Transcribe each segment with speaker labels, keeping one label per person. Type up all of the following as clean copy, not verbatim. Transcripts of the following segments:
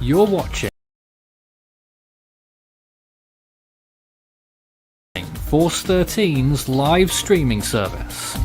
Speaker 1: You're watching Force 13's live streaming service.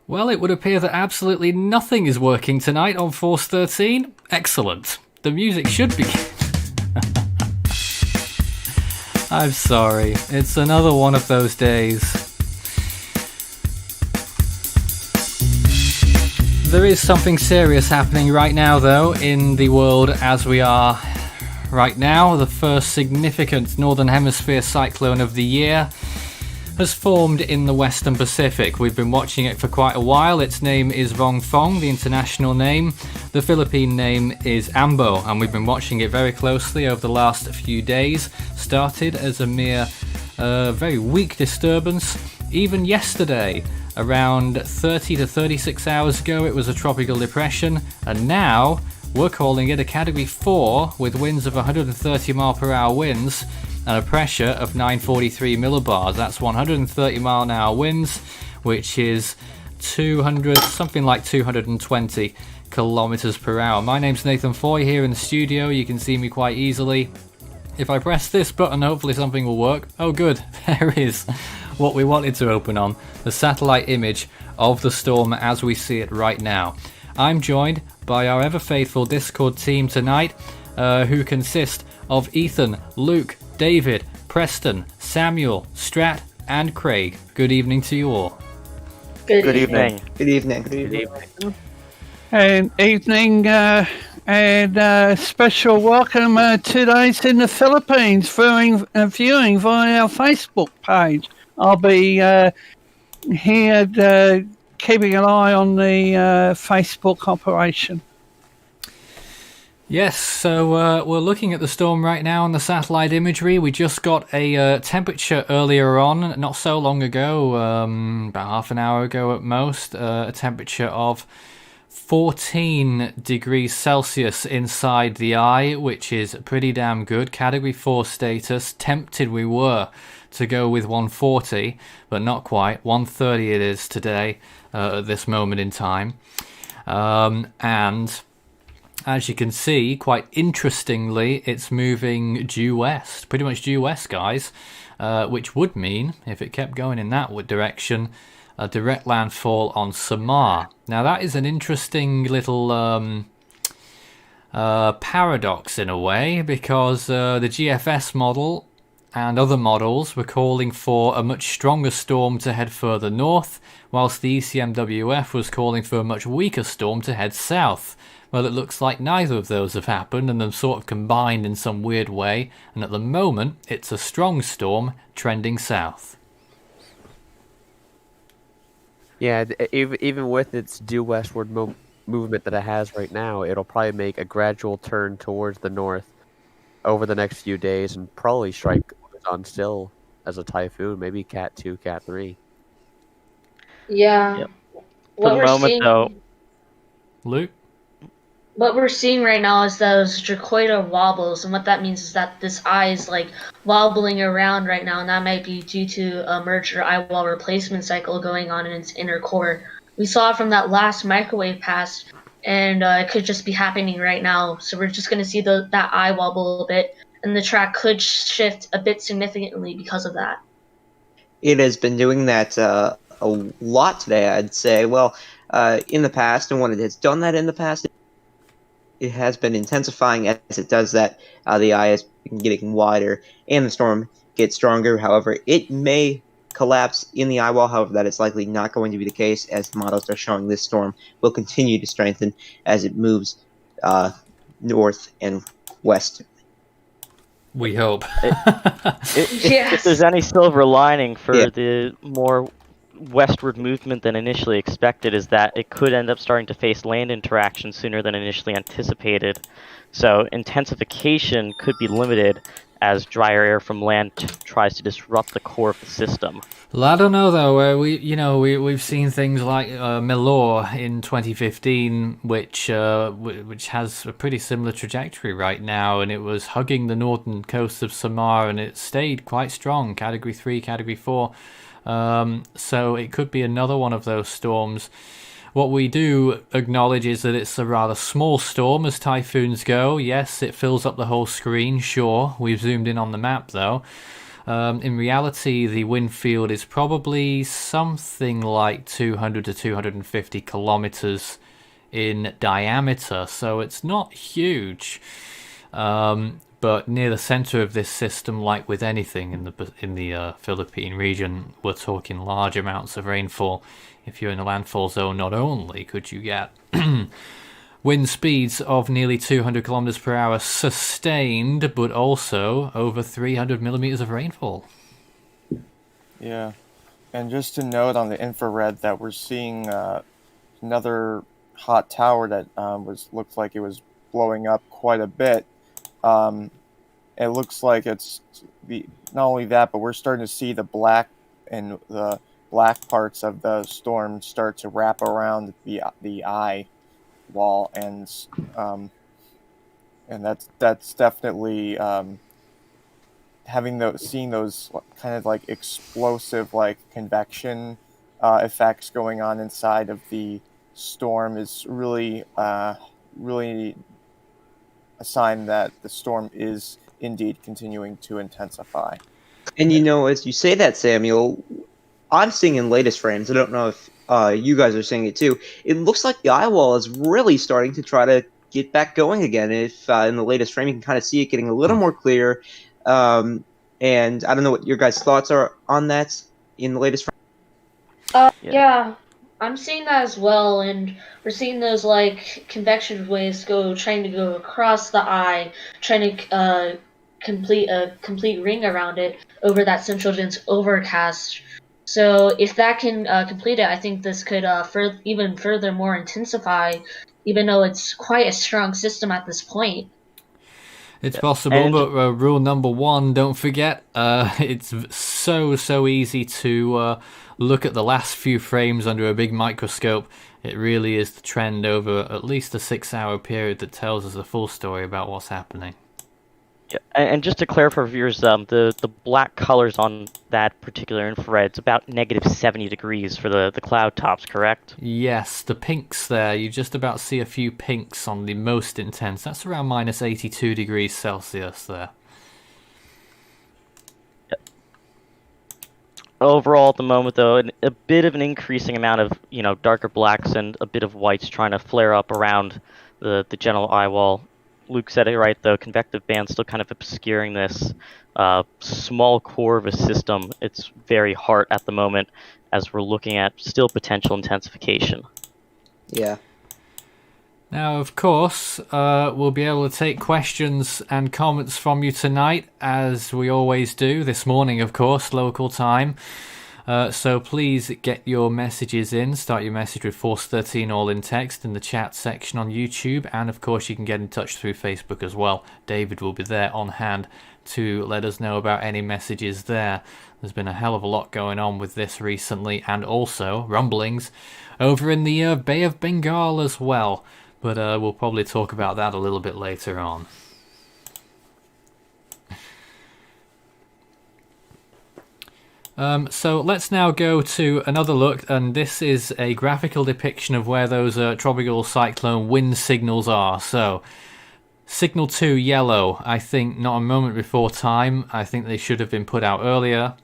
Speaker 1: Well, it would appear that absolutely nothing is working tonight on Force 13. Excellent. The music should be... I'm sorry. It's another one of those days. There is something serious happening right now, though, in the world as we are right now. The first significant Northern Hemisphere cyclone of the year has formed in the Western Pacific. We've been watching it for quite a while. Its name is Vongfong, the international name. The Philippine name is Ambo, and we've been watching it very closely over the last few days. Started as a mere very weak disturbance. Even yesterday, around 30 to 36 hours ago, it was a tropical depression, and now we're calling it a Category 4 with winds of 130 mile per hour winds and a pressure of 943 millibars. That's 130 mile an hour winds, which is 220 kilometers per hour. My name's Nathan Foy here in the studio. You can see me quite easily. If I press this button, hopefully something will work. Oh good, there is what we wanted to open on, the satellite image of the storm as we see it right now. I'm joined by our ever faithful Discord team tonight, who consist of Ethan, Luke, David, Preston, Samuel, Strat, and Craig. Good evening to you all.
Speaker 2: Good evening.
Speaker 3: Good evening.
Speaker 2: Good evening.
Speaker 4: And evening, and special welcome to those in the Philippines viewing via our Facebook page. I'll be here keeping an eye on the Facebook operation.
Speaker 1: Yes, so we're looking at the storm right now on the satellite imagery. We just got a temperature earlier on, not so long ago, about half an hour ago at most, a temperature of 14 degrees Celsius inside the eye, which is pretty damn good. Category 4 status. Tempted we were to go with 140, but not quite. 130 it is today at this moment in time. And as you can see, quite interestingly, it's moving due west, pretty much due west, guys, which would mean, if it kept going in that direction, a direct landfall on Samar. Now that is an interesting little paradox in a way, because the GFS model and other models were calling for a much stronger storm to head further north, whilst the ECMWF was calling for a much weaker storm to head south. Well, it looks like neither of those have happened, and they've sort of combined in some weird way, and at the moment, it's a strong storm trending south.
Speaker 2: Yeah, even with its due westward movement that it has right now, it'll probably make a gradual turn towards the north over the next few days and probably strike Luzon still as a typhoon, maybe Cat 2, Cat 3.
Speaker 5: Yeah.
Speaker 6: Yep.
Speaker 5: What
Speaker 6: For the
Speaker 5: we're
Speaker 6: moment,
Speaker 5: seeing,
Speaker 6: though,
Speaker 1: Luke?
Speaker 5: what we're seeing right now is those Dracoida wobbles, and what that means is that this eye is like wobbling around right now, and that might be due to a merger eye wall replacement cycle going on in its inner core. We saw it from that last microwave pass, and it could just be happening right now. So we're just going to see that eye wobble a bit, and the track could shift a bit significantly because of that.
Speaker 3: It has been doing that a lot today, I'd say. Well, in the past, and when it has done that in the past, it has been intensifying as it does that. The eye is getting wider, and the storm gets stronger. However, it may collapse in the eye wall. However, that is likely not going to be the case, as the models are showing this storm will continue to strengthen as it moves north and west.
Speaker 1: We hope.
Speaker 6: If there's any silver lining for the more westward movement than initially expected, is that it could end up starting to face land interaction sooner than initially anticipated. So intensification could be limited as drier air from land tries to disrupt the core of the system.
Speaker 1: Well, I don't know though. We've seen things like Milor in 2015, which has a pretty similar trajectory right now, and it was hugging the northern coast of Samar, and it stayed quite strong, Category 3, Category 4. So it could be another one of those storms. What we do acknowledge is that it's a rather small storm as typhoons go. Yes, it fills up the whole screen, sure. We've zoomed in on the map though. In reality, the wind field is probably something like 200 to 250 kilometers in diameter, so it's not huge. But near the center of this system, like with anything in the Philippine region, we're talking large amounts of rainfall. If you're in the landfall zone, not only could you get wind speeds of nearly 200 kilometers per hour sustained, but also over 300 millimeters of rainfall.
Speaker 7: Yeah, and just to note on the infrared that we're seeing another hot tower that looks like it was blowing up quite a bit. It looks like it's not only that, but we're starting to see the black parts of the storm start to wrap around the eye wall, and that's definitely seeing those kind of like explosive like convection effects going on inside of the storm is really really a sign that the storm is indeed continuing to intensify.
Speaker 3: And as you say that, Samuel, I'm seeing in latest frames, I don't know if you guys are seeing it too, it looks like the eye wall is really starting to try to get back going again. If in the latest frame you can kind of see it getting a little more clear, and I don't know what your guys' thoughts are on that in the latest frame.
Speaker 5: Yeah, I'm seeing that as well, and we're seeing those like convection waves trying to go across the eye, trying to complete a complete ring around it over that central dense overcast. So if that can complete it, I think this could even furthermore intensify, even though it's quite a strong system at this point.
Speaker 1: It's possible, but rule number one, don't forget, it's so easy to look at the last few frames under a big microscope. It really is the trend over at least a 6-hour period that tells us the full story about what's happening.
Speaker 6: Yeah, and just to clarify for viewers, the black colors on that particular infrared, it's about -70 degrees for the cloud tops, correct?
Speaker 1: Yes, the pinks there, you just about see a few pinks on the most intense. That's around -82 degrees Celsius there.
Speaker 6: Overall, at the moment, though, a bit of an increasing amount of darker blacks and a bit of whites trying to flare up around the general eye wall. Luke said it right, though. Convective band still kind of obscuring this small core of a system. It's very hard at the moment as we're looking at still potential intensification.
Speaker 3: Yeah.
Speaker 1: Now, of course, we'll be able to take questions and comments from you tonight, as we always do. This morning, of course, local time. So please get your messages in. Start your message with Force 13 all in text in the chat section on YouTube, and of course you can get in touch through Facebook as well. David will be there on hand to let us know about any messages there. There's been a hell of a lot going on with this recently, and also rumblings over in the Bay of Bengal as well, but we'll probably talk about that a little bit later on. So let's now go to another look, and this is a graphical depiction of where those tropical cyclone wind signals are. So signal 2 yellow, I think not a moment before time. I think they should have been put out earlier.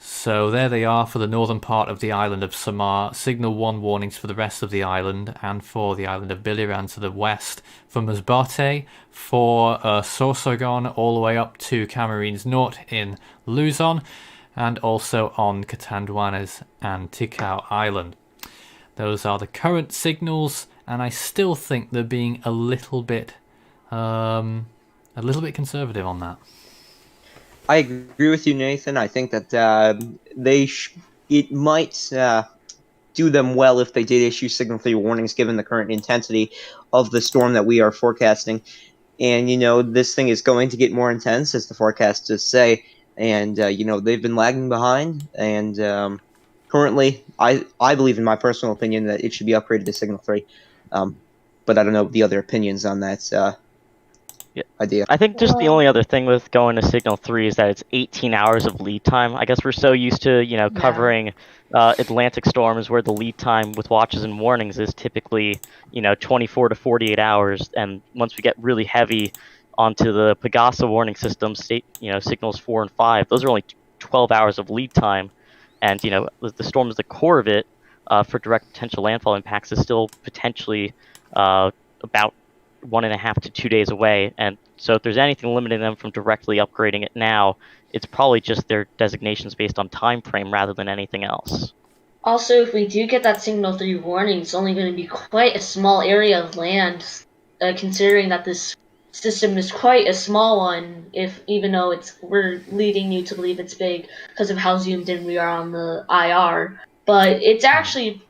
Speaker 1: So there they are for the northern part of the island of Samar. Signal 1 warnings for the rest of the island and for the island of Biliran to the west. For Masbate, for Sorsogon all the way up to Camarines Norte in Luzon, and also on Catanduanes and Ticao Island. Those are the current signals, and I still think they're being a little bit conservative on that.
Speaker 3: I agree with you, Nathan. I think that it might do them well if they did issue signal 3 warnings given the current intensity of the storm that we are forecasting. and this thing is going to get more intense, as the forecasters say. And they've been lagging behind, and currently, I believe, in my personal opinion, that it should be upgraded to Signal 3. But I don't know the other opinions on that
Speaker 6: Yeah.
Speaker 3: idea.
Speaker 6: I think just the only other thing with going to Signal 3 is that it's 18 hours of lead time. I guess we're so used to, covering Atlantic storms where the lead time with watches and warnings is typically, 24 to 48 hours. And once we get really heavy onto the Pegasa warning system, signals 4 and 5, those are only 12 hours of lead time. And, the storm is the core of it for direct potential landfall impacts is still potentially about 1.5 to 2 days away, and so if there's anything limiting them from directly upgrading it now, it's probably just their designations based on time frame rather than anything else.
Speaker 5: Also, if we do get that Signal 3 warning, it's only going to be quite a small area of land, considering that this system is quite a small one, even though we're leading you to believe it's big because of how zoomed in we are on the IR. But it's actually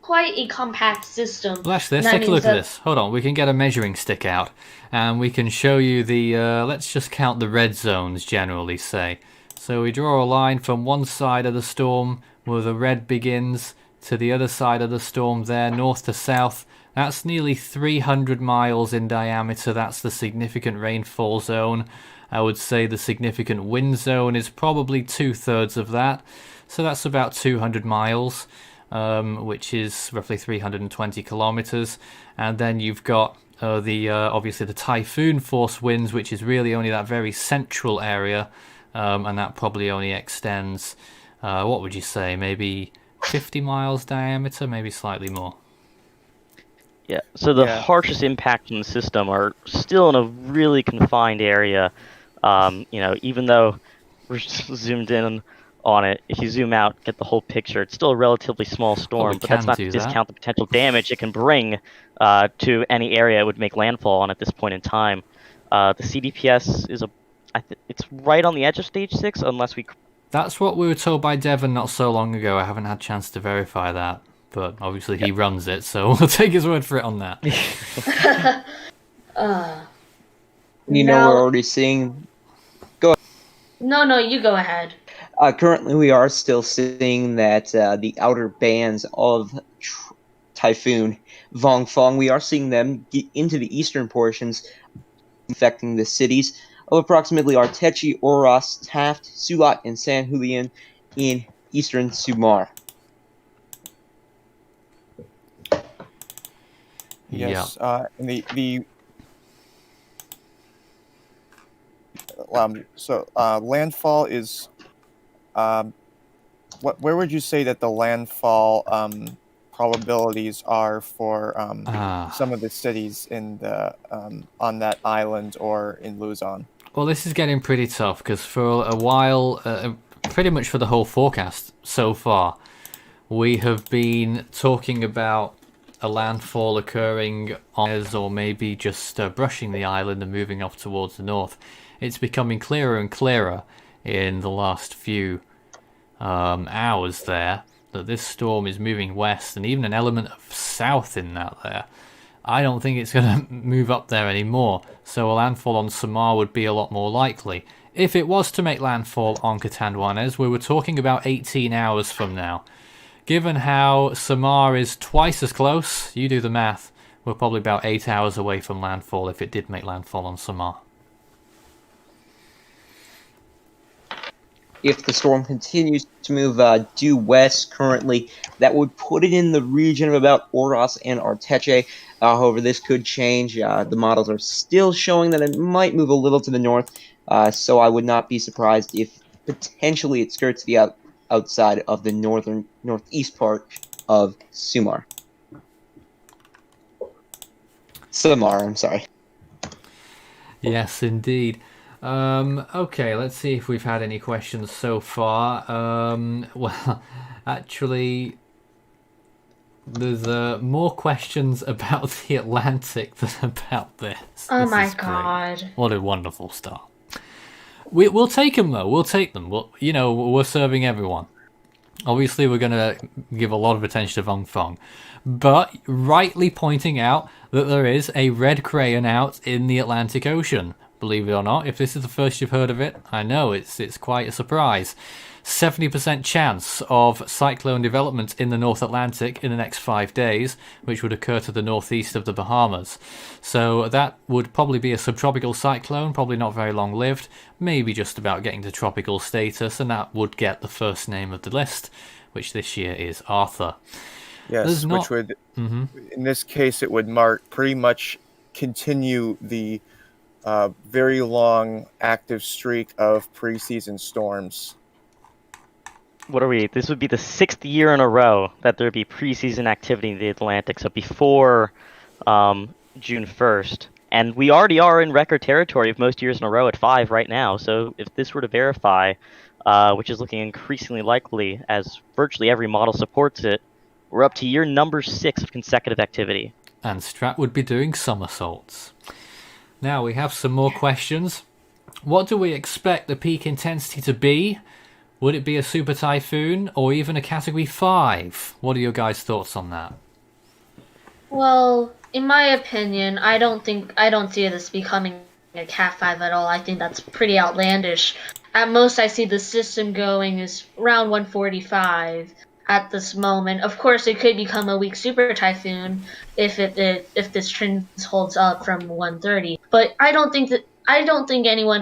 Speaker 5: quite a compact system.
Speaker 1: Bless this, take a look at this. Hold on, we can get a measuring stick out and we can show you the, let's just count the red zones generally, say. So we draw a line from one side of the storm where the red begins to the other side of the storm there, north to south. That's nearly 300 miles in diameter. That's the significant rainfall zone. I would say the significant wind zone is probably 2/3 of that. So that's about 200 miles. Which is roughly 320 kilometers, and then you've got obviously the typhoon force winds, which is really only that very central area, and that probably only extends, what would you say, maybe 50 miles diameter, maybe slightly more.
Speaker 6: Yeah, so the harshest impacts in the system are still in a really confined area. Even though we're zoomed in on it, if you zoom out, get the whole picture, it's still a relatively small storm, but that's not to discount the potential damage it can bring to any area it would make landfall on at this point in time. The CDPS is it's right on the edge of stage 6, unless we...
Speaker 1: That's what we were told by Devon not so long ago. I haven't had a chance to verify that, but obviously he runs it, so we'll take his word for it on that.
Speaker 3: We're already seeing... Go ahead.
Speaker 5: No, you go ahead.
Speaker 3: Currently, we are still seeing that the outer bands of Typhoon Vongfong, we are seeing them get into the eastern portions, affecting the cities of approximately Arteche, Oras, Taft, Sulat, and San Julian in eastern Sumar.
Speaker 7: Yes, and landfall is... where would you say that the landfall probabilities are for some of the cities in the on that island or in Luzon?
Speaker 1: Well, this is getting pretty tough because for a while, pretty much for the whole forecast so far, we have been talking about a landfall occurring on, or maybe just brushing the island and moving off towards the north. It's becoming clearer and clearer in the last few hours there that this storm is moving west, and even an element of south in that there. I don't think it's going to move up there anymore, so a landfall on Samar would be a lot more likely. If it was to make landfall on Catanduanes, we were talking about 18 hours from now. Given how Samar is twice as close, you do the math, we're probably about 8 hours away from landfall if it did make landfall on Samar.
Speaker 3: If the storm continues to move due west currently, that would put it in the region of about Oras and Arteche. However, this could change. The models are still showing that it might move a little to the north, so I would not be surprised if potentially it skirts the outside of the northeast part of Samar. I'm sorry.
Speaker 1: Yes, indeed. Okay, let's see if we've had any questions so far. Well, actually, there's more questions about the Atlantic than about this.
Speaker 5: Oh
Speaker 1: this
Speaker 5: my god.
Speaker 1: What a wonderful start. We'll take them, though. We'll take them. We're serving everyone. Obviously, we're going to give a lot of attention to Vongfong, but rightly pointing out that there is a red crayon out in the Atlantic Ocean. Believe it or not, if this is the first you've heard of it, I know it's quite a surprise. 70% chance of cyclone development in the North Atlantic in the next 5 days, which would occur to the northeast of the Bahamas. So that would probably be a subtropical cyclone, probably not very long lived, maybe just about getting to tropical status, and that would get the first name of the list, which this year is Arthur.
Speaker 7: Yes, which would, in this case, it would mark pretty much continue the very long active streak of preseason storms.
Speaker 6: What are we? This would be the 6th year in a row that there would be preseason activity in the Atlantic, so before June 1st. And we already are in record territory of most years in a row at 5 right now. So if this were to verify, which is looking increasingly likely as virtually every model supports it, we're up to year number 6 of consecutive activity.
Speaker 1: And Strat would be doing somersaults. Now we have some more questions. What do we expect the peak intensity to be? Would it be a super typhoon or even a category 5? What are your guys' thoughts on that?
Speaker 5: Well, in my opinion, I don't see this becoming a Cat 5 at all. I think that's pretty outlandish. At most, I see the system going is around 145 at this moment. Of course, it could become a weak super typhoon if this trend holds up from 130. But I don't think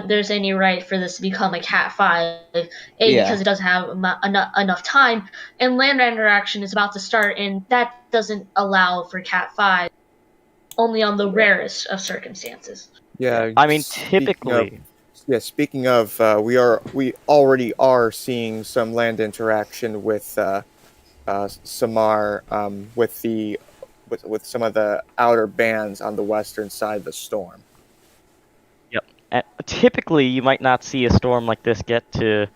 Speaker 5: there's any right for this to become a Cat 5, because it doesn't have enough time, and land interaction is about to start, and that doesn't allow for Cat 5, only on the rarest of circumstances.
Speaker 7: Yeah,
Speaker 6: I mean, typically.
Speaker 7: Speaking of, we already are seeing some land interaction with Samar, with some of the outer bands on the western side of the storm.
Speaker 6: Typically, you might not see a storm like this get to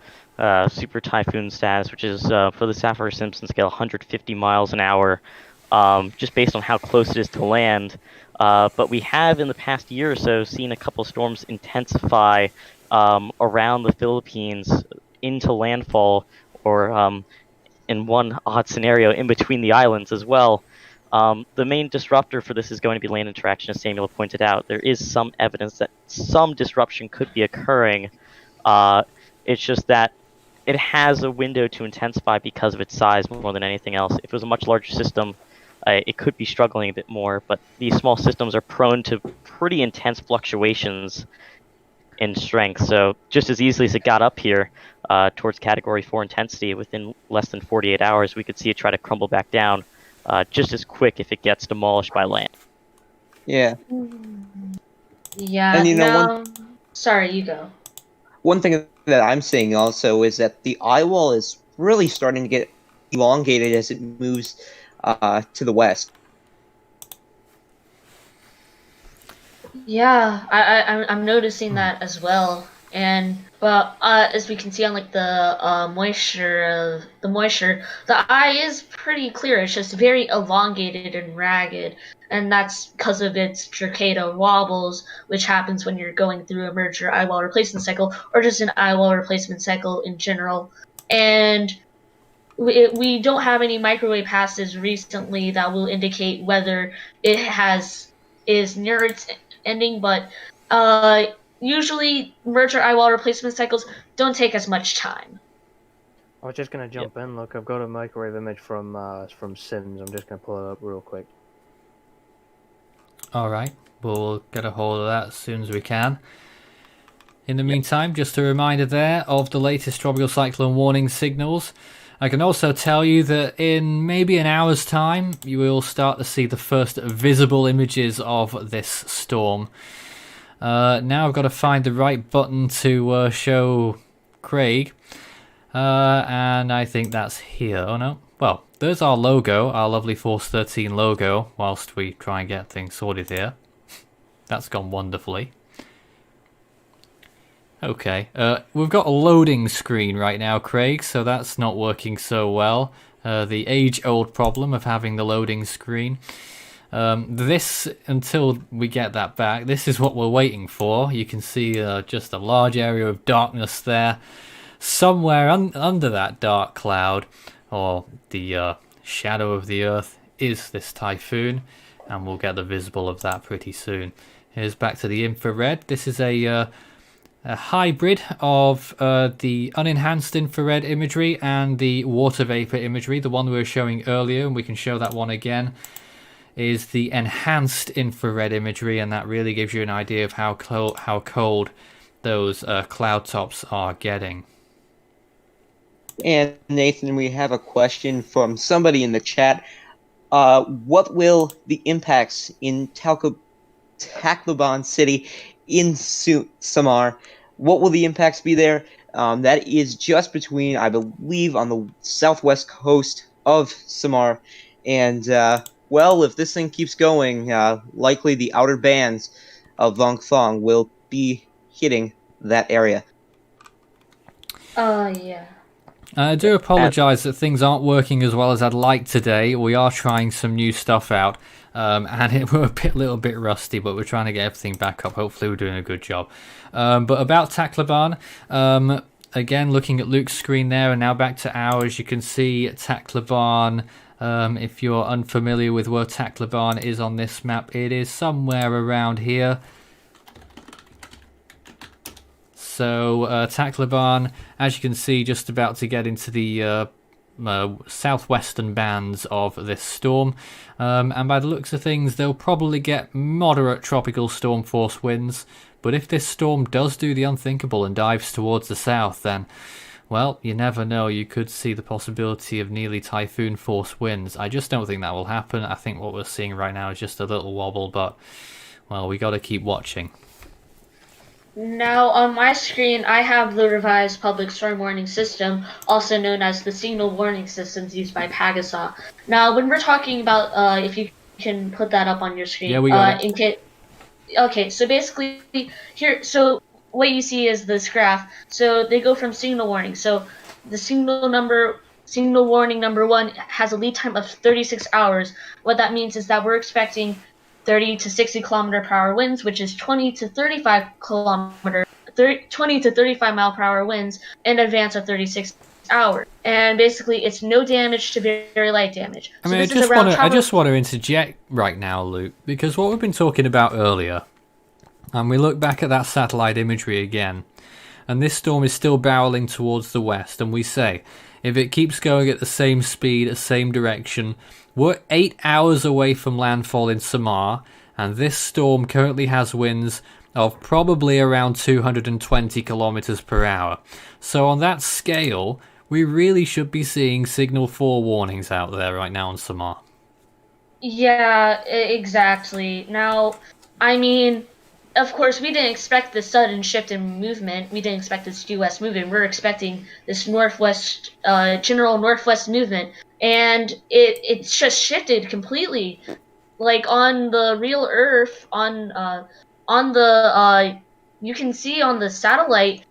Speaker 6: super typhoon status, which is, for the Saffir-Simpson scale, 150 miles an hour, just based on how close it is to land. But we have, in the past year or so, seen a couple storms intensify around the Philippines into landfall, or in one odd scenario, in between the islands as well. The main disruptor for this is going to be land interaction, as Samuel pointed out. There is some evidence that some disruption could be occurring. It's just that it has a window to intensify because of its size more than anything else. If it was a much larger system, it could be struggling a bit more, but these small systems are prone to pretty intense fluctuations in strength. So just as easily as it got up here towards Category 4 intensity, within less than 48 hours, we could see it try to crumble back down. Just as quick if it gets demolished by land.
Speaker 3: Yeah.
Speaker 5: Yeah.
Speaker 3: And
Speaker 5: sorry, you go.
Speaker 3: One thing that I'm seeing also is that the eye wall is really starting to get elongated as it moves to the west.
Speaker 5: Yeah, I'm noticing that as well. But as we can see on like the moisture, the eye is pretty clear. It's just very elongated and ragged, and that's because of its Dracada wobbles, which happens when you're going through a merger eye wall replacement cycle, or just an eye wall replacement cycle in general. And we don't have any microwave passes recently that will indicate whether it is near its ending, but usually merger eye wall replacement cycles don't take as much time.
Speaker 8: I was just gonna jump in. Look, I've got a microwave image from Sims. I'm just gonna pull it up real quick.
Speaker 1: All right, we'll get a hold of that as soon as we can. In the meantime, just a reminder there of the latest tropical cyclone warning signals. I can also tell you that in maybe an hour's time, you will start to see the first visible images of this storm. Now I've got to find the right button to show Craig, and I think that's here. Oh no, well, there's our logo, our lovely Force 13 logo, whilst we try and get things sorted here. That's gone wonderfully. Okay, we've got a loading screen right now, Craig, so that's not working so well. The age-old problem of having the loading screen. This, until we get that back, this is what we're waiting for. You can see just a large area of darkness there. Somewhere under that dark cloud, or the shadow of the Earth is this typhoon, and we'll get the visible of that pretty soon. Here's back to the infrared. This is a hybrid of the unenhanced infrared imagery and the water vapor imagery. The one we were showing earlier, and we can show that one again, is the enhanced infrared imagery, and that really gives you an idea of how cold those cloud tops are getting.
Speaker 3: And Nathan, we have a question from somebody in the chat. What will the impacts in Tacloban City in Samar? What will the impacts be there? That is just between, I believe, on the southwest coast of Samar. And, well, if this thing keeps going, likely the outer bands of Vongfong will be hitting that area.
Speaker 5: Yeah.
Speaker 1: I do apologise that things aren't working as well as I'd like today. We are trying some new stuff out, and we're a little bit rusty, but we're trying to get everything back up. Hopefully we're doing a good job. But about Tacloban, again, looking at Luke's screen there, and now back to ours, you can see Tacloban. If you're unfamiliar with where Tacloban is on this map, it is somewhere around here. So Tacloban, as you can see, just about to get into the southwestern bands of this storm. And by the looks of things, they'll probably get moderate tropical storm force winds. But if this storm does do the unthinkable and dives towards the south, then, well, you never know. You could see the possibility of nearly typhoon force winds. I just don't think that will happen. I think what we're seeing right now is just a little wobble, but, well, we got to keep watching.
Speaker 5: Now, on my screen, I have the revised public storm warning system, also known as the signal warning systems used by Pagasa. Now, when we're talking about, if you can put that up on your screen.
Speaker 1: Yeah, we got it.
Speaker 5: Okay, so basically, here, so what you see is this graph. So they go from signal warning. So the signal warning number 1 has a lead time of 36 hours. What that means is that we're expecting 30 to 60 kilometer per hour winds, which is 20 to 35 mile per hour winds in advance of 36 hours. And basically, it's no damage to very light damage.
Speaker 1: I mean, I just want to interject right now, Luke, because what we've been talking about earlier, and we look back at that satellite imagery again, and this storm is still barreling towards the west, and we say, if it keeps going at the same speed, the same direction, we're 8 hours away from landfall in Samar, and this storm currently has winds of probably around 220 kilometers per hour. So on that scale, we really should be seeing signal 4 warnings out there right now in Samar.
Speaker 5: Yeah, exactly. Now, I mean, of course, we didn't expect this sudden shift in movement. We didn't expect this due west movement. We're expecting this northwest, general northwest movement. And it's just shifted completely. Like on the real Earth, on the you can see on the satellite,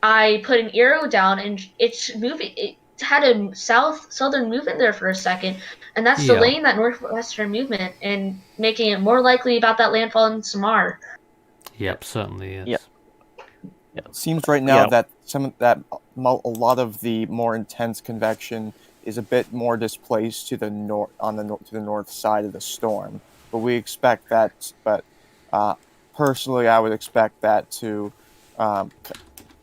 Speaker 5: I put an arrow down and it's moving. It had a southern movement there for a second, and that's delaying that northwestern movement and making it more likely about that landfall in Samar.
Speaker 1: Yep, certainly is.
Speaker 6: Yeah.
Speaker 7: It seems right now that a lot of the more intense convection is a bit more displaced to the north, to the north side of the storm. But we expect that. But personally, I would expect that to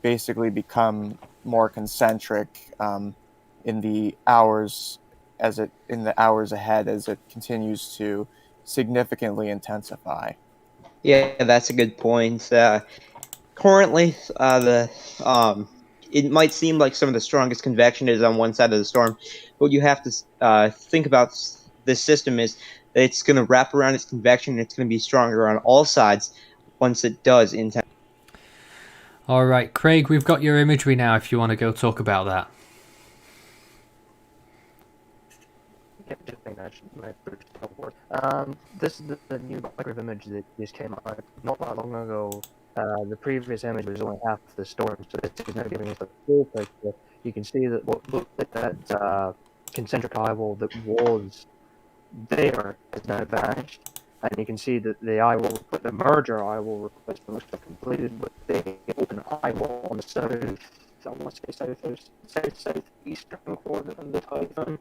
Speaker 7: basically become more concentric in the hours ahead as it continues to significantly intensify.
Speaker 3: Yeah, that's a good point. Currently, it might seem like some of the strongest convection is on one side of the storm, but you have to think about this system is that it's going to wrap around its convection and it's going to be stronger on all sides once it does intensify.
Speaker 1: All right, Craig, we've got your imagery now if you want to go talk about that.
Speaker 8: Yeah, just think that might work. This is the new microwave image that just came out not that long ago. The previous image was only half the storm, so this is now giving us the full picture. You can see that what looked like that concentric eye wall that was there has now vanished, and you can see that the merger eye wall replacement looks like completed with the open eye wall on the south. I want to say south eastern quarter of the typhoon.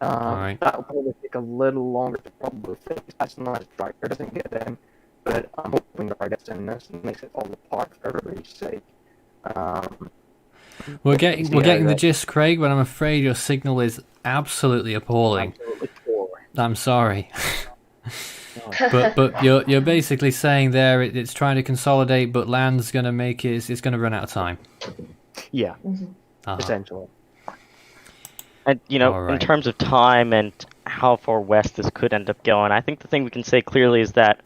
Speaker 1: Alright.
Speaker 8: That'll probably take a little longer to probably fix. That's not as Striker doesn't get in, but I'm hoping Striker gets in this and makes it all apart for everybody's sake.
Speaker 1: We're getting the gist, Craig, but I'm afraid your signal is absolutely appalling.
Speaker 8: Absolutely poor.
Speaker 1: I'm sorry. but you're basically saying there it's trying to consolidate, but land's going to make it. It's going to run out of time.
Speaker 8: Yeah,
Speaker 1: Uh-huh.
Speaker 8: essentially.
Speaker 6: And, you know,
Speaker 1: Alright.
Speaker 6: in terms of time and how far west this could end up going, I think the thing we can say clearly is that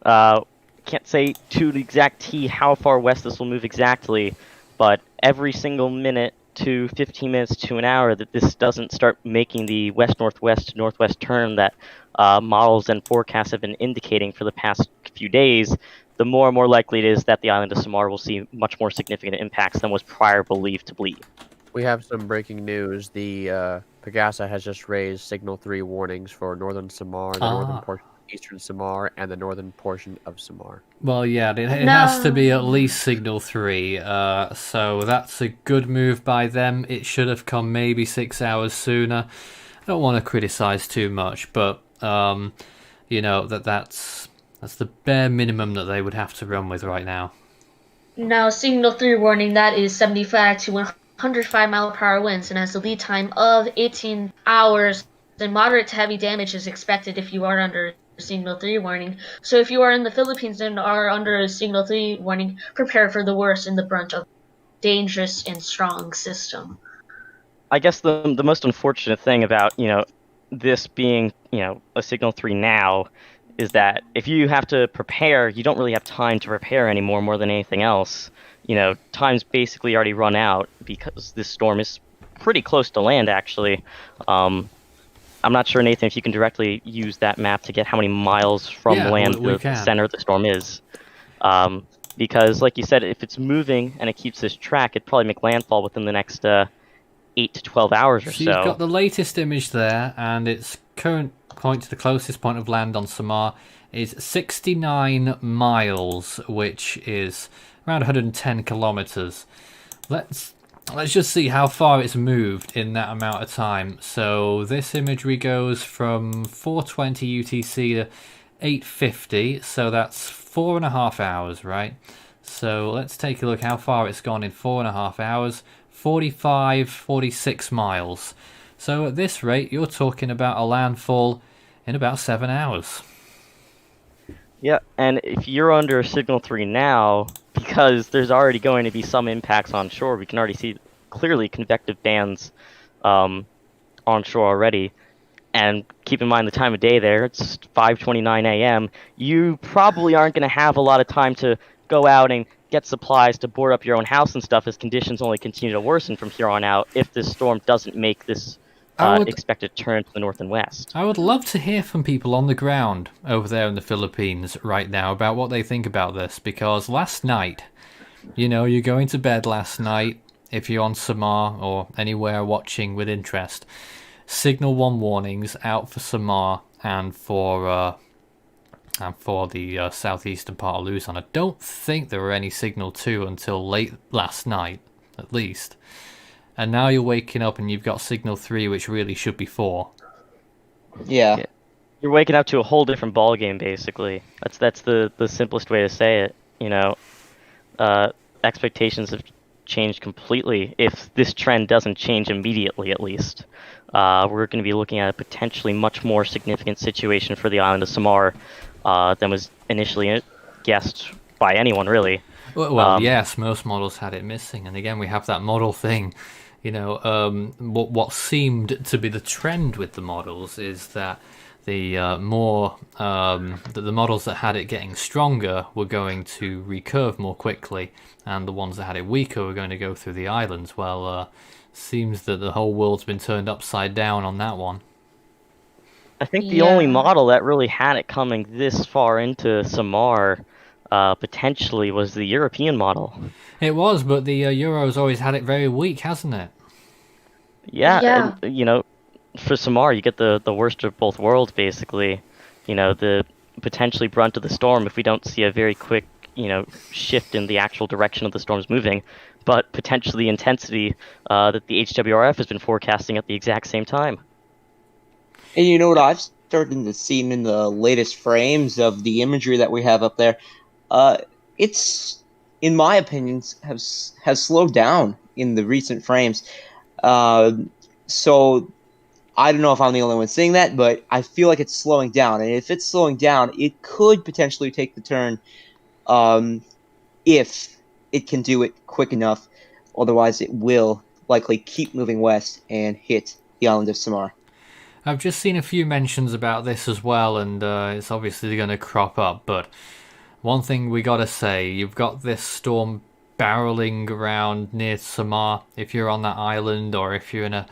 Speaker 6: can't say to the exact T how far west this will move exactly, but every single minute to 15 minutes to an hour that this doesn't start making the west-northwest to northwest turn that models and forecasts have been indicating for the past few days, the more and more likely it is that the island of Samar will see much more significant impacts than was prior believed to be.
Speaker 2: We have some breaking news. The Pegasa has just raised Signal 3 warnings for northern Samar, the northern portion of eastern Samar, and the northern portion of Samar.
Speaker 1: Well, yeah, it has to be at least Signal 3, so that's a good move by them. It should have come maybe 6 hours sooner. I don't want to criticise too much, but, you know, that's the bare minimum that they would have to run with right now.
Speaker 5: Now, Signal 3 warning, that is 75 to 105 mile per hour winds and has a lead time of 18 hours. And moderate to heavy damage is expected if you are under Signal 3 warning. So if you are in the Philippines and are under a Signal 3 warning, prepare for the worst in the brunt of dangerous and strong system.
Speaker 6: I guess the most unfortunate thing about, you know, this being, you know, a Signal 3 now is that if you have to prepare, you don't really have time to prepare anymore more than anything else. You know, time's basically already run out because this storm is pretty close to land, actually. I'm not sure, Nathan, if you can directly use that map to get how many miles from land the center of the storm is. Because, like you said, if it's moving and it keeps this track, it'd probably make landfall within the next 8 to 12 hours or so.
Speaker 1: You've got the latest image there, and its current point to the closest point of land on Samar is 69 miles, which is around 110 kilometers. Let's just see how far it's moved in that amount of time. So this imagery goes from 420 UTC to 850, so that's 4.5 hours, right? So let's take a look how far it's gone in 4.5 hours. 46 miles. So at this rate, you're talking about a landfall in about 7 hours.
Speaker 6: Yeah, and if you're under Signal 3 now, because there's already going to be some impacts on shore, we can already see clearly convective bands on shore already. And keep in mind the time of day there, it's 5:29 a.m. You probably aren't going to have a lot of time to go out and get supplies to board up your own house and stuff as conditions only continue to worsen from here on out if this storm doesn't make this expected turn to the north and west.
Speaker 1: I would love to hear from people on the ground over there in the Philippines right now about what they think about this, because last night, you know, you're going to bed last night, if you're on Samar or anywhere watching with interest, Signal 1 warnings out for Samar and for the southeastern part of Luzon. I don't think there were any Signal 2 until late last night, at least. And now you're waking up and you've got Signal 3, which really should be 4.
Speaker 3: Yeah.
Speaker 6: You're waking up to a whole different ballgame, basically. That's the simplest way to say it. You know, expectations have changed completely. If this trend doesn't change immediately, at least, we're going to be looking at a potentially much more significant situation for the island of Samar than was initially guessed by anyone, really.
Speaker 1: Well, yes, most models had it missing, and again, we have that model thing. You know, what seemed to be the trend with the models is that the the models that had it getting stronger were going to recurve more quickly, and the ones that had it weaker were going to go through the islands. Well, seems that the whole world's been turned upside down on that one.
Speaker 6: I think the only model that really had it coming this far into Samar potentially was the European model.
Speaker 1: It was, but the Euro's always had it very weak, hasn't it?
Speaker 6: Yeah. And, you know, for Samar, you get the worst of both worlds, basically. You know, the potentially brunt of the storm if we don't see a very quick shift in the actual direction of the storm's moving, but potentially the intensity that the HWRF has been forecasting at the exact same time.
Speaker 3: And you know what I've started to see in the latest frames of the imagery that we have up there? It's, in my opinion, has slowed down in the recent frames. So I don't know if I'm the only one seeing that, but I feel like it's slowing down. And if it's slowing down, it could potentially take the turn if it can do it quick enough. Otherwise, it will likely keep moving west and hit the island of Samar.
Speaker 1: I've just seen a few mentions about this as well, and it's obviously going to crop up, but one thing we got to say, you've got this storm barreling around near Samar. If you're on that island, or if you're in a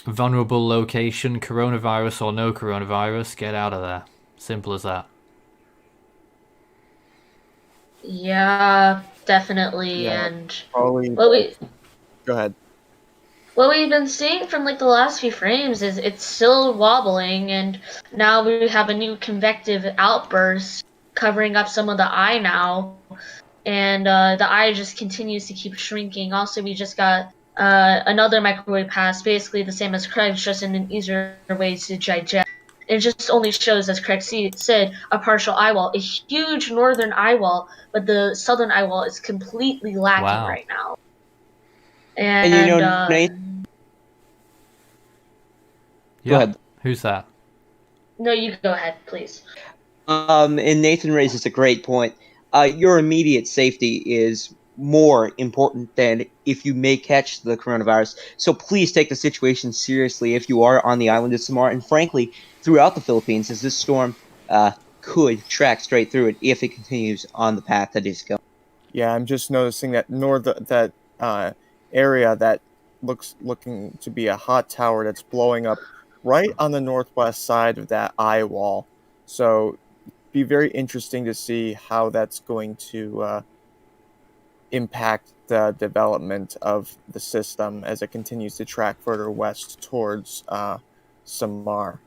Speaker 1: vulnerable location, coronavirus or no coronavirus, get out of there. Simple as that.
Speaker 5: Yeah, definitely.
Speaker 7: Yeah,
Speaker 5: And
Speaker 7: Probably. Go ahead.
Speaker 5: what we've been seeing from like the last few frames is it's still wobbling, and now we have a new convective outburst covering up some of the eye now, and the eye just continues to keep shrinking. Also, we just got another microwave pass, basically the same as Craig's, just in an easier way to digest. It just only shows, as Craig said, a partial eye wall, a huge northern eye wall, but the southern eye wall is completely lacking right now. And
Speaker 3: you know, Nate? Go ahead.
Speaker 1: Who's that?
Speaker 5: No, you go ahead, please.
Speaker 3: And Nathan raises a great point. Your immediate safety is more important than if you may catch the coronavirus. So please take the situation seriously if you are on the island of Samar, and frankly, throughout the Philippines, as this storm could track straight through it if it continues on the path that it's going.
Speaker 7: Yeah, I'm just noticing that area that looking to be a hot tower that's blowing up right on the northwest side of that eye wall. So be very interesting to see how that's going to impact the development of the system as it continues to track further west towards Samar.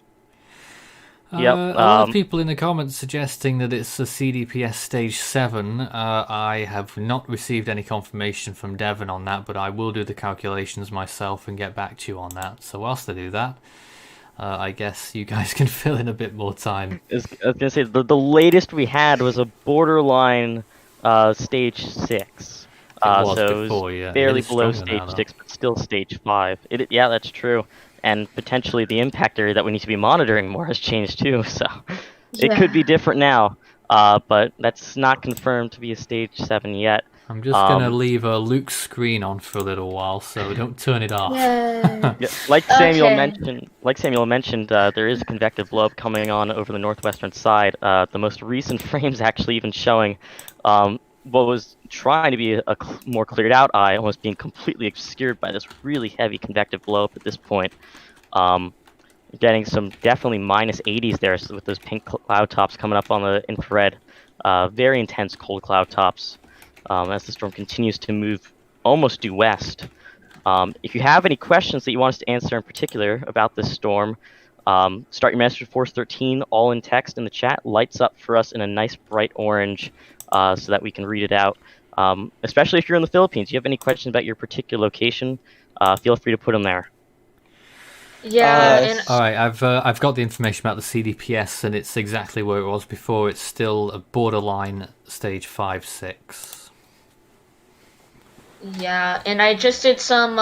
Speaker 1: A lot of people in the comments suggesting that it's a CDPS Stage 7. I have not received any confirmation from Devon on that, but I will do the calculations myself and get back to you on that. So whilst I do that, I guess you guys can fill in a bit more time.
Speaker 6: I was going to say, the latest we had was a borderline Stage 6. So
Speaker 1: before,
Speaker 6: it was barely below Stage 6, but still Stage 5. Yeah, that's true. And potentially the impact area that we need to be monitoring more has changed too, so it could be different now. But that's not confirmed to be a Stage 7 yet.
Speaker 1: I'm just going to leave Luke's screen on for a little while, so don't turn it off.
Speaker 6: Yeah, like Samuel mentioned, there is a convective blow-up coming on over the northwestern side. The most recent frames actually even showing what was trying to be a more cleared out eye almost being completely obscured by this really heavy convective blow-up at this point. Getting some definitely minus 80s there with those pink cloud tops coming up on the infrared. Very intense cold cloud tops as the storm continues to move almost due west. If you have any questions that you want us to answer in particular about this storm, start your message with Force 13 all in text in the chat. Lights up for us in a nice bright orange so that we can read it out. Especially if you're in the Philippines. If you have any questions about your particular location, feel free to put them there.
Speaker 5: Yeah.
Speaker 1: All right, I've got the information about the CDPS, and it's exactly where it was before. It's still a borderline Stage 5-6.
Speaker 5: Yeah, and I just did some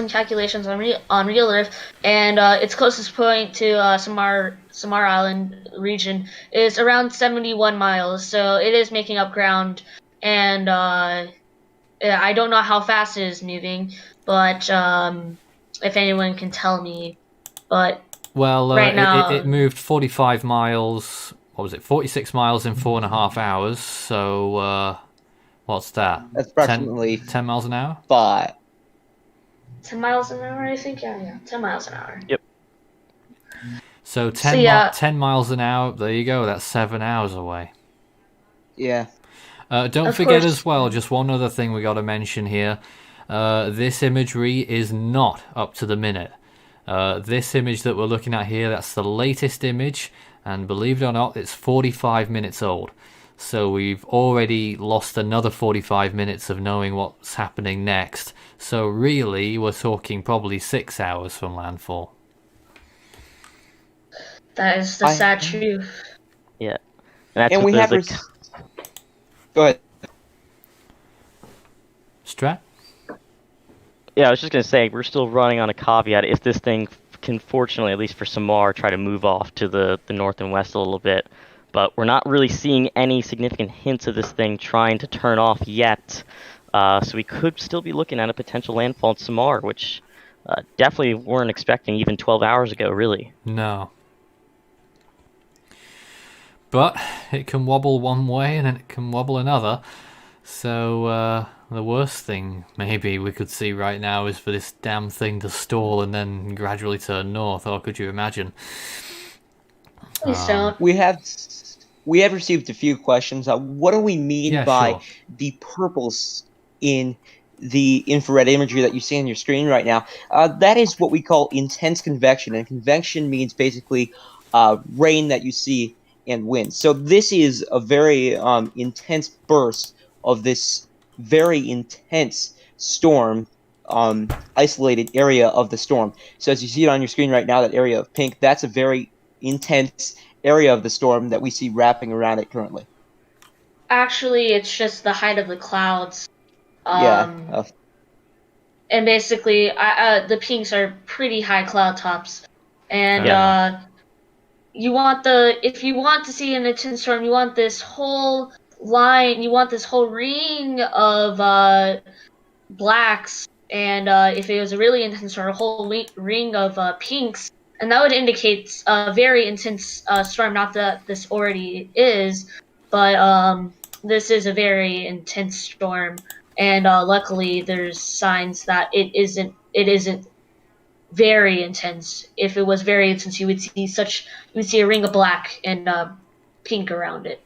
Speaker 5: calculations on Real Earth, and its closest point to Samar Island region is around 71 miles. So it is making up ground, and I don't know how fast it is moving, but if anyone can tell me, but right now
Speaker 1: it moved 45 miles. What was it? 46 miles in 4.5 hours. So what's that?
Speaker 3: That's approximately
Speaker 1: 10 miles an hour.
Speaker 5: 10 miles an hour, I think. Yeah, 10 miles an hour.
Speaker 6: Yep.
Speaker 1: So 10 miles an hour. There you go. That's 7 hours away.
Speaker 3: Yeah.
Speaker 1: Don't forget as well, just one other thing we got to mention here. This imagery is not up to the minute. This image that we're looking at here, that's the latest image, and believe it or not, it's 45 minutes old. So we've already lost another 45 minutes of knowing what's happening next. So really, we're talking probably 6 hours from landfall.
Speaker 5: That is the sad truth.
Speaker 6: Yeah. And that's
Speaker 3: And
Speaker 6: what
Speaker 3: we have. Go ahead.
Speaker 1: Strat?
Speaker 6: Yeah, I was just going to say, we're still running on a caveat. If this thing can, fortunately, at least for Samar, try to move off to the north and west a little bit. But we're not really seeing any significant hints of this thing trying to turn off yet. So we could still be looking at a potential landfall in Samar, which definitely weren't expecting even 12 hours ago, really.
Speaker 1: No. But it can wobble one way and then it can wobble another. So the worst thing maybe we could see right now is for this damn thing to stall and then gradually turn north. Or could you imagine?
Speaker 5: Please don't.
Speaker 3: We have received a few questions. What do we mean by the purples in the infrared imagery that you see on your screen right now? That is what we call intense convection, and convection means basically rain that you see and wind. So this is a very intense burst of this very intense storm, isolated area of the storm. So as you see it on your screen right now, that area of pink, that's a very intense area of the storm that we see wrapping around it currently.
Speaker 5: Actually, it's just the height of the clouds.
Speaker 3: Yeah.
Speaker 5: And basically, the pinks are pretty high cloud tops. And if you want to see an intense storm, you want this whole line, you want this whole ring of blacks, and if it was a really intense storm, a whole ring of pinks, and that would indicate a very intense storm. Not that this already is, but this is a very intense storm, and luckily there's signs that it isn't very intense. If it was very intense, you would see a ring of black and pink around it.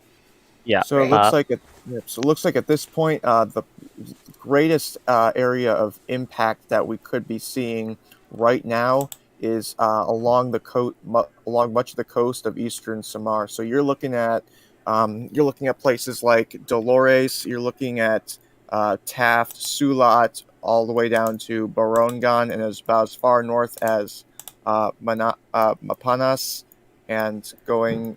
Speaker 6: Yeah.
Speaker 7: So it looks like at this point, the greatest area of impact that we could be seeing right now is along much of the coast of eastern Samar. So you're looking at places like Dolores. You're looking at Taft, Sulat, all the way down to Borongan, and about as far north as Mapanas, and going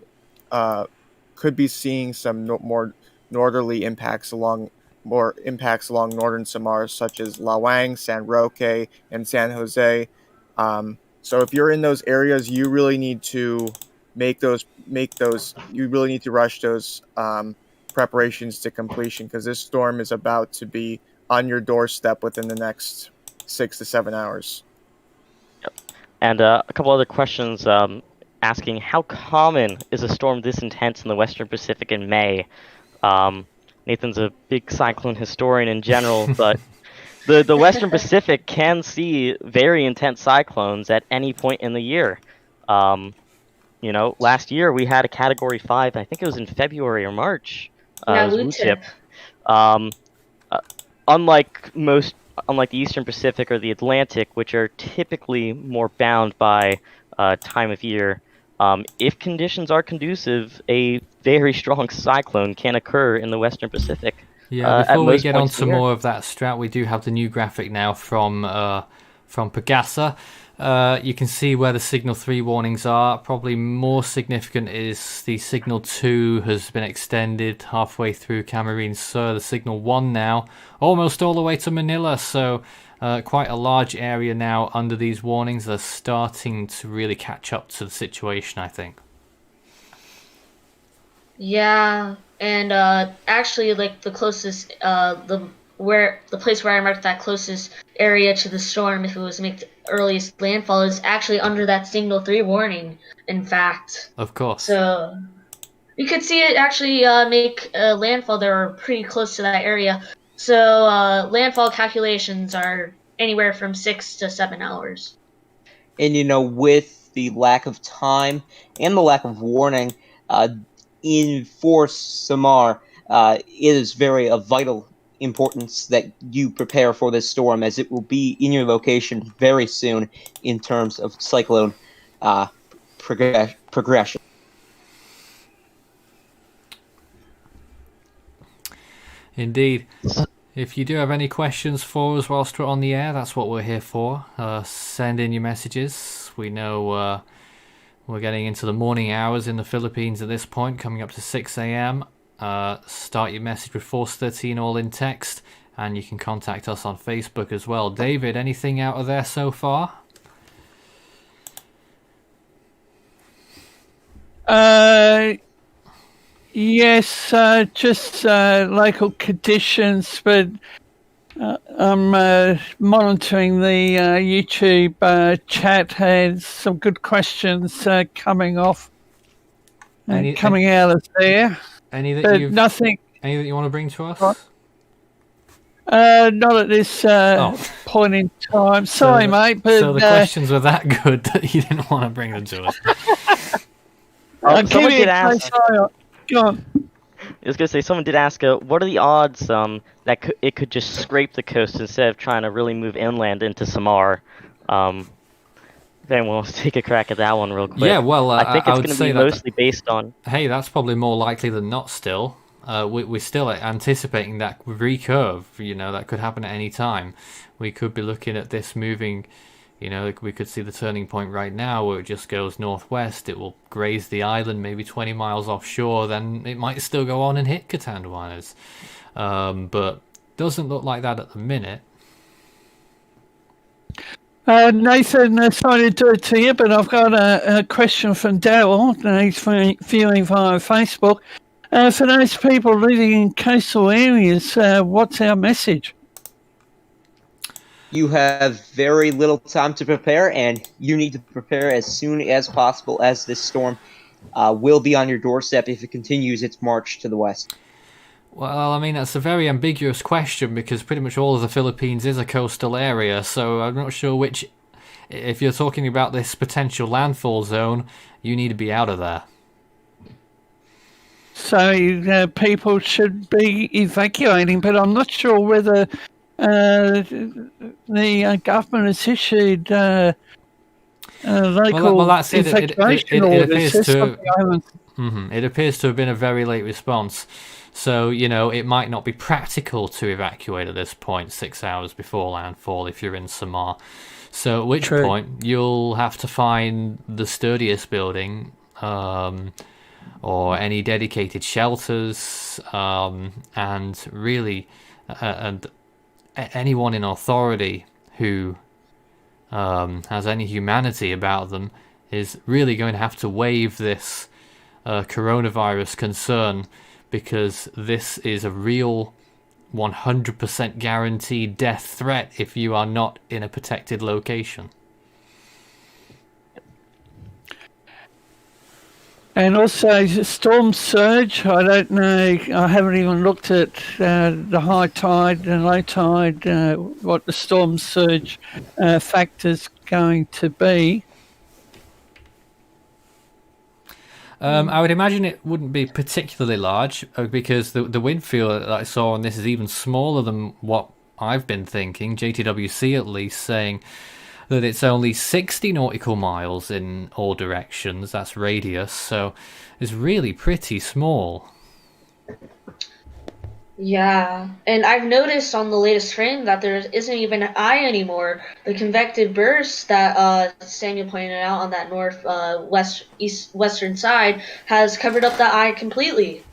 Speaker 7: could be seeing some more northerly impacts along northern Samar, such as Lawang, San Roque, and San Jose. So if you're in those areas, you really need to you really need to rush those preparations to completion, because this storm is about to be on your doorstep within the next 6 to 7 hours.
Speaker 6: Yep. And a couple other questions asking, how common is a storm this intense in the Western Pacific in May? Nathan's a big cyclone historian in general, but the Western Pacific can see very intense cyclones at any point in the year. Last year we had a Category 5, I think it was in February or March.
Speaker 5: Wu-tip.
Speaker 6: Unlike the Eastern Pacific or the Atlantic, which are typically more bound by time of year, if conditions are conducive, a very strong cyclone can occur in the Western Pacific.
Speaker 1: Yeah, before we get on to more of that, Strat, we do have the new graphic now from Pegasa. You can see where the Signal 3 warnings are. Probably more significant is the Signal 2 has been extended halfway through Camarines Sur. The Signal 1 now, almost all the way to Manila. So quite a large area now under these warnings. They're starting to really catch up to the situation, I think.
Speaker 5: Yeah, and actually, like the closest, the place where I marked that closest area to the storm, if it was to make the earliest landfall, is actually under that Signal 3 warning. In fact,
Speaker 1: of course.
Speaker 5: So you could see it actually make landfall. They're pretty close to that area. So landfall calculations are anywhere from 6 to 7 hours.
Speaker 3: And with the lack of time and the lack of warning, for Samar, it is very of vital importance that you prepare for this storm, as it will be in your location very soon in terms of cyclone progression.
Speaker 1: Indeed. If you do have any questions for us whilst we're on the air, that's what we're here for. Send in your messages. We know we're getting into the morning hours in the Philippines at this point, coming up to 6 a.m. Start your message with Force 13 all in text, and you can contact us on Facebook as well. David, anything out of there so far?
Speaker 4: Yes, just local conditions, but I'm monitoring the YouTube chat. Has some good questions coming off, coming out of there.
Speaker 1: Any that
Speaker 4: but nothing.
Speaker 1: Any that you want to bring to us?
Speaker 4: What? Not at this point in time. Sorry, mate. But
Speaker 1: so the questions were that good that you didn't want to bring them to us.
Speaker 6: Someone did ask.
Speaker 4: Go on.
Speaker 6: I was gonna say, someone did ask, what are the odds that it could just scrape the coast instead of trying to really move inland into Samar? Then we'll take a crack at that one real quick.
Speaker 1: Yeah, well,
Speaker 6: I think it's going to be mostly based on.
Speaker 1: Hey, that's probably more likely than not. Still, we're still anticipating that recurve. That could happen at any time. We could be looking at this moving. We could see the turning point right now where it just goes northwest. It will graze the island maybe 20 miles offshore. Then it might still go on and hit Catanduanes. But doesn't look like that at the minute.
Speaker 4: Nathan, sorry to do it to you, but I've got a question from Daryl. He's viewing via Facebook. For those people living in coastal areas, what's our message?
Speaker 3: You have very little time to prepare, and you need to prepare as soon as possible, as this storm will be on your doorstep if it continues its march to the west.
Speaker 1: Well, I mean, that's a very ambiguous question because pretty much all of the Philippines is a coastal area, so I'm not sure which... If you're talking about this potential landfall zone, you need to be out of there.
Speaker 4: So people should be evacuating, but I'm not sure whether the government has issued local evacuation orders.
Speaker 1: It appears to have been a very late response. So, it might not be practical to evacuate at this point 6 hours before landfall if you're in Samar. So at which point you'll have to find the sturdiest building or any dedicated shelters and really anyone in authority who has any humanity about them is really going to have to waive this coronavirus concern, because this is a real 100% guaranteed death threat if you are not in a protected location.
Speaker 4: And also storm surge, I don't know, I haven't even looked at the high tide and low tide, what the storm surge factor's going to be.
Speaker 1: I would imagine it wouldn't be particularly large because the wind field that I saw on this is even smaller than what I've been thinking. JTWC at least saying that it's only 60 nautical miles in all directions. That's radius, so it's really pretty small.
Speaker 5: Yeah, and I've noticed on the latest frame that there isn't even an eye anymore. The convective burst that Samuel pointed out on that western side has covered up the eye completely.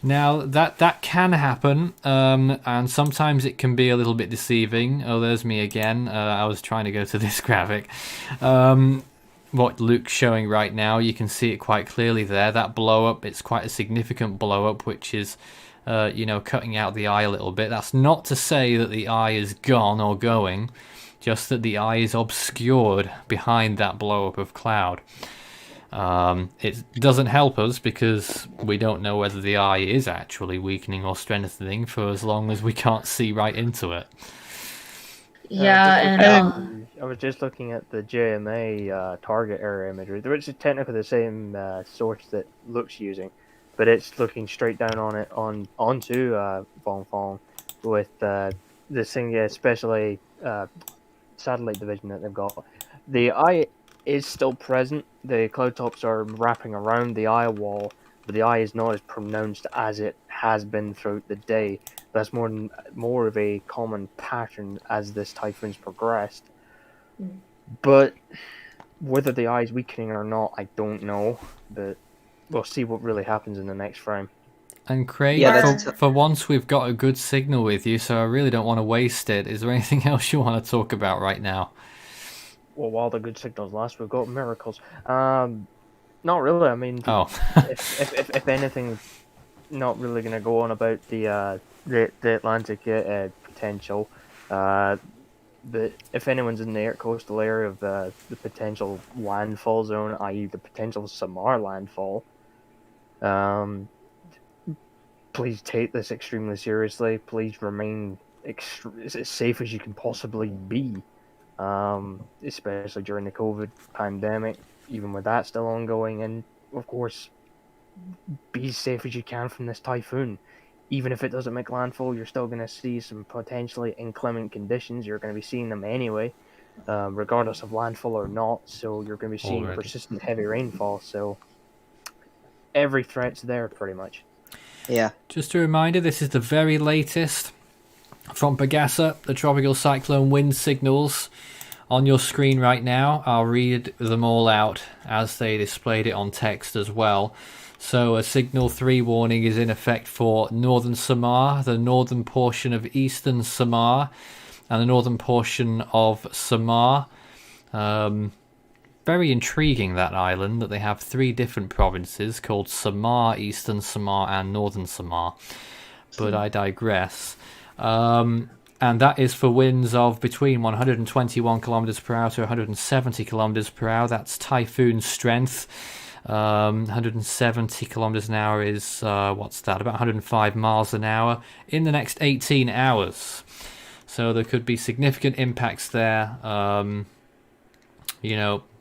Speaker 1: Now that can happen, and sometimes it can be a little bit deceiving. Oh, there's me again. I was trying to go to this graphic. What Luke's showing right now, you can see it quite clearly there. That blow up, it's quite a significant blow up, which is cutting out the eye a little bit. That's not to say that the eye is gone or going, just that the eye is obscured behind that blow up of cloud. It doesn't help us because we don't know whether the eye is actually weakening or strengthening for as long as we can't see right into it.
Speaker 5: Yeah,
Speaker 8: I was just looking at the JMA target area imagery, which is technically the same source that Luke's using, but it's looking straight down on it onto Vongfong with this thing, especially satellite division that they've got. The eye is still present. The cloud tops are wrapping around the eye wall, but the eye is not as pronounced as it has been throughout the day. That's more of a common pattern as this typhoon's progressed. But whether the eye is weakening or not, I don't know. But we'll see what really happens in the next frame.
Speaker 1: And Craig,
Speaker 3: Yeah,
Speaker 1: for once we've got a good signal with you, so I really don't want to waste it. Is there anything else you want to talk about right now?
Speaker 8: Well, while the good signals last, we've got miracles. Not really. I mean, if anything, not really going to go on about the Atlantic potential. But if anyone's in the coastal area of the potential landfall zone, i.e. the potential Samar landfall, please take this extremely seriously. Please remain as safe as you can possibly be, especially during the COVID pandemic, even with that still ongoing. And, of course, be as safe as you can from this typhoon. Even if it doesn't make landfall, you're still going to see some potentially inclement conditions. You're going to be seeing them anyway, regardless of landfall or not. So you're going to be seeing persistent heavy rainfall. So every threat's there, pretty much.
Speaker 3: Yeah.
Speaker 1: Just a reminder, this is the very latest from Pegasa, the tropical cyclone wind signals on your screen right now. I'll read them all out as they displayed it on text as well. So a Signal 3 warning is in effect for northern Samar, the northern portion of eastern Samar, and the northern portion of Samar. Very intriguing, that island, that they have 3 different provinces called Samar, Eastern Samar, and Northern Samar. But I digress. And that is for winds of between 121 kilometers per hour to 170 kilometers per hour. That's typhoon strength. 170 kilometers an hour is, what's that, about 105 miles an hour in the next 18 hours. So there could be significant impacts there.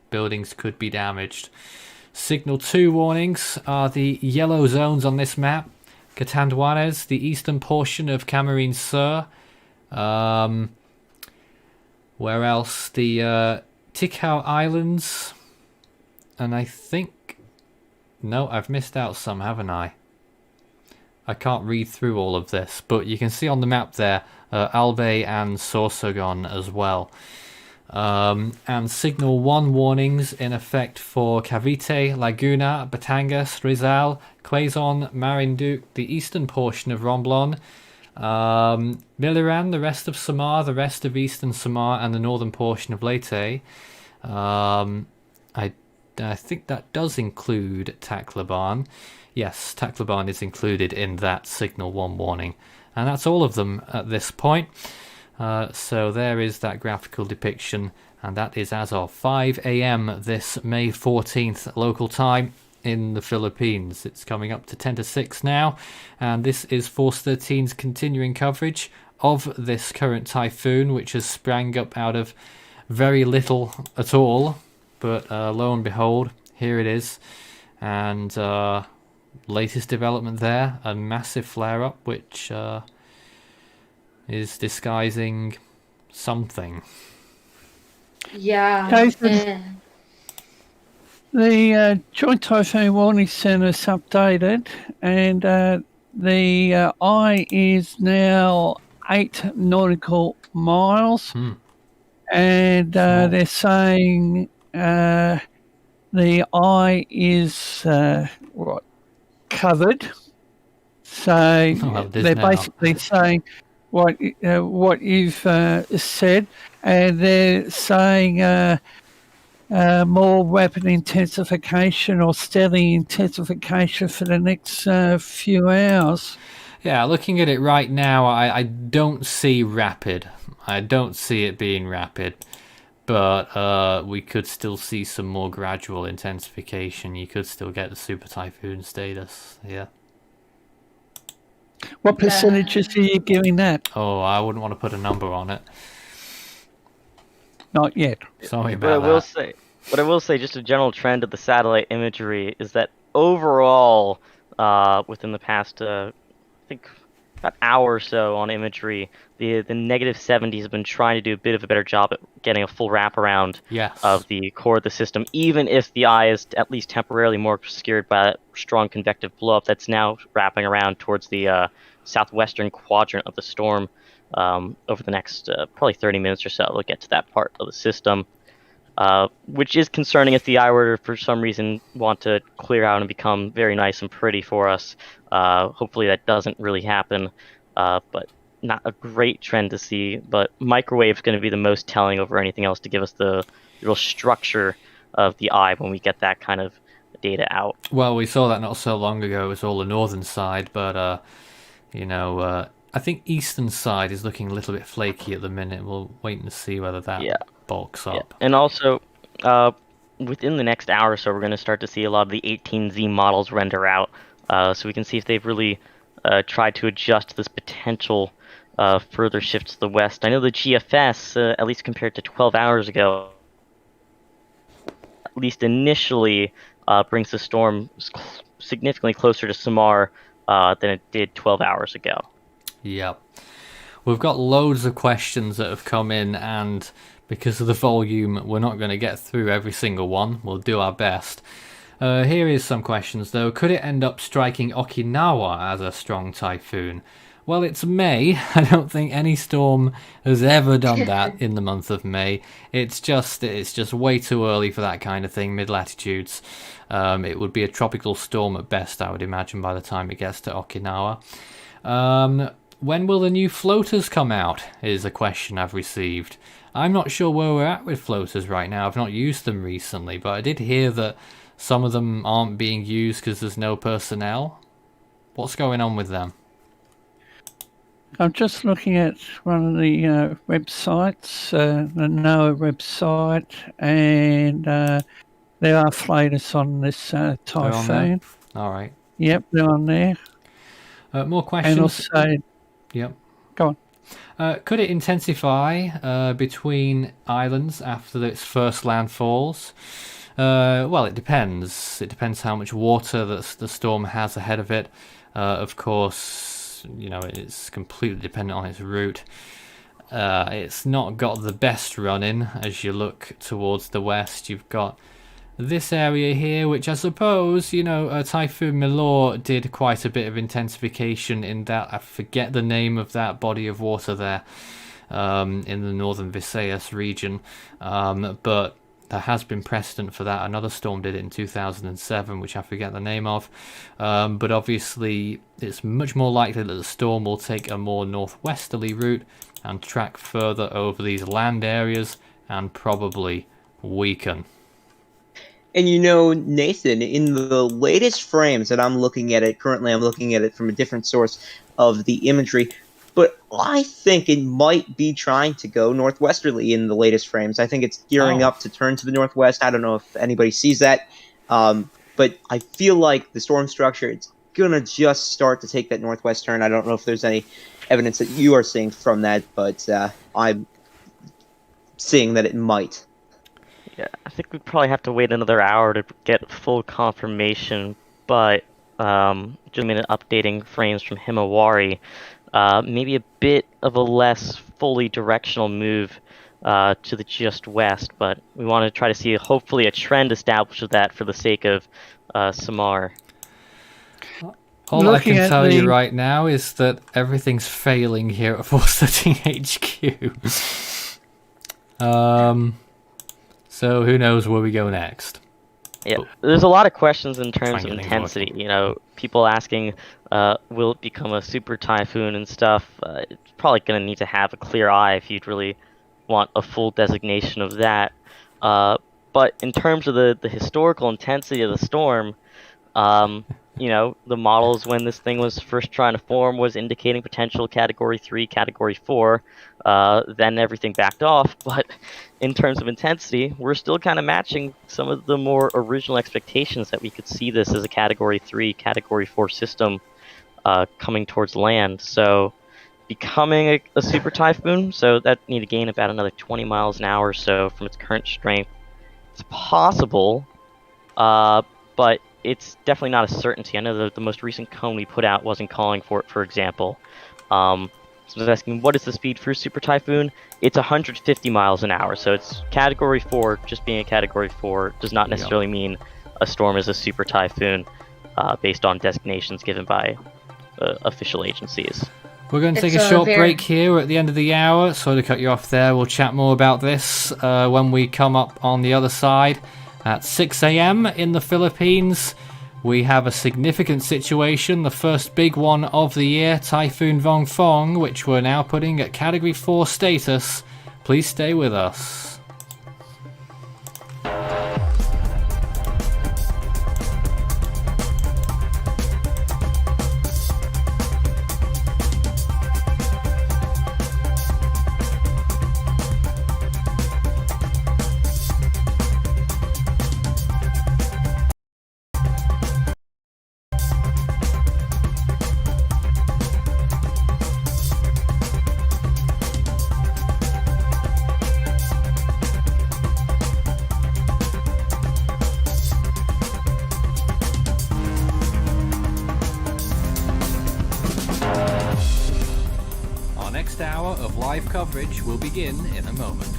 Speaker 1: Buildings could be damaged. Signal 2 warnings are the yellow zones on this map. Catanduanes, the eastern portion of Camarines Sur. Where else? The Ticao Islands. And I think... No, I've missed out some, haven't I? I can't read through all of this, but you can see on the map there Albay and Sorsogon as well. And Signal 1 warnings in effect for Cavite, Laguna, Batangas, Rizal, Quezon, Marinduque, the eastern portion of Romblon, Miliran, the rest of Samar, the rest of eastern Samar, and the northern portion of Leyte. I think that does include Tacloban. Yes, Tacloban is included in that Signal 1 warning. And that's all of them at this point. So there is that graphical depiction. And that is as of 5 a.m. this May 14th local time in the Philippines. It's coming up to 10 to 6 now. And this is Force 13's continuing coverage of this current typhoon, which has sprang up out of very little at all. But lo and behold, here it is. And latest development there, a massive flare-up, which is disguising something.
Speaker 5: Yeah.
Speaker 4: The Joint Typhoon Warning Centre is updated, and the eye is now 8 nautical miles. And they're saying... the eye is covered, so they're basically saying what you've said, and they're saying more rapid intensification or steady intensification for the next few hours.
Speaker 1: Yeah, looking at it right now, I don't see rapid. I don't see it being rapid. But we could still see some more gradual intensification. You could still get the super typhoon status. Yeah.
Speaker 4: What percentages are you giving that?
Speaker 1: Oh, I wouldn't want to put a number on it.
Speaker 4: Not yet.
Speaker 1: Sorry about that.
Speaker 6: What I will say, just a general trend of the satellite imagery is that overall, within the past, I think about hour or so on imagery, the -70 has been trying to do a bit of a better job at getting a full wraparound
Speaker 1: Yes.
Speaker 6: of the core of the system, even if the eye is at least temporarily more obscured by that strong convective blowup that's now wrapping around towards the southwestern quadrant of the storm. Over the next probably 30 minutes or so, we'll get to that part of the system. Which is concerning if the eye were to, for some reason, want to clear out and become very nice and pretty for us. Hopefully that doesn't really happen, but not a great trend to see. But microwave's going to be the most telling over anything else to give us the real structure of the eye when we get that kind of data out.
Speaker 1: Well, we saw that not so long ago. It was all the northern side, but I think eastern side is looking a little bit flaky at the minute. We'll wait and see whether that bulks up.
Speaker 6: Yeah. And also, within the next hour or so, we're going to start to see a lot of the 18Z models render out, so we can see if they've really tried to adjust this potential further shift to the west. I know the GFS, at least compared to 12 hours ago, at least initially, brings the storm significantly closer to Samar than it did 12 hours ago.
Speaker 1: Yep. We've got loads of questions that have come in, and because of the volume, we're not going to get through every single one. We'll do our best. Here is some questions, though. Could it end up striking Okinawa as a strong typhoon? Well, it's May. I don't think any storm has ever done that in the month of May. It's just way too early for that kind of thing, mid-latitudes. It would be a tropical storm at best, I would imagine, by the time it gets to Okinawa. When will the new floaters come out, is a question I've received. I'm not sure where we're at with floaters right now. I've not used them recently, but I did hear that some of them aren't being used because there's no personnel. What's going on with them?
Speaker 4: I'm just looking at one of the websites, the NOAA website, and there are floaters on this typhoon.
Speaker 1: All right.
Speaker 4: Yep, they're on there.
Speaker 1: More questions.
Speaker 4: And also,
Speaker 1: yep.
Speaker 4: Go
Speaker 1: on. Could it intensify between islands after its first landfalls? Well, it depends. It depends how much water the storm has ahead of it. Of course, it's completely dependent on its route. It's not got the best run-in as you look towards the west. You've got this area here, which I suppose, Typhoon Milor did quite a bit of intensification in that. I forget the name of that body of water there in the northern Visayas region. But there has been precedent for that. Another storm did it in 2007, which I forget the name of. But obviously, it's much more likely that the storm will take a more northwesterly route and track further over these land areas and probably weaken.
Speaker 3: And Nathan, in the latest frames that I'm looking at it, currently I'm looking at it from a different source of the imagery, but I think it might be trying to go northwesterly in the latest frames. I think it's gearing up to turn to the northwest. I don't know if anybody sees that, but I feel like the storm structure, it's going to just start to take that northwest turn. I don't know if there's any evidence that you are seeing from that, but I'm seeing that it might.
Speaker 6: Yeah, I think we'd probably have to wait another hour to get full confirmation, but just a minute updating frames from Himawari, maybe a bit of a less fully directional move to the just west, but we want to try to see hopefully a trend established of that for the sake of Samar.
Speaker 1: All I can tell you right now is that everything's failing here at Force Setting HQ. So who knows where we go next?
Speaker 6: Yeah, there's a lot of questions in terms of intensity. People asking, will it become a super typhoon and stuff? It's probably going to need to have a clear eye if you'd really want a full designation of that. But in terms of the historical intensity of the storm, the models when this thing was first trying to form was indicating potential Category 3, Category 4. Then everything backed off. But in terms of intensity, we're still kind of matching some of the more original expectations that we could see this as a Category 3, Category 4 system coming towards land. So becoming a super typhoon, so that need to gain about another 20 miles an hour or so from its current strength. It's possible, but it's definitely not a certainty. I know the most recent cone we put out wasn't calling for it, for example. So I was asking, what is the speed for Super Typhoon? It's 150 miles an hour, so it's Category 4. Just being a Category 4 does not necessarily mean a storm is a Super Typhoon, based on designations given by official agencies.
Speaker 1: We're going to take a short break here. We're at the end of the hour. Sorry to cut you off there. We'll chat more about this when we come up on the other side. At 6 a.m. in the Philippines, we have a significant situation, the first big one of the year, Typhoon Vongfong, which we're now putting at Category 4 status. Please stay with us. Hour of live coverage will begin in a moment.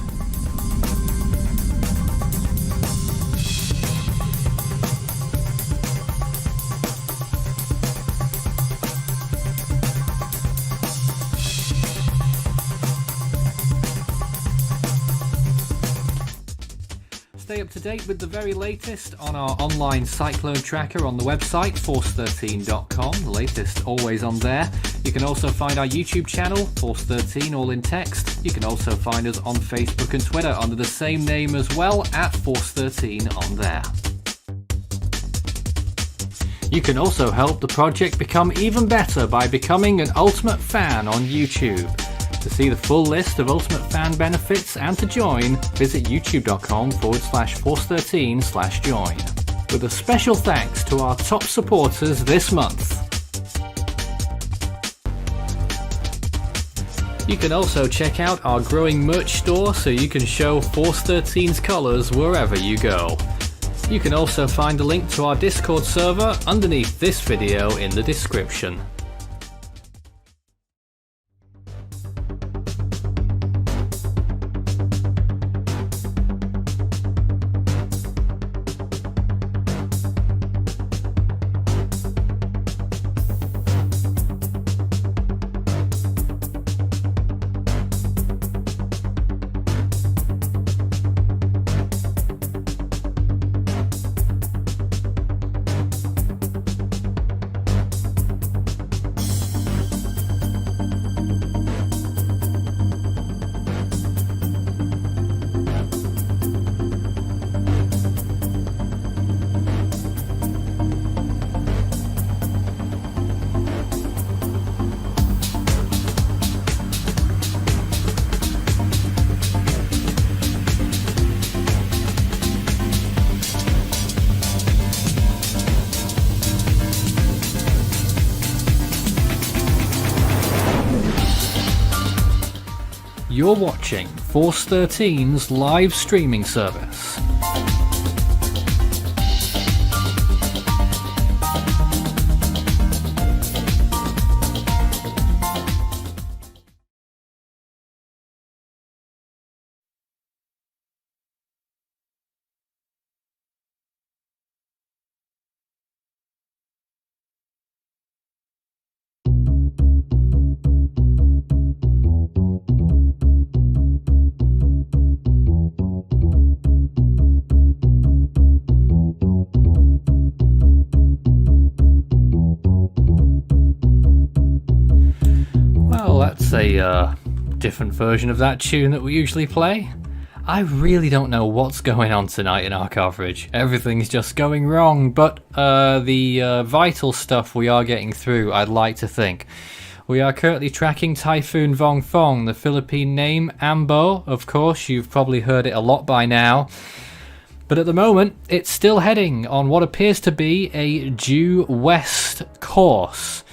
Speaker 1: Stay up to date with the very latest on our online cyclone tracker on the website, force13.com. The latest always on there. You can also find our YouTube channel, Force13, all in text. You can also find us on Facebook and Twitter under the same name as well, at Force13 on there. You can also help the project become even better by becoming an Ultimate Fan on YouTube. To see the full list of Ultimate Fan benefits and to join, visit youtube.com/force13/join. With a special thanks to our top supporters this month. You can also check out our growing merch store so you can show Force 13's colours wherever you go. You can also find a link to our Discord server underneath this video in the description. You're watching Force 13's live streaming service. That's a different version of that tune that we usually play. I really don't know what's going on tonight in our coverage. Everything's just going wrong, but the vital stuff we are getting through, I'd like to think. We are currently tracking Typhoon Vongfong, the Philippine name, Ambo. Of course, you've probably heard it a lot by now. But at the moment, it's still heading on what appears to be a due west course,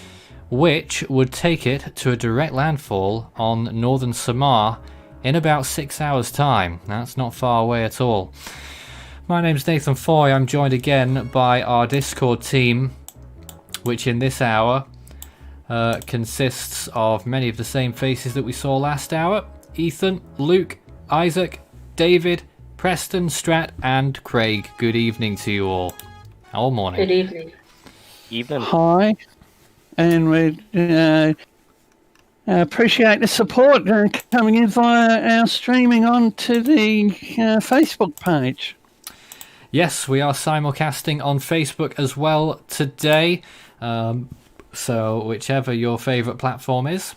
Speaker 1: which would take it to a direct landfall on northern Samar in about 6 hours' time. That's not far away at all. My name's Nathan Foy. I'm joined again by our Discord team, which in this hour consists of many of the same faces that we saw last hour. Ethan, Luke, Isaac, David, Preston, Strat, and Craig. Good evening to you all. All morning.
Speaker 5: Good evening.
Speaker 6: Evening.
Speaker 4: Hi, and we appreciate the support coming in via our streaming onto the Facebook page.
Speaker 1: Yes, we are simulcasting on Facebook as well today. So whichever your favourite platform is,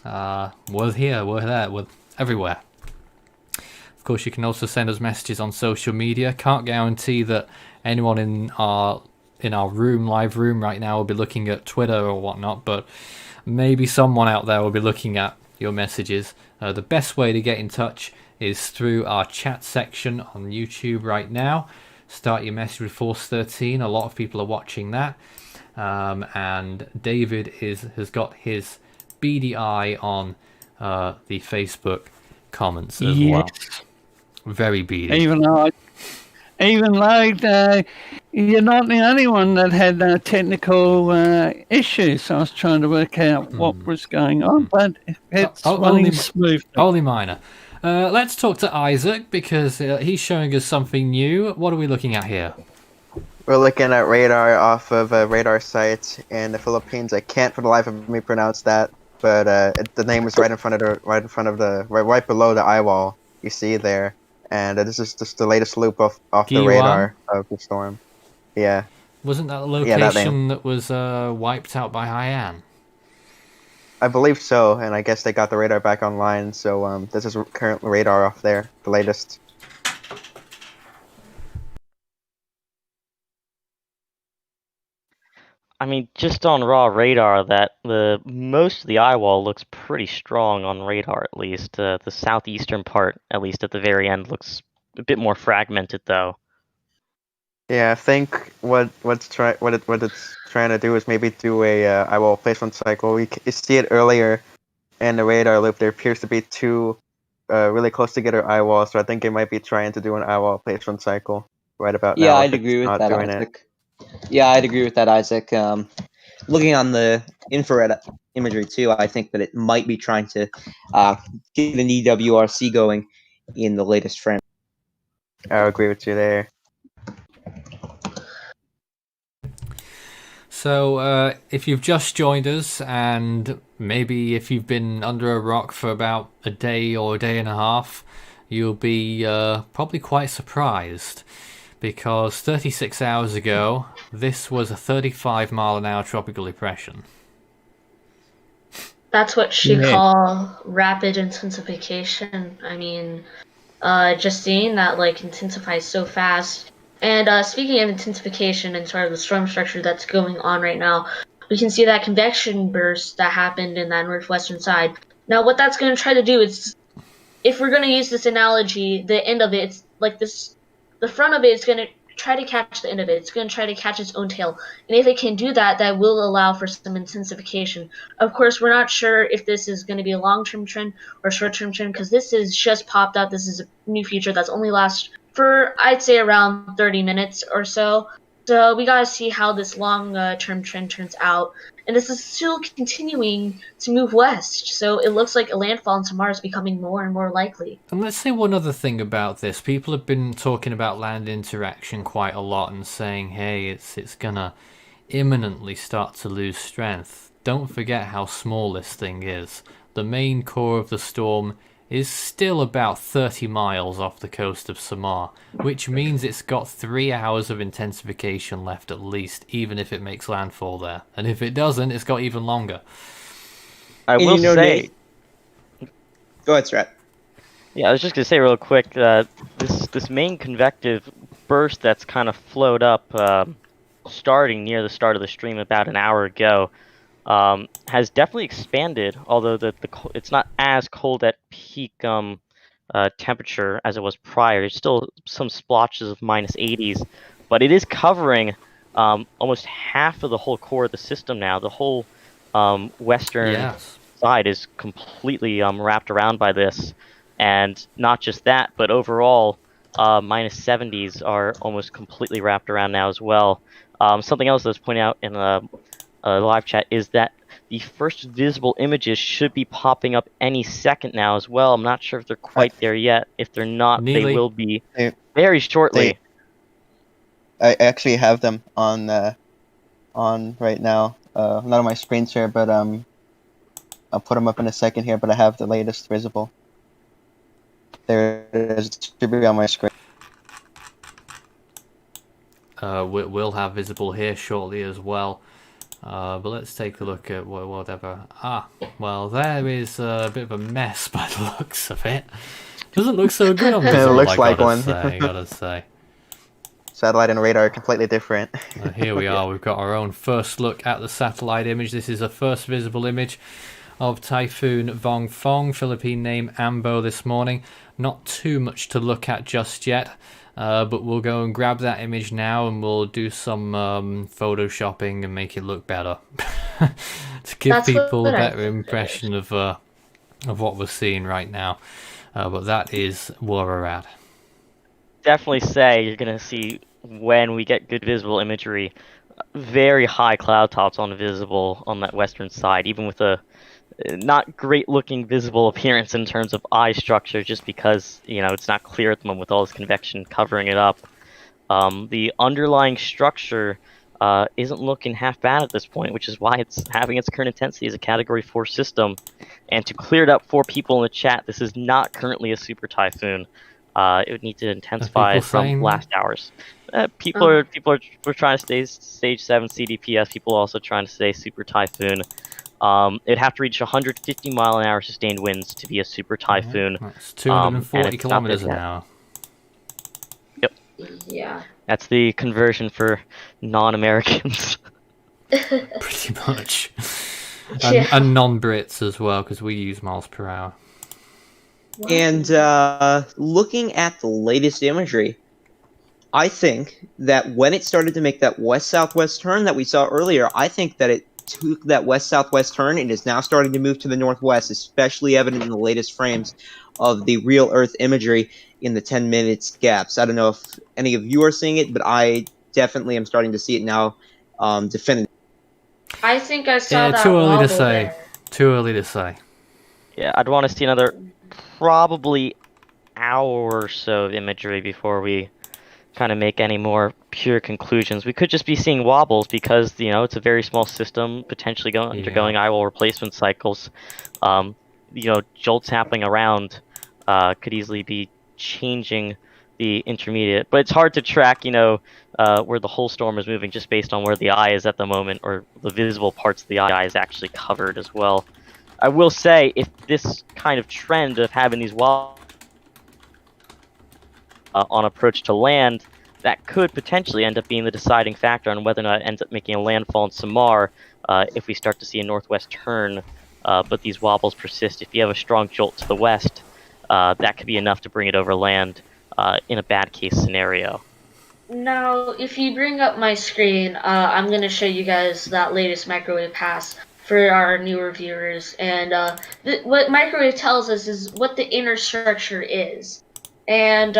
Speaker 1: we're here, we're there, we're everywhere. Of course, you can also send us messages on social media. Can't guarantee that anyone in our live room right now will be looking at Twitter or whatnot, but maybe someone out there will be looking at your messages. The best way to get in touch is through our chat section on YouTube right now. Start your message with Force 13. A lot of people are watching that. And David has got his beady eye on the Facebook comments as well. Very beady.
Speaker 4: Even though you're not the only one that had technical issues. I was trying to work out what was going on, but it's running smooth.
Speaker 1: Only minor. Let's talk to Isaac, because he's showing us something new. What are we looking at here?
Speaker 3: We're looking at radar off of a radar site in the Philippines. I can't for the life of me pronounce that, but the name is right below the eye wall you see there. And this is just the latest loop off the radar of the storm. Yeah.
Speaker 1: Wasn't that the location that was wiped out by Haiyan?
Speaker 3: I believe so, and I guess they got the radar back online, so this is current radar off there, the latest.
Speaker 6: I mean, just on raw radar, that most of the eye wall looks pretty strong on radar, at least. The southeastern part, at least at the very end, looks a bit more fragmented, though.
Speaker 3: Yeah, I think what it's trying to do is maybe do a eye wall placement cycle. You see it earlier in the radar loop. There appears to be two really close together eye walls, so I think it might be trying to do an eye wall placement cycle right about now.
Speaker 9: Yeah, I'd agree with that, Isaac. Yeah, I'd agree with that, Isaac. Looking on the infrared imagery too, I think that it might be trying to get an EWRC going in the latest frame.
Speaker 3: I agree with you there.
Speaker 1: So, if you've just joined us, and maybe if you've been under a rock for about a day or a day and a half, you'll be probably quite surprised. Because 36 hours ago, this was a 35-mile-an-hour tropical depression.
Speaker 5: That's what she call rapid intensification. I mean, just seeing that intensify so fast. And speaking of intensification and sort of the storm structure that's going on right now, we can see that convection burst that happened in that northwestern side. Now, what that's going to try to do is, if we're going to use this analogy, the end of it, it's like this. The front of it is going to try to catch the end of it. It's going to try to catch its own tail. And if it can do that, that will allow for some intensification. Of course, we're not sure if this is going to be a long-term trend or a short-term trend, because this is just popped up. This is a new feature that's only lasts for, I'd say, around 30 minutes or so. So we got to see how this long-term trend turns out. And this is still continuing to move west, so it looks like a landfall into Mars is becoming more and more likely.
Speaker 1: And let's say one other thing about this. People have been talking about land interaction quite a lot and saying, hey, it's gonna imminently start to lose strength. Don't forget how small this thing is. The main core of the storm is still about 30 miles off the coast of Samar, which means it's got 3 hours of intensification left at least, even if it makes landfall there. And if it doesn't, it's got even longer.
Speaker 6: I will say...
Speaker 9: Go ahead, Strat.
Speaker 6: Yeah, I was just going to say real quick, this main convective burst that's kind of flowed up starting near the start of the stream about an hour ago, has definitely expanded, although it's not as cold at peak temperature as it was prior. There's still some splotches of -80s, but it is covering almost half of the whole core of the system now. The whole western side is completely wrapped around by this, and not just that, but overall -70s are almost completely wrapped around now as well. Something else that's pointed out in live chat, is that the first visible images should be popping up any second now as well. I'm not sure if they're quite there yet. If they're not, they
Speaker 1: Nearly.
Speaker 6: will be
Speaker 10: They-
Speaker 6: very shortly.
Speaker 10: I actually have them on right now. Not on my screen share, but I'll put them up in a second here. But I have the latest visible. There it is. It should be on my screen.
Speaker 1: We'll have visible here shortly as well. But let's take a look at whatever. Well, there is a bit of a mess by the looks of it. Doesn't look so good on visible.
Speaker 10: looks like one.
Speaker 1: Gotta say.
Speaker 10: Satellite and radar are completely different.
Speaker 1: Here we are. We've got our own first look at the satellite image. This is a first visible image of Typhoon Vongfong, Philippine name Ambo, this morning. Not too much to look at just yet. But we'll go and grab that image now, and we'll do some photoshopping and make it look better to give people a better impression of what we're seeing right now. But that is where we're at.
Speaker 6: Definitely say you're gonna see, when we get good visible imagery, very high cloud tops on visible on that western side, even with a not great looking visible appearance in terms of eye structure, just because it's not clear at the moment with all this convection covering it up. The underlying structure isn't looking half bad at this point, which is why it's having its current intensity as a Category 4 system. And to clear it up for people in the chat, this is not currently a super typhoon. It would need to intensify from last hours. People are trying to stay stage 7 CDPS. People are also trying to stay super typhoon. It'd have to reach 150 mile an hour sustained winds to be a super typhoon.
Speaker 1: That's 240 kilometers an hour.
Speaker 6: Yep.
Speaker 5: Yeah.
Speaker 6: That's the conversion for non-Americans.
Speaker 1: Pretty much. And non-Brits as well, because we use miles per hour.
Speaker 9: And looking at the latest imagery, I think that when it started to make that west-southwest turn that we saw earlier, I think that it took that west-southwest turn and is now starting to move to the northwest, especially evident in the latest frames of the real Earth imagery in the 10 minutes gaps. I don't know if any of you are seeing it, but I definitely am starting to see it now definitively.
Speaker 5: I think I saw that.
Speaker 1: Too early to say.
Speaker 5: There.
Speaker 1: Too early to say.
Speaker 6: Yeah, I'd want to see another probably hour or so of imagery before we kind of make any more pure conclusions. We could just be seeing wobbles because it's a very small system, potentially undergoing eyewall replacement cycles. Jolts happening around could easily be changing the intermediate, but it's hard to track where the whole storm is moving just based on where the eye is at the moment, or the visible parts of the eye is actually covered as well. I will say, if this kind of trend of having these wobbles on approach to land, that could potentially end up being the deciding factor on whether or not it ends up making a landfall in Samar if we start to see a northwest turn, but these wobbles persist. If you have a strong jolt to the west, that could be enough to bring it over land in a bad case scenario.
Speaker 5: Now, if you bring up my screen, I'm going to show you guys that latest microwave pass for our newer viewers. And what microwave tells us is what the inner structure is. And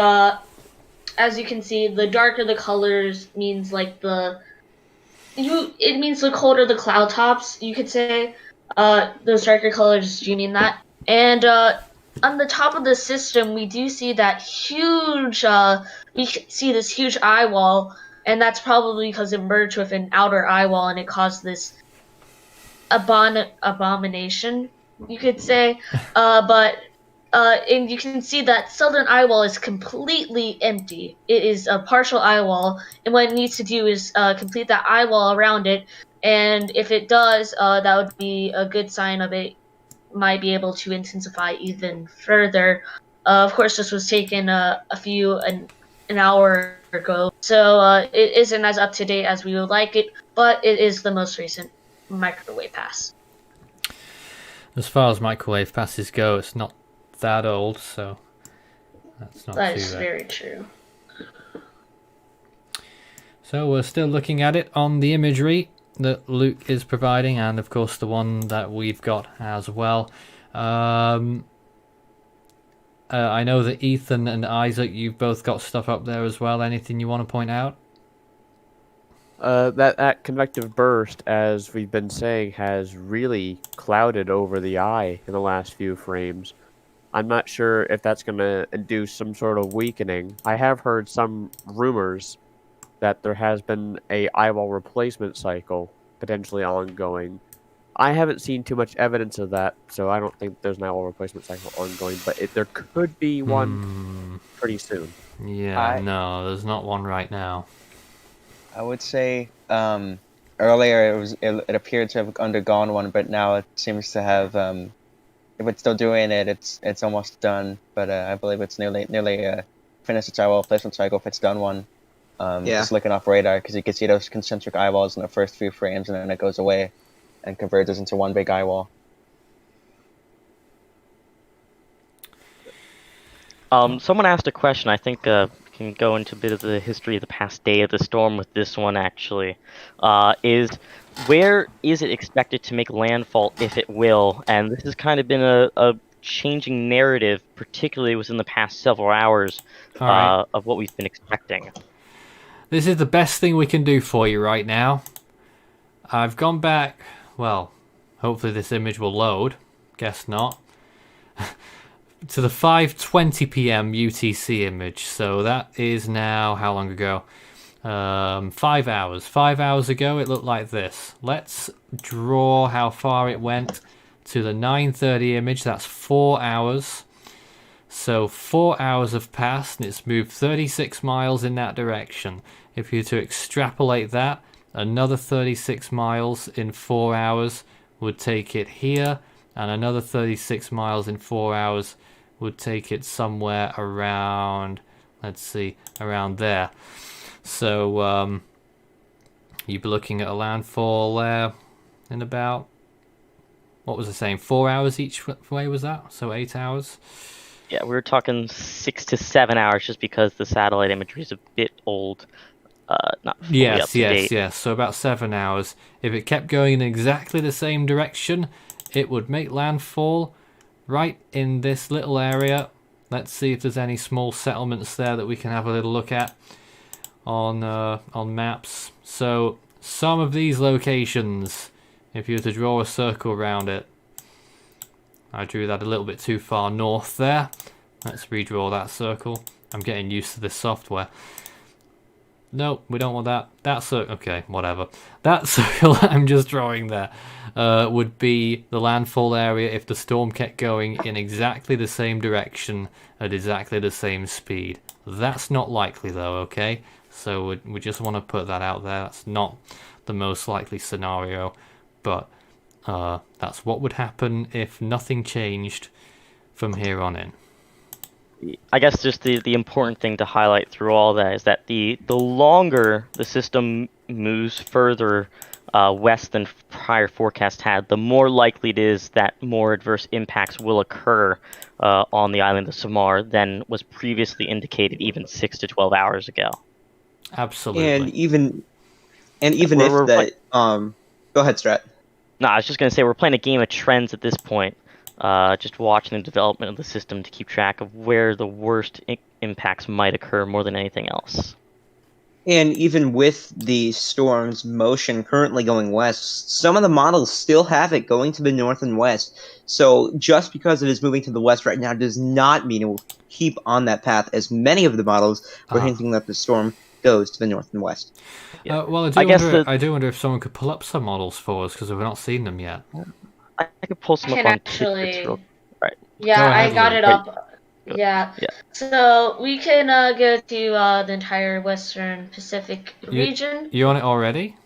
Speaker 5: as you can see, the darker the colors means like it means the colder the cloud tops, you could say. Those darker colors do mean that. And on the top of the system, we do see that huge, we see this huge eye wall, and that's probably because it merged with an outer eye wall and it caused this abomination, you could say. And you can see that southern eye wall is completely empty. It is a partial eye wall, and what it needs to do is complete that eye wall around it. And if it does, that would be a good sign of it might be able to intensify even further. Of course, this was taken an hour ago, so it isn't as up to date as we would like it, but it is the most recent microwave pass.
Speaker 1: As far as microwave passes go, it's not that old, so that's not
Speaker 5: that
Speaker 1: too
Speaker 5: is
Speaker 1: bad.
Speaker 5: very true.
Speaker 1: So we're still looking at it on the imagery that Luke is providing, and of course the one that we've got as well. I know that Ethan and Isaac, you've both got stuff up there as well. Anything you want to point out?
Speaker 2: That convective burst, as we've been saying, has really clouded over the eye in the last few frames. I'm not sure if that's going to induce some sort of weakening. I have heard some rumors that there has been a eyeball replacement cycle potentially ongoing. I haven't seen too much evidence of that, so I don't think there's an eyeball replacement cycle ongoing, but there could be one pretty soon.
Speaker 1: Yeah, no, there's not one right now.
Speaker 10: I would say earlier it appeared to have undergone one, but now it seems to have. If it's still doing it, it's almost done. But I believe it's nearly finished its eyeball replacement cycle if it's done one. Just looking off radar, because you can see those concentric eyeballs in the first few frames, and then it goes away and converges into one big eyeball.
Speaker 6: Someone asked a question. I think we can go into a bit of the history of the past day of the storm with this one, actually. Where is it expected to make landfall, if it will? And this has kind of been a changing narrative, particularly within the past several hours of what we've been expecting.
Speaker 1: This is the best thing we can do for you right now. I've gone back, well, hopefully this image will load. Guess not. To the 5:20 p.m. UTC image. So that is now, how long ago? 5 hours. 5 hours ago it looked like this. Let's draw how far it went to the 9:30 image. That's 4 hours. So 4 hours have passed and it's moved 36 miles in that direction. If you were to extrapolate that, another 36 miles in 4 hours would take it here, and another 36 miles in 4 hours would take it somewhere around, let's see, around there. So you'd be looking at a landfall there in about, what was I saying, 4 hours each way was that? So 8 hours?
Speaker 6: Yeah, we were talking 6 to 7 hours just because the satellite imagery is a bit old. Not fully up to date.
Speaker 1: Yes. So about 7 hours. If it kept going in exactly the same direction, it would make landfall right in this little area. Let's see if there's any small settlements there that we can have a little look at on maps. So some of these locations, if you were to draw a circle around it, I drew that a little bit too far north there. Let's redraw that circle. I'm getting used to this software. No, we don't want that. That circle, okay, whatever. That circle I'm just drawing there would be the landfall area if the storm kept going in exactly the same direction at exactly the same speed. That's not likely though, okay? So we just want to put that out there. That's not the most likely scenario, but that's what would happen if nothing changed from here on in.
Speaker 6: I guess just the important thing to highlight through all that is that the longer the system moves further west than prior forecast had, the more likely it is that more adverse impacts will occur on the island of Samar than was previously indicated even 6 to 12 hours ago.
Speaker 1: Absolutely.
Speaker 9: And even if that go ahead, Strat.
Speaker 6: No, I was just going to say we're playing a game of trends at this point. Just watching the development of the system to keep track of where the worst impacts might occur more than anything else.
Speaker 9: And even with the storm's motion currently going west, some of the models still have it going to the north and west. So just because it is moving to the west right now does not mean it will keep on that path, as many of the models were hinting that the storm goes to the north and west.
Speaker 6: Yeah.
Speaker 1: Well, I do wonder if someone could pull up some models for us, because we've not seen them yet.
Speaker 6: I could pull some up on
Speaker 5: actually.
Speaker 6: Right.
Speaker 5: Yeah, I got it up.
Speaker 6: Go.
Speaker 5: Yeah. So we can go to the entire Western Pacific region.
Speaker 1: You on it already?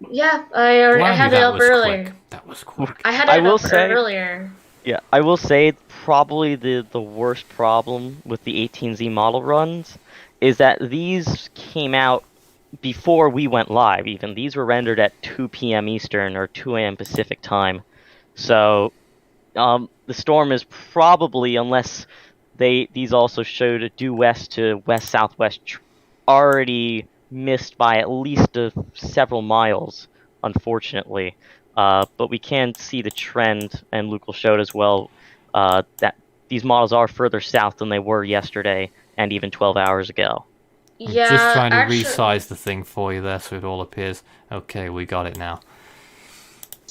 Speaker 5: Yeah, I had it up earlier.
Speaker 1: Quick. That was quick.
Speaker 5: I had it up earlier.
Speaker 6: Yeah, I will say probably the worst problem with the 18Z model runs is that these came out before we went live even. These were rendered at 2 p.m. Eastern or 2 a.m. Pacific time. So the storm is probably, unless these also showed a due west to west-southwest, already missed by at least several miles, unfortunately. But we can see the trend, and Luke will show it as well, that these models are further south than they were yesterday and even 12 hours ago.
Speaker 1: I'm just trying to
Speaker 5: actually,
Speaker 1: resize the thing for you there so it all appears. Okay, we got it now.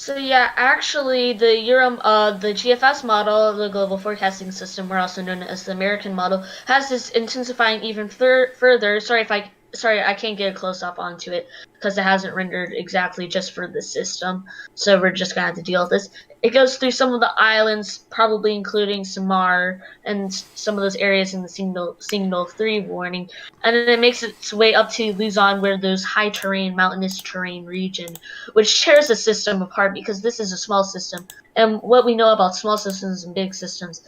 Speaker 5: so yeah, actually, the GFS model, the Global Forecasting System, or also known as the American model, has this intensifying even further. Sorry, I can't get a close up onto it because it hasn't rendered exactly just for this system. So we're just gonna have to deal with this. It goes through some of the islands, probably including Samar and some of those areas in the Signal 3 warning, and then it makes its way up to Luzon, where those high terrain, mountainous terrain region, which tears the system apart because this is a small system. And what we know about small systems and big systems,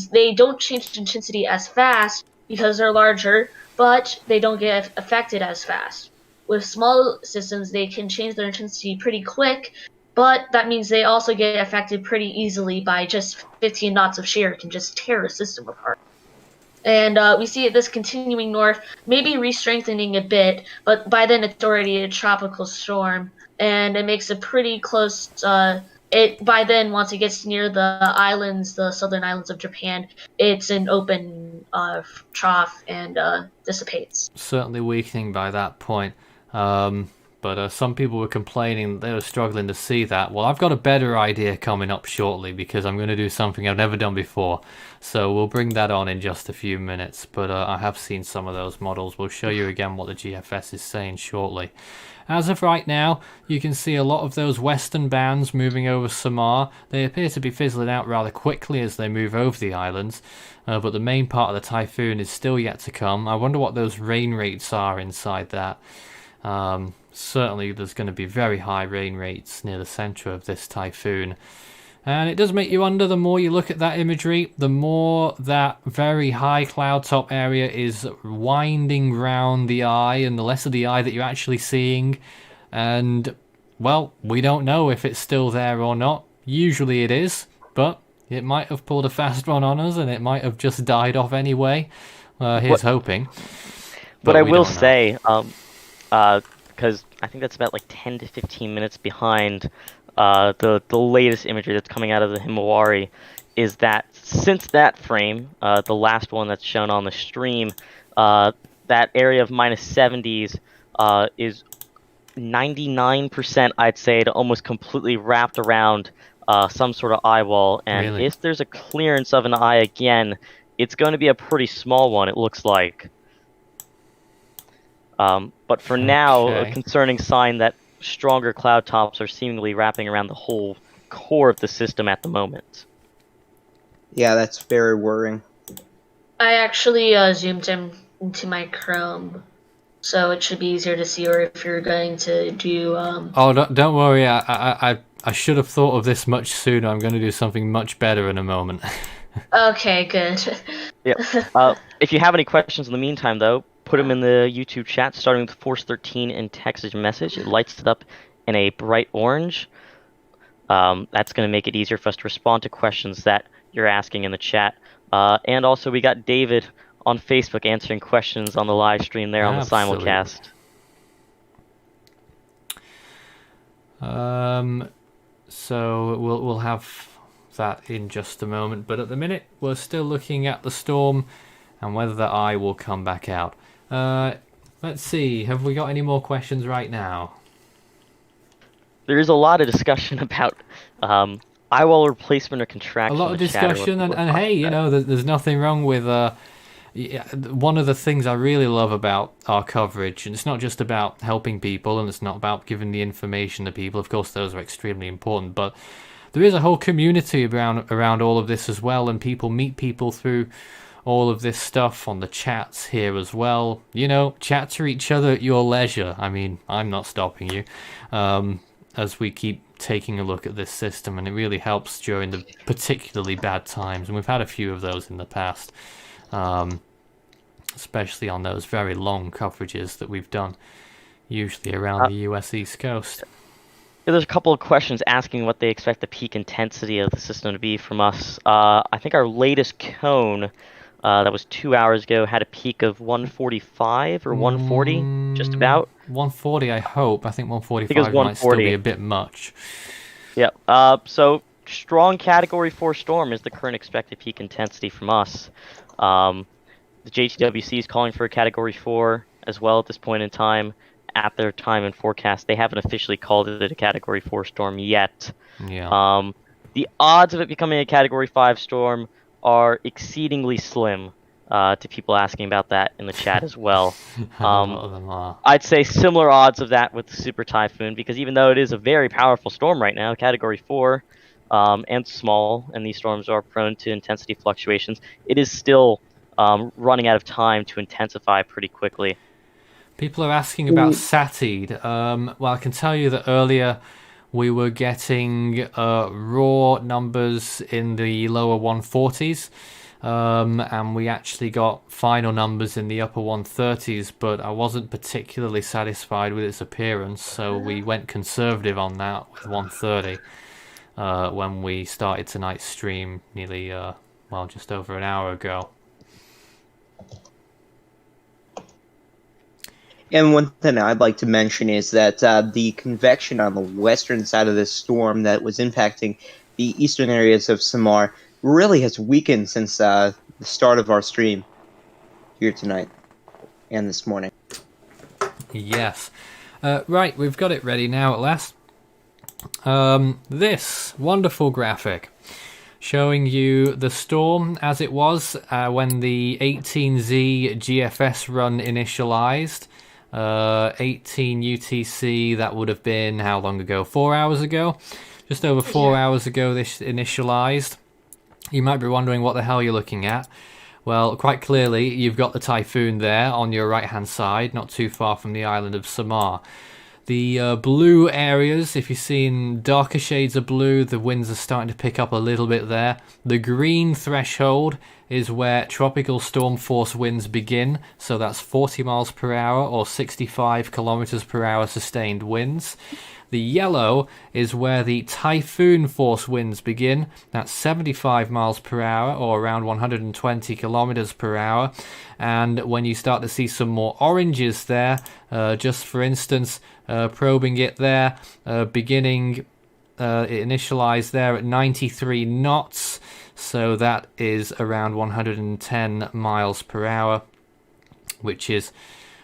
Speaker 5: they don't change intensity as fast because they're larger, but they don't get affected as fast. With small systems, they can change their intensity pretty quick, but that means they also get affected pretty easily by just 15 knots of shear. It can just tear a system apart. And we see this continuing north, maybe re-strengthening a bit, but by then it's already a tropical storm, and it makes a pretty close. By then, once it gets near the islands, the southern islands of Japan, it's an open trough and dissipates.
Speaker 1: Certainly weakening by that point. But some people were complaining they were struggling to see that. Well, I've got a better idea coming up shortly because I'm going to do something I've never done before. So we'll bring that on in just a few minutes. But I have seen some of those models. We'll show you again what the GFS is saying shortly. As of right now, you can see a lot of those western bands moving over Samar. They appear to be fizzling out rather quickly as they move over the islands. But the main part of the typhoon is still yet to come. I wonder what those rain rates are inside that. Certainly there's going to be very high rain rates near the center of this typhoon. And it does make you wonder, the more you look at that imagery, the more that very high cloud top area is winding round the eye, and the less of the eye that you're actually seeing. And, well, we don't know if it's still there or not. Usually it is, but it might have pulled a fast one on us, and it might have just died off anyway. Here's hoping.
Speaker 6: But I will say, because I think that's about like 10 to 15 minutes behind the latest imagery that's coming out of the Himawari, is that since that frame, the last one that's shown on the stream, that area of -70s is 99%, I'd say, to almost completely wrapped around some sort of eye wall. And
Speaker 1: Really?
Speaker 6: if there's a clearance of an eye again, it's going to be a pretty small one, it looks like. But for now, a concerning sign that stronger cloud tops are seemingly wrapping around the whole core of the system at the moment.
Speaker 9: Yeah, that's very worrying.
Speaker 5: I actually zoomed in into my Chrome, so it should be easier to see. Or if you're going to do,
Speaker 1: Oh, don't worry. I should have thought of this much sooner. I'm going to do something much better in a moment.
Speaker 5: Okay, good.
Speaker 6: Yeah. If you have any questions in the meantime, though, put them in the YouTube chat, starting with Force 13 and text as a message. It lights it up in a bright orange. That's going to make it easier for us to respond to questions that you're asking in the chat. And also, we got David on Facebook answering questions on the live stream there on the simulcast.
Speaker 1: So we'll have that in just a moment. But at the minute, we're still looking at the storm and whether the eye will come back out. Let's see, have we got any more questions right now?
Speaker 6: There is a lot of discussion about eye wall replacement or contraction.
Speaker 1: A lot of discussion, and hey, you know, there's nothing wrong with... one of the things I really love about our coverage, and it's not just about helping people, and it's not about giving the information to people, of course those are extremely important, but there is a whole community around all of this as well, and people meet people through all of this stuff on the chats here as well. You know, chat to each other at your leisure. I mean, I'm not stopping you, as we keep taking a look at this system, and it really helps during the particularly bad times, and we've had a few of those in the past, especially on those very long coverages that we've done, usually around the US East Coast.
Speaker 6: There's a couple of questions asking what they expect the peak intensity of the system to be from us. I think our latest cone, that was 2 hours ago, had a peak of 145 or 140, just about.
Speaker 1: 140, I hope. I think 145 might still be a bit much.
Speaker 6: Yeah. So strong Category 4 storm is the current expected peak intensity from us. The JTWC is calling for a Category 4 as well at this point in time. At their time and forecast, they haven't officially called it a Category 4 storm yet.
Speaker 1: Yeah.
Speaker 6: The odds of it becoming a Category 5 storm are exceedingly slim, to people asking about that in the chat as well.
Speaker 1: A lot of them are.
Speaker 6: I'd say similar odds of that with the Super Typhoon, because even though it is a very powerful storm right now, Category 4, and small, and these storms are prone to intensity fluctuations, it is still running out of time to intensify pretty quickly.
Speaker 1: People are asking about Satide. Well, I can tell you that earlier we were getting raw numbers in the lower 140s, and we actually got final numbers in the upper 130s, but I wasn't particularly satisfied with its appearance, so we went conservative on that with 130 when we started tonight's stream nearly, well, just over an hour ago.
Speaker 9: And one thing I'd like to mention is that the convection on the western side of this storm that was impacting the eastern areas of Samar really has weakened since the start of our stream here tonight and this morning.
Speaker 1: Yes. Right, we've got it ready now at last. This wonderful graphic showing you the storm as it was when the 18Z GFS run initialized. 18 UTC, that would have been how long ago? 4 hours ago? Just over 4 hours ago this initialized. You might be wondering what the hell you're looking at. Well, quite clearly you've got the typhoon there on your right hand side, not too far from the island of Samar. The blue areas, if you're seeing darker shades of blue, the winds are starting to pick up a little bit there. The green threshold is where tropical storm force winds begin, so that's 40 miles per hour or 65 kilometers per hour sustained winds. The yellow is where the typhoon force winds begin. That's 75 miles per hour or around 120 kilometers per hour. And when you start to see some more oranges there, just for instance, probing it there, beginning, it initialized there at 93 knots. So that is around 110 miles per hour, which is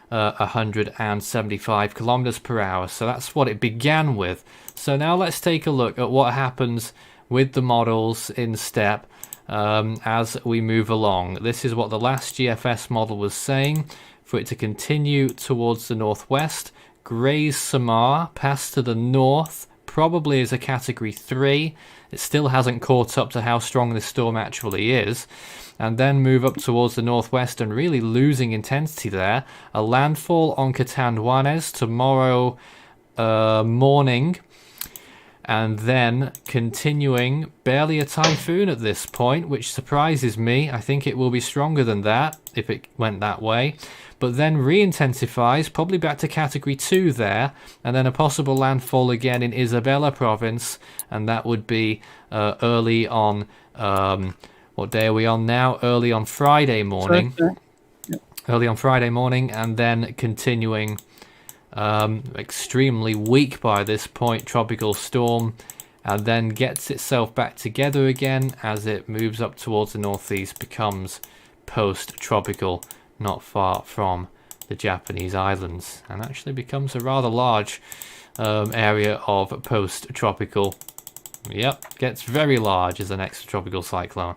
Speaker 1: 175 kilometers per hour. So that's what it began with. So now let's take a look at what happens with the models in step as we move along. This is what the last GFS model was saying. For it to continue towards the northwest, graze Samar, pass to the north, probably is a category 3. It still hasn't caught up to how strong this storm actually is. And then move up towards the northwest and really losing intensity there. A landfall on Catanduanes tomorrow morning. And then continuing, barely a typhoon at this point, which surprises me. I think it will be stronger than that if it went that way. But then re-intensifies, probably back to category 2 there, and then a possible landfall again in Isabela province, and that would be early on, what day are we on now? Early on Friday morning. Early on Friday morning, and then continuing, extremely weak by this point, tropical storm, and then gets itself back together again as it moves up towards the northeast, becomes post-tropical, not far from the Japanese islands, and actually becomes a rather large area of post-tropical. Yep, gets very large as an extratropical cyclone.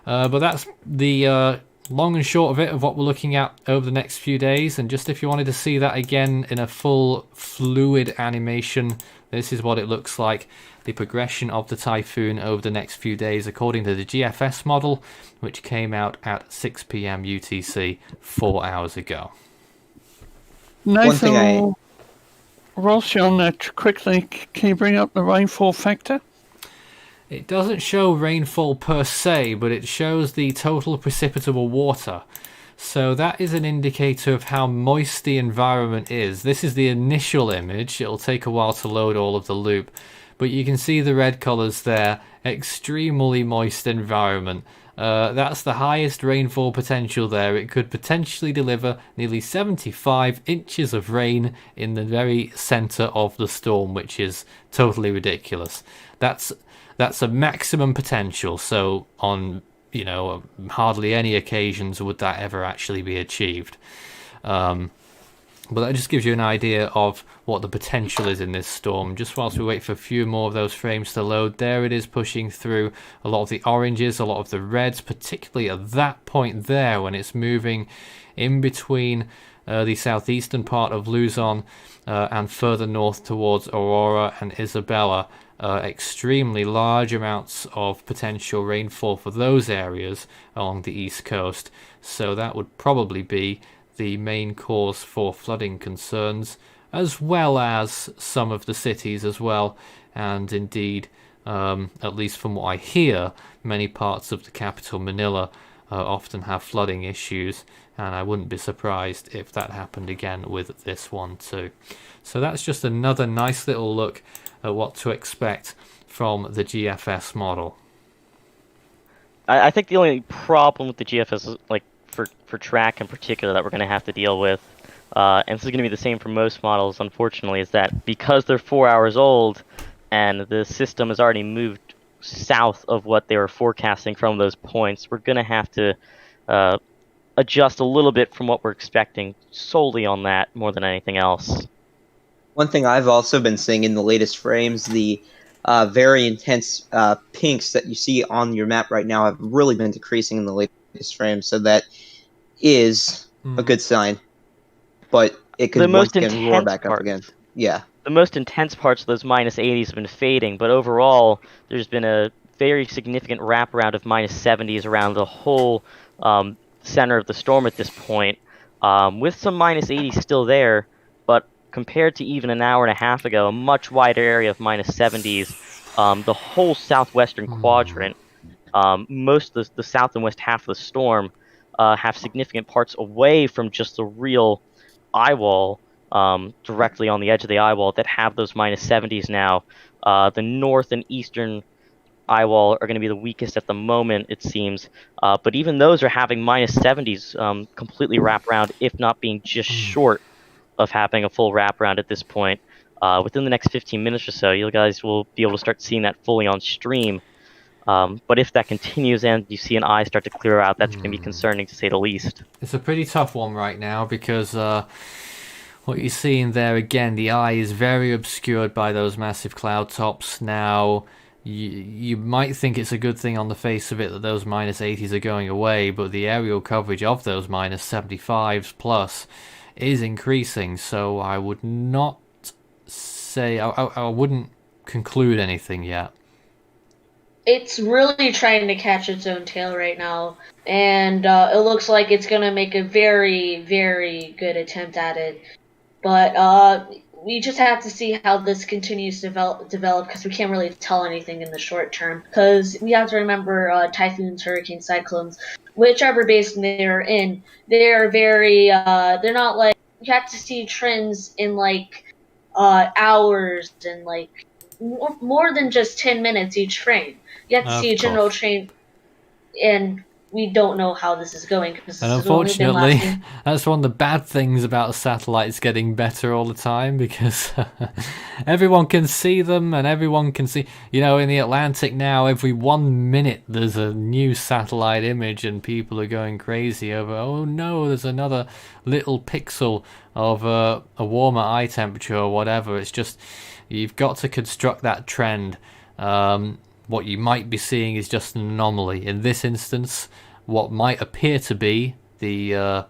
Speaker 1: But that's the long and short of it, of what we're looking at over the next few days. And just if you wanted to see that again in a full fluid animation, this is what it looks like. The progression of the typhoon over the next few days according to the GFS model, which came out at 6 p.m. UTC 4 hours ago.
Speaker 4: Nathan, whilst you're on that quickly, can you bring up the rainfall factor?
Speaker 1: It doesn't show rainfall per se, but it shows the total precipitable water. So that is an indicator of how moist the environment is. This is the initial image. It'll take a while to load all of the loop. But you can see the red colours there. Extremely moist environment. That's the highest rainfall potential there. It could potentially deliver nearly 75 inches of rain in the very centre of the storm, which is totally ridiculous. That's a maximum potential. So on hardly any occasions would that ever actually be achieved. But that just gives you an idea of what the potential is in this storm. Just whilst we wait for a few more of those frames to load, there it is pushing through a lot of the oranges, a lot of the reds, particularly at that point there when it's moving in between the southeastern part of Luzon and further north towards Aurora and Isabella. Extremely large amounts of potential rainfall for those areas along the east coast. So that would probably be the main cause for flooding concerns, as well as some of the cities as well. And indeed, at least from what I hear, many parts of the capital, Manila, often have flooding issues, and I wouldn't be surprised if that happened again with this one too. So that's just another nice little look at what to expect from the GFS model.
Speaker 6: I think the only problem with the GFS is, like, for track in particular, that we're going to have to deal with, and this is going to be the same for most models, unfortunately, is that because they're 4 hours old and the system has already moved south of what they were forecasting from those points, we're going to have to adjust a little bit from what we're expecting solely on that more than anything else.
Speaker 9: One thing I've also been seeing in the latest frames, the very intense pinks that you see on your map right now have really been decreasing in the latest frames, so that is a good sign. But it could once again roar back up again. Yeah.
Speaker 6: The most intense parts of those -80s have been fading, but overall, there's been a very significant wraparound of -70s around the whole center of the storm at this point, with some -80s still there, but compared to even an hour and a half ago, a much wider area of -70s. The whole southwestern quadrant, most of the south and west half of the storm, have significant parts away from just the real eye wall, directly on the edge of the eye wall, that have those -70s now. The north and eastern eye wall are going to be the weakest at the moment, it seems, but even those are having -70s completely wrap around, if not being just short of having a full wraparound at this point. Within the next 15 minutes or so, you guys will be able to start seeing that fully on stream. But if that continues and you see an eye start to clear out, that's going to be concerning, to say the least.
Speaker 1: It's a pretty tough one right now because what you're seeing there, again, the eye is very obscured by those massive cloud tops. Now, you might think it's a good thing on the face of it that those -80s are going away, but the aerial coverage of those -75s plus is increasing, so I would not say, I wouldn't conclude anything yet.
Speaker 5: It's really trying to catch its own tail right now, and it looks like it's going to make a very, very good attempt at it. But we just have to see how this continues to develop, because we can't really tell anything in the short term. Because we have to remember typhoons, hurricanes, cyclones, whichever basin they're in, they're very, they're not like, you have to see trends in like hours and like more than just 10 minutes each frame. You have to see a general trend, and we don't know how this is going.
Speaker 1: And unfortunately, that's one of the bad things about satellites getting better all the time, because everyone can see them and everyone can see, in the Atlantic now, every 1 minute there's a new satellite image and people are going crazy over, oh no, there's another little pixel of a warmer eye temperature or whatever. It's just, you've got to construct that trend. What you might be seeing is just an anomaly. In this instance, what might appear to be the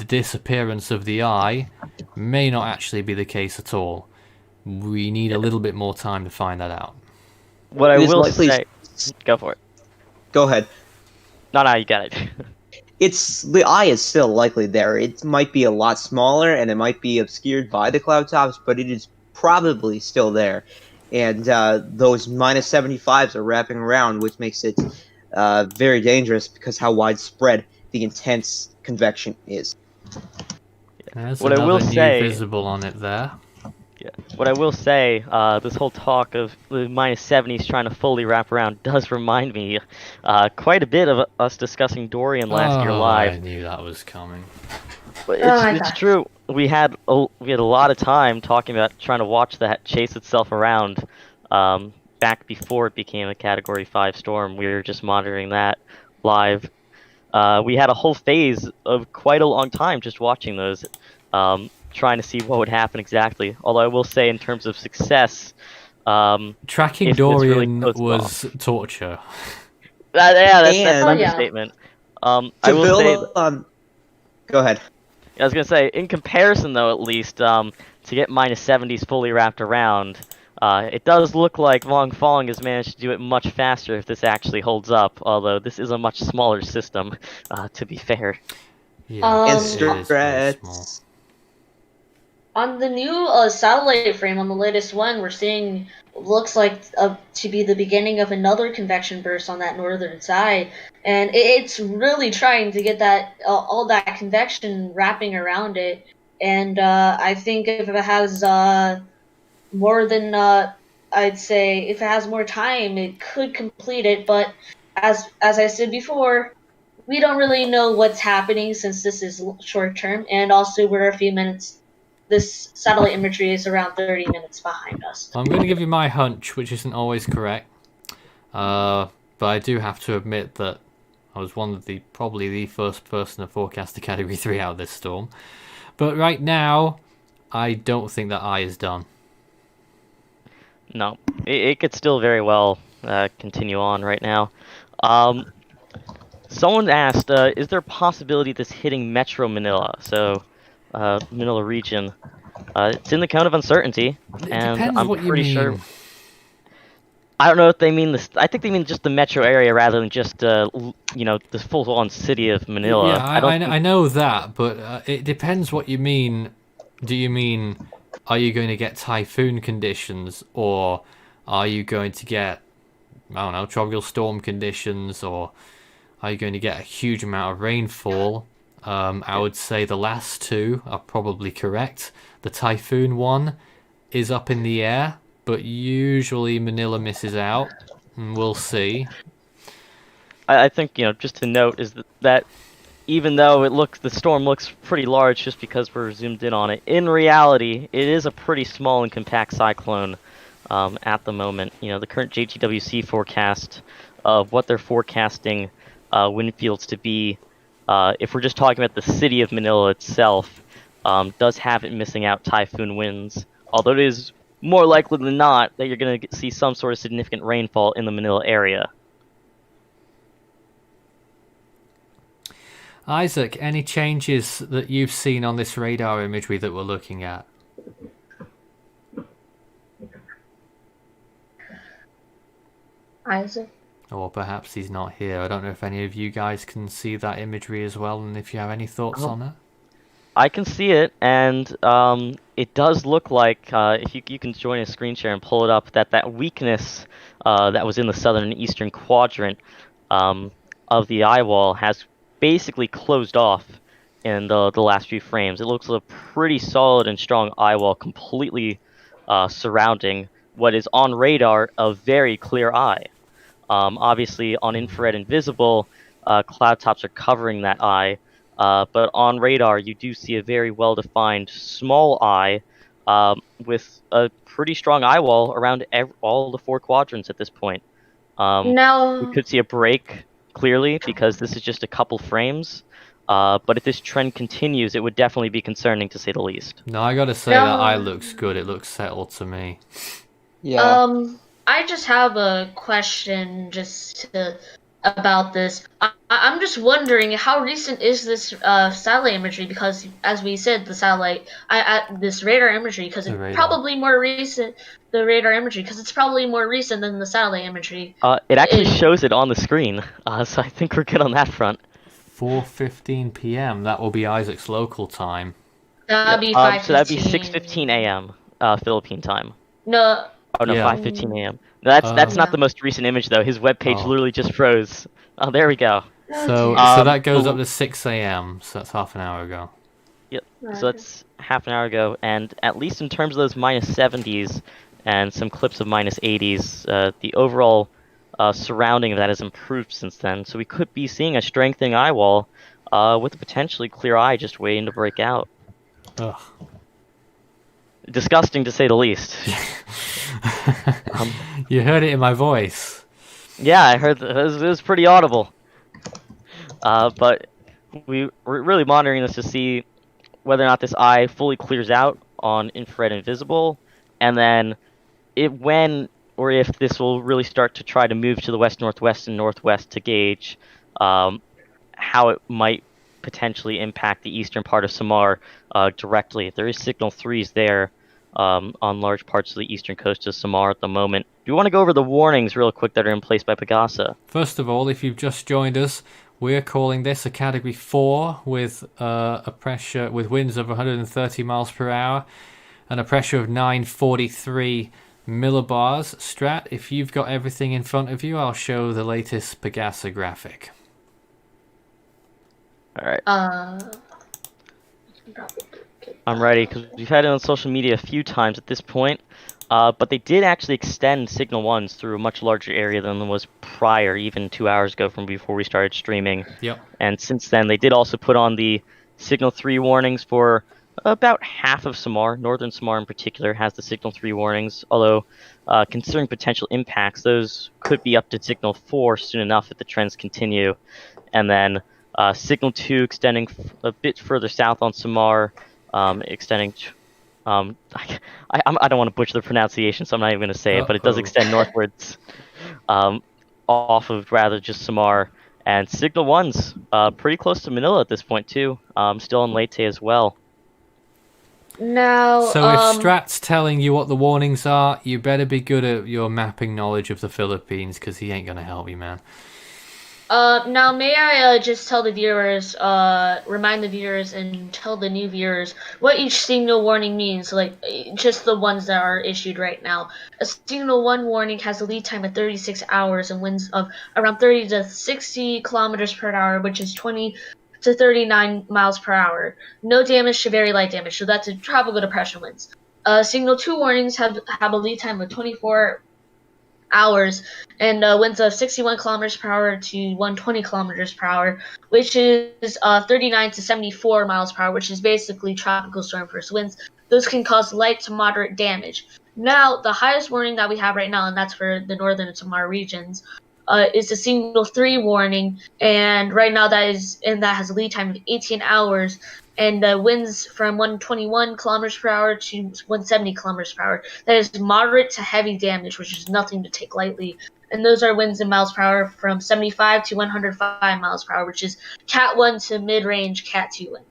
Speaker 1: disappearance of the eye may not actually be the case at all. We need a little bit more time to find that out.
Speaker 6: What I will say... Go for it.
Speaker 9: Go ahead.
Speaker 6: No, you got it.
Speaker 9: The eye is still likely there. It might be a lot smaller and it might be obscured by the cloud tops, but it is probably still there. And those -75s are wrapping around, which makes it very dangerous because how widespread the intense convection is.
Speaker 1: There's
Speaker 6: what I will say,
Speaker 1: visible on it there.
Speaker 6: Yeah. What I will say, this whole talk of the -70s trying to fully wrap around does remind me quite a bit of us discussing Dorian last year live.
Speaker 1: I knew that was coming.
Speaker 6: But it's true. We had a lot of time talking about trying to watch that chase itself around. back before it became a Category 5 storm. We were just monitoring that live. We had a whole phase of quite a long time just watching those, trying to see what would happen exactly. Although I will say, in terms of success,
Speaker 1: Tracking
Speaker 6: if this really
Speaker 1: Dorian
Speaker 6: goes well.
Speaker 1: was torture.
Speaker 6: Yeah, that's
Speaker 3: And-
Speaker 6: an
Speaker 5: Oh, yeah.
Speaker 6: understatement.
Speaker 3: To
Speaker 6: I will say,
Speaker 3: build on, go ahead.
Speaker 6: I was gonna say, in comparison though, at least, to get -70s fully wrapped around, it does look like Vongfong has managed to do it much faster if this actually holds up. Although this is a much smaller system, to be fair.
Speaker 1: Yeah,
Speaker 5: And
Speaker 1: it is very small.
Speaker 3: Strats.
Speaker 5: On the new satellite frame, on the latest one, we're seeing looks like to be the beginning of another convection burst on that northern side, and it's really trying to get that all that convection wrapping around it. And I think if it has more than I'd say if it has more time, it could complete it. But as I said before, we don't really know what's happening since this is short term, and also we're a few minutes. This satellite imagery is around 30 minutes behind us.
Speaker 1: I'm going to give you my hunch, which isn't always correct. But I do have to admit that I was probably the first person to forecast a Category 3 out of this storm. But right now, I don't think that eye is done.
Speaker 6: No, it could still very well continue on right now. Someone asked, is there a possibility of this hitting Metro Manila? So, Manila region. It's in the count of uncertainty, and
Speaker 1: Depends
Speaker 6: I'm
Speaker 1: what you
Speaker 6: pretty
Speaker 1: mean.
Speaker 6: sure. I don't know if they mean this. I think they mean just the metro area rather than just the full-on city of Manila.
Speaker 1: Yeah, I know that, but it depends what you mean. Do you mean, are you going to get typhoon conditions, or are you going to get, I don't know, tropical storm conditions, or are you going to get a huge amount of rainfall? I would say the last two are probably correct. The typhoon one is up in the air, but usually Manila misses out. We'll see.
Speaker 6: I think, just to note is that even though the storm looks pretty large just because we're zoomed in on it, in reality, it is a pretty small and compact cyclone at the moment. The current JTWC forecast of what they're forecasting wind fields to be, if we're just talking about the city of Manila itself, does have it missing out typhoon winds, although it is more likely than not that you're going to see some sort of significant rainfall in the Manila area.
Speaker 1: Isaac, any changes that you've seen on this radar imagery that we're looking at?
Speaker 5: Isaac?
Speaker 1: Or perhaps he's not here. I don't know if any of you guys can see that imagery as well, and if you have any thoughts on that.
Speaker 6: I can see it, and it does look like, if you can join a screen share and pull it up, that weakness that was in the southern and eastern quadrant of the eye wall has basically closed off in the last few frames. It looks like a pretty solid and strong eye wall completely surrounding what is on radar a very clear eye. Obviously, on infrared and visible, cloud tops are covering that eye. But on radar, you do see a very well-defined small eye with a pretty strong eye wall around all the four quadrants at this point.
Speaker 5: Now,
Speaker 6: We could see a break, clearly, because this is just a couple frames. But if this trend continues, it would definitely be concerning, to say the least.
Speaker 1: No, I gotta say that eye looks good. It looks settled to me.
Speaker 9: Yeah.
Speaker 5: I just have a question about this. I'm just wondering, how recent is this satellite imagery? Because, as we said, this radar imagery, because it's probably more recent. The radar imagery, because it's probably more recent than the satellite imagery.
Speaker 6: It actually shows it on the screen, so I think we're good on that front.
Speaker 1: 4:15 p.m. That will be Isaac's local time.
Speaker 5: That'd be 5:15.
Speaker 6: So that'd be 6:15 a.m. Philippine time.
Speaker 5: No.
Speaker 6: Oh no,
Speaker 1: Yeah.
Speaker 6: 5:15 a.m. That's not the most recent image though. His webpage literally just froze. Oh, there we go.
Speaker 1: So that goes up to 6 a.m. So that's half an hour ago.
Speaker 6: Yep. So that's half an hour ago, and at least in terms of those -70s and some clips of -80s, the overall surrounding of that has improved since then. So we could be seeing a strengthening eye wall with a potentially clear eye just waiting to break out.
Speaker 1: Ugh.
Speaker 6: Disgusting to say the least.
Speaker 1: You heard it in my voice.
Speaker 6: Yeah, I heard that it was pretty audible. But we're really monitoring this to see whether or not this eye fully clears out on infrared and visible, and then when or if this will really start to try to move to the west, northwest, and northwest to gauge how it might potentially impact the eastern part of Samar directly. There is signal 3s there on large parts of the eastern coast of Samar at the moment. Do you want to go over the warnings real quick that are in place by Pegasa?
Speaker 1: First of all, if you've just joined us, we're calling this a Category 4 with a pressure with winds of 130 miles per hour and a pressure of 943 millibars. Strat, if you've got everything in front of you, I'll show the latest Pegasa graphic.
Speaker 6: All right. I'm ready because we've had it on social media a few times at this point. But they did actually extend Signal 1s through a much larger area than was prior, even 2 hours ago from before we started streaming.
Speaker 1: Yep.
Speaker 6: And since then, they did also put on the Signal 3 warnings for about half of Samar. Northern Samar in particular has the Signal 3 warnings, although considering potential impacts, those could be up to Signal 4 soon enough if the trends continue. And then Signal 2 extending a bit further south on Samar, extending... I don't want to butcher the pronunciation, so I'm not even going to say it, but it does extend northwards off of rather just Samar. And Signal 1's pretty close to Manila at this point, too. Still on Leyte as well.
Speaker 5: Now,
Speaker 1: so if Strat's telling you what the warnings are, you better be good at your mapping knowledge of the Philippines, because he ain't going to help you, man.
Speaker 5: Now, may I just tell the viewers, remind the viewers and tell the new viewers what each signal warning means, like, just the ones that are issued right now. A signal 1 warning has a lead time of 36 hours and winds of around 30 to 60 kilometers per hour, which is 20 to 39 miles per hour. No damage to very light damage, so that's a tropical depression winds. Signal 2 warnings have a lead time of 24 hours and winds of 61 kilometers per hour to 120 kilometers per hour, which is 39 to 74 miles per hour, which is basically tropical storm force winds. Those can cause light to moderate damage. Now, the highest warning that we have right now, and that's for the northern and Samar regions, is the Signal 3 warning, and right now that has a lead time of 18 hours, and winds from 121 kilometers per hour to 170 kilometers per hour. That is moderate to heavy damage, which is nothing to take lightly. And those are winds in miles per hour from 75 to 105 miles per hour, which is Cat 1 to mid-range Cat 2 wind.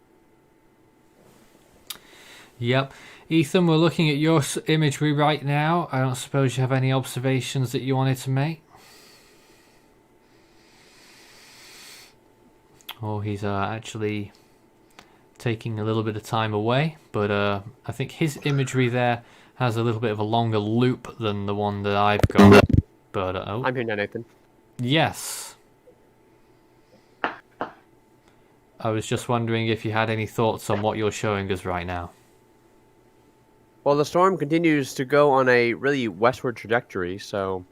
Speaker 1: Yep. Ethan, we're looking at your imagery right now. I don't suppose you have any observations that you wanted to make? Oh, he's actually taking a little bit of time away, but I think his imagery there has a little bit of a longer loop than the one that I've got. But
Speaker 2: I'm here now, Nathan.
Speaker 1: Yes. I was just wondering if you had any thoughts on what you're showing us right now.
Speaker 2: Well, the storm continues to go on a really westward trajectory, so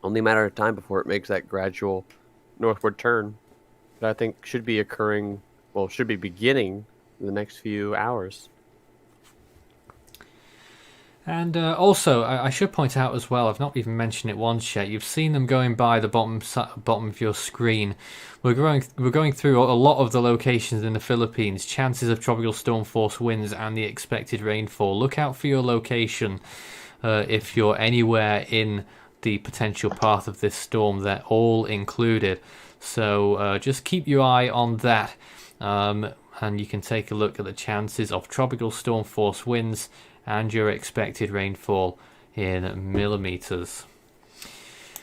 Speaker 2: only a matter of time before it makes that gradual northward turn that I think should be occurring, well, should be beginning in the next few hours.
Speaker 1: And also, I should point out as well, I've not even mentioned it once yet, you've seen them going by the bottom of your screen. We're going through a lot of the locations in the Philippines, chances of tropical storm force winds and the expected rainfall. Look out for your location if you're anywhere in the potential path of this storm. They're all included. So just keep your eye on that, and you can take a look at the chances of tropical storm force winds and your expected rainfall in millimeters.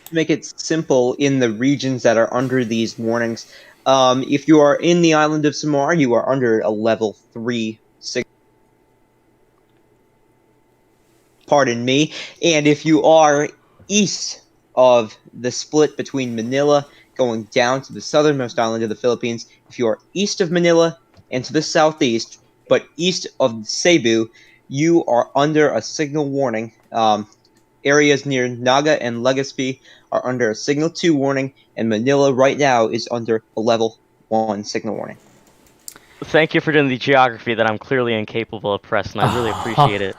Speaker 9: To make it simple, in the regions that are under these warnings, if you are in the island of Samar, you are under a level 3 signal. Pardon me. And if you are east of the split between Manila going down to the southernmost island of the Philippines, if you are east of Manila and to the southeast, but east of Cebu, you are under a signal warning. Areas near Naga and Legazpi are under a signal 2 warning, and Manila right now is under a level 1 signal warning.
Speaker 6: Thank you for doing the geography that I'm clearly incapable of, Preston. I really appreciate it.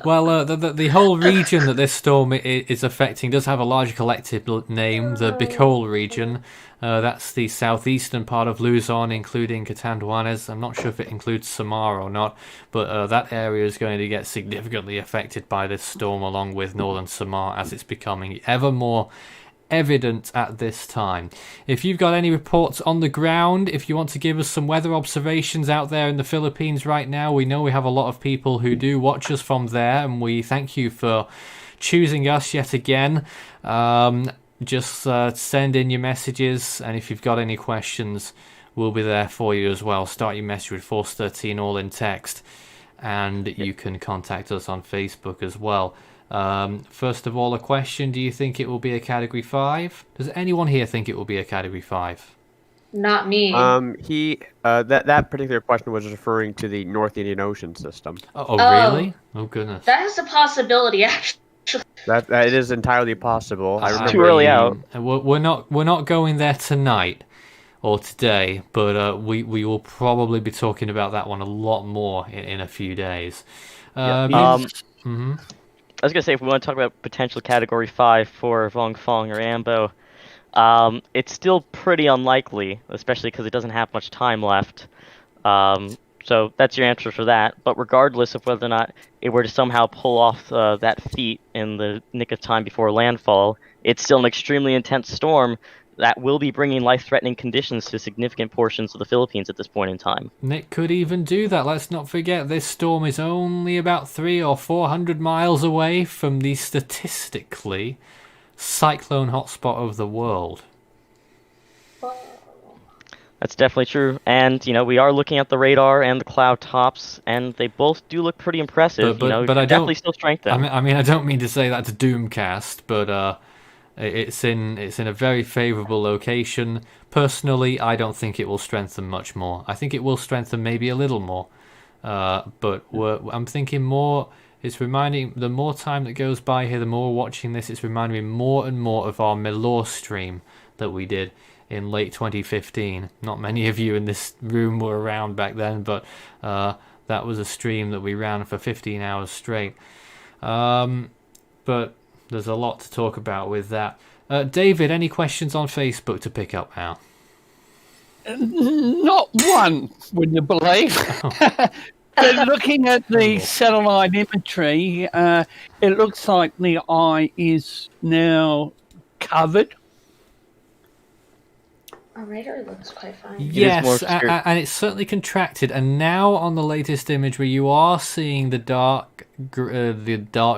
Speaker 1: Well, the whole region that this storm is affecting does have a large collective name, the Bicol region. That's the southeastern part of Luzon, including Catanduanes. I'm not sure if it includes Samar or not, but that area is going to get significantly affected by this storm, along with northern Samar, as it's becoming ever more evident at this time. If you've got any reports on the ground, if you want to give us some weather observations out there in the Philippines right now, we know we have a lot of people who do watch us from there, and we thank you for choosing us yet again. Just send in your messages, and if you've got any questions, we'll be there for you as well. Start your message with Force 13 all in text, and you can contact us on Facebook as well. First of all, a question: do you think it will be a Category 5? Does anyone here think it will be a Category 5?
Speaker 5: Not me.
Speaker 2: That particular question was referring to the North Indian Ocean system.
Speaker 1: Oh, really? Oh, goodness.
Speaker 5: That is a possibility, actually.
Speaker 2: That it is entirely possible. I remember
Speaker 6: too early out.
Speaker 1: We're not going there tonight or today, but we will probably be talking about that one a lot more in a few days.
Speaker 6: I was going to say, if we want to talk about potential Category 5 for Vongfong or Ambo, it's still pretty unlikely, especially because it doesn't have much time left. So that's your answer for that. But regardless of whether or not it were to somehow pull off that feat in the nick of time before landfall, it's still an extremely intense storm that will be bringing life-threatening conditions to significant portions of the Philippines at this point in time.
Speaker 1: Nick could even do that. Let's not forget this storm is only about 300 or 400 miles away from the statistically cyclone hotspot of the world.
Speaker 6: That's definitely true. And, we are looking at the radar and the cloud tops, and they both do look pretty impressive.
Speaker 1: But I don't,
Speaker 6: definitely still strengthen.
Speaker 1: I mean, I don't mean to say that to Doomcast, but it's in a very favourable location. Personally, I don't think it will strengthen much more. I think it will strengthen maybe a little more. But I'm thinking more. It's reminding, the more time that goes by here, the more watching this, it's reminding me more and more of our Milor stream that we did in late 2015. Not many of you in this room were around back then, but that was a stream that we ran for 15 hours straight. But there's a lot to talk about with that. David, any questions on Facebook to pick up now?
Speaker 4: Not one, would you believe? But looking at the satellite imagery, it looks like the eye is now covered.
Speaker 5: Our radar looks quite fine.
Speaker 1: Yes, and it's certainly contracted. And now on the latest image, where you are seeing the dark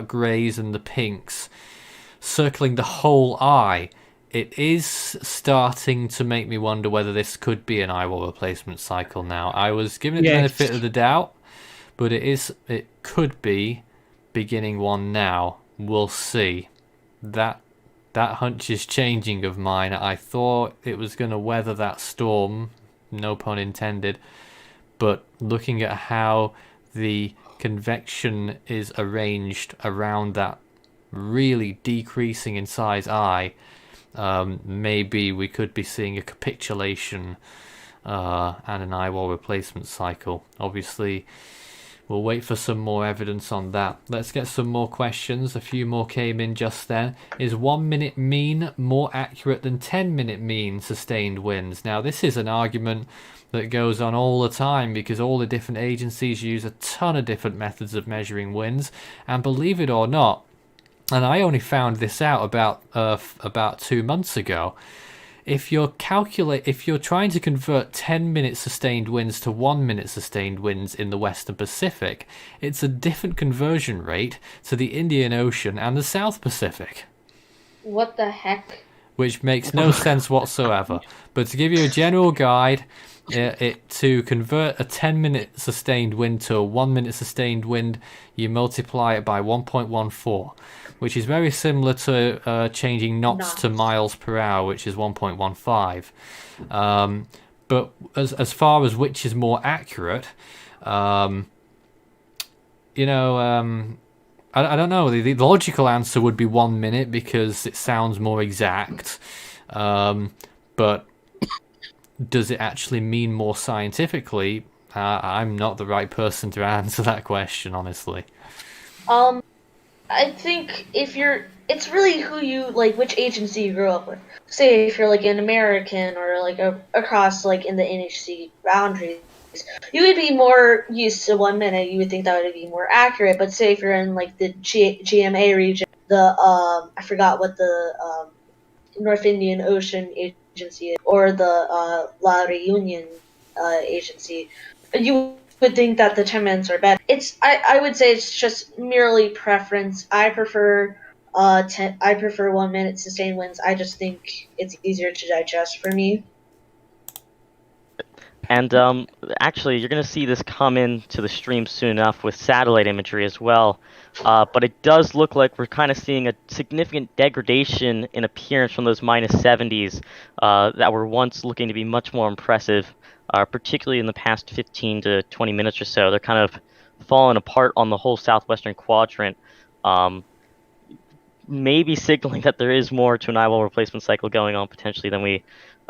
Speaker 1: greys and the pinks circling the whole eye, it is starting to make me wonder whether this could be an eye wall replacement cycle. Now, I was given it the benefit of the doubt, but it could be beginning one now. We'll see. That hunch is changing of mine. I thought it was going to weather that storm, no pun intended, but looking at how the convection is arranged around that really decreasing in size eye, maybe we could be seeing a capitulation and an eye wall replacement cycle. Obviously, we'll wait for some more evidence on that. Let's get some more questions. A few more came in just then. Is 1 minute mean more accurate than 10-minute mean sustained winds? Now, this is an argument that goes on all the time because all the different agencies use a ton of different methods of measuring winds. And believe it or not, and I only found this out about 2 months ago, if you're trying to convert 10-minute sustained winds to 1 minute sustained winds in the Western Pacific, it's a different conversion rate to the Indian Ocean and the South Pacific.
Speaker 5: What the heck?
Speaker 1: Which makes no sense whatsoever. But to give you a general guide, to convert a 10-minute sustained wind to a 1 minute sustained wind, you multiply it by 1.14, which is very similar to changing knots to miles per hour, which is 1.15. But as far as which is more accurate, I don't know. The logical answer would be 1 minute because it sounds more exact. But does it actually mean more scientifically? I'm not the right person to answer that question, honestly.
Speaker 5: I think it's really who you like, which agency you grew up with. Say if you're like an American or like across like in the NHC boundaries, you would be more used to 1 minute. You would think that would be more accurate. But say if you're in like the GMA region, the I forgot what the North Indian Ocean Agency or the La Reunion agency, you would think that the 10 minutes are better. I would say it's just merely preference. I prefer 1 minute sustained winds. I just think it's easier to digest for me.
Speaker 6: And actually, you're going to see this come into the stream soon enough with satellite imagery as well. But it does look like we're kind of seeing a significant degradation in appearance from those -70s that were once looking to be much more impressive, particularly in the past 15 to 20 minutes or so. They're kind of falling apart on the whole southwestern quadrant, maybe signaling that there is more to an eyewall replacement cycle going on potentially than we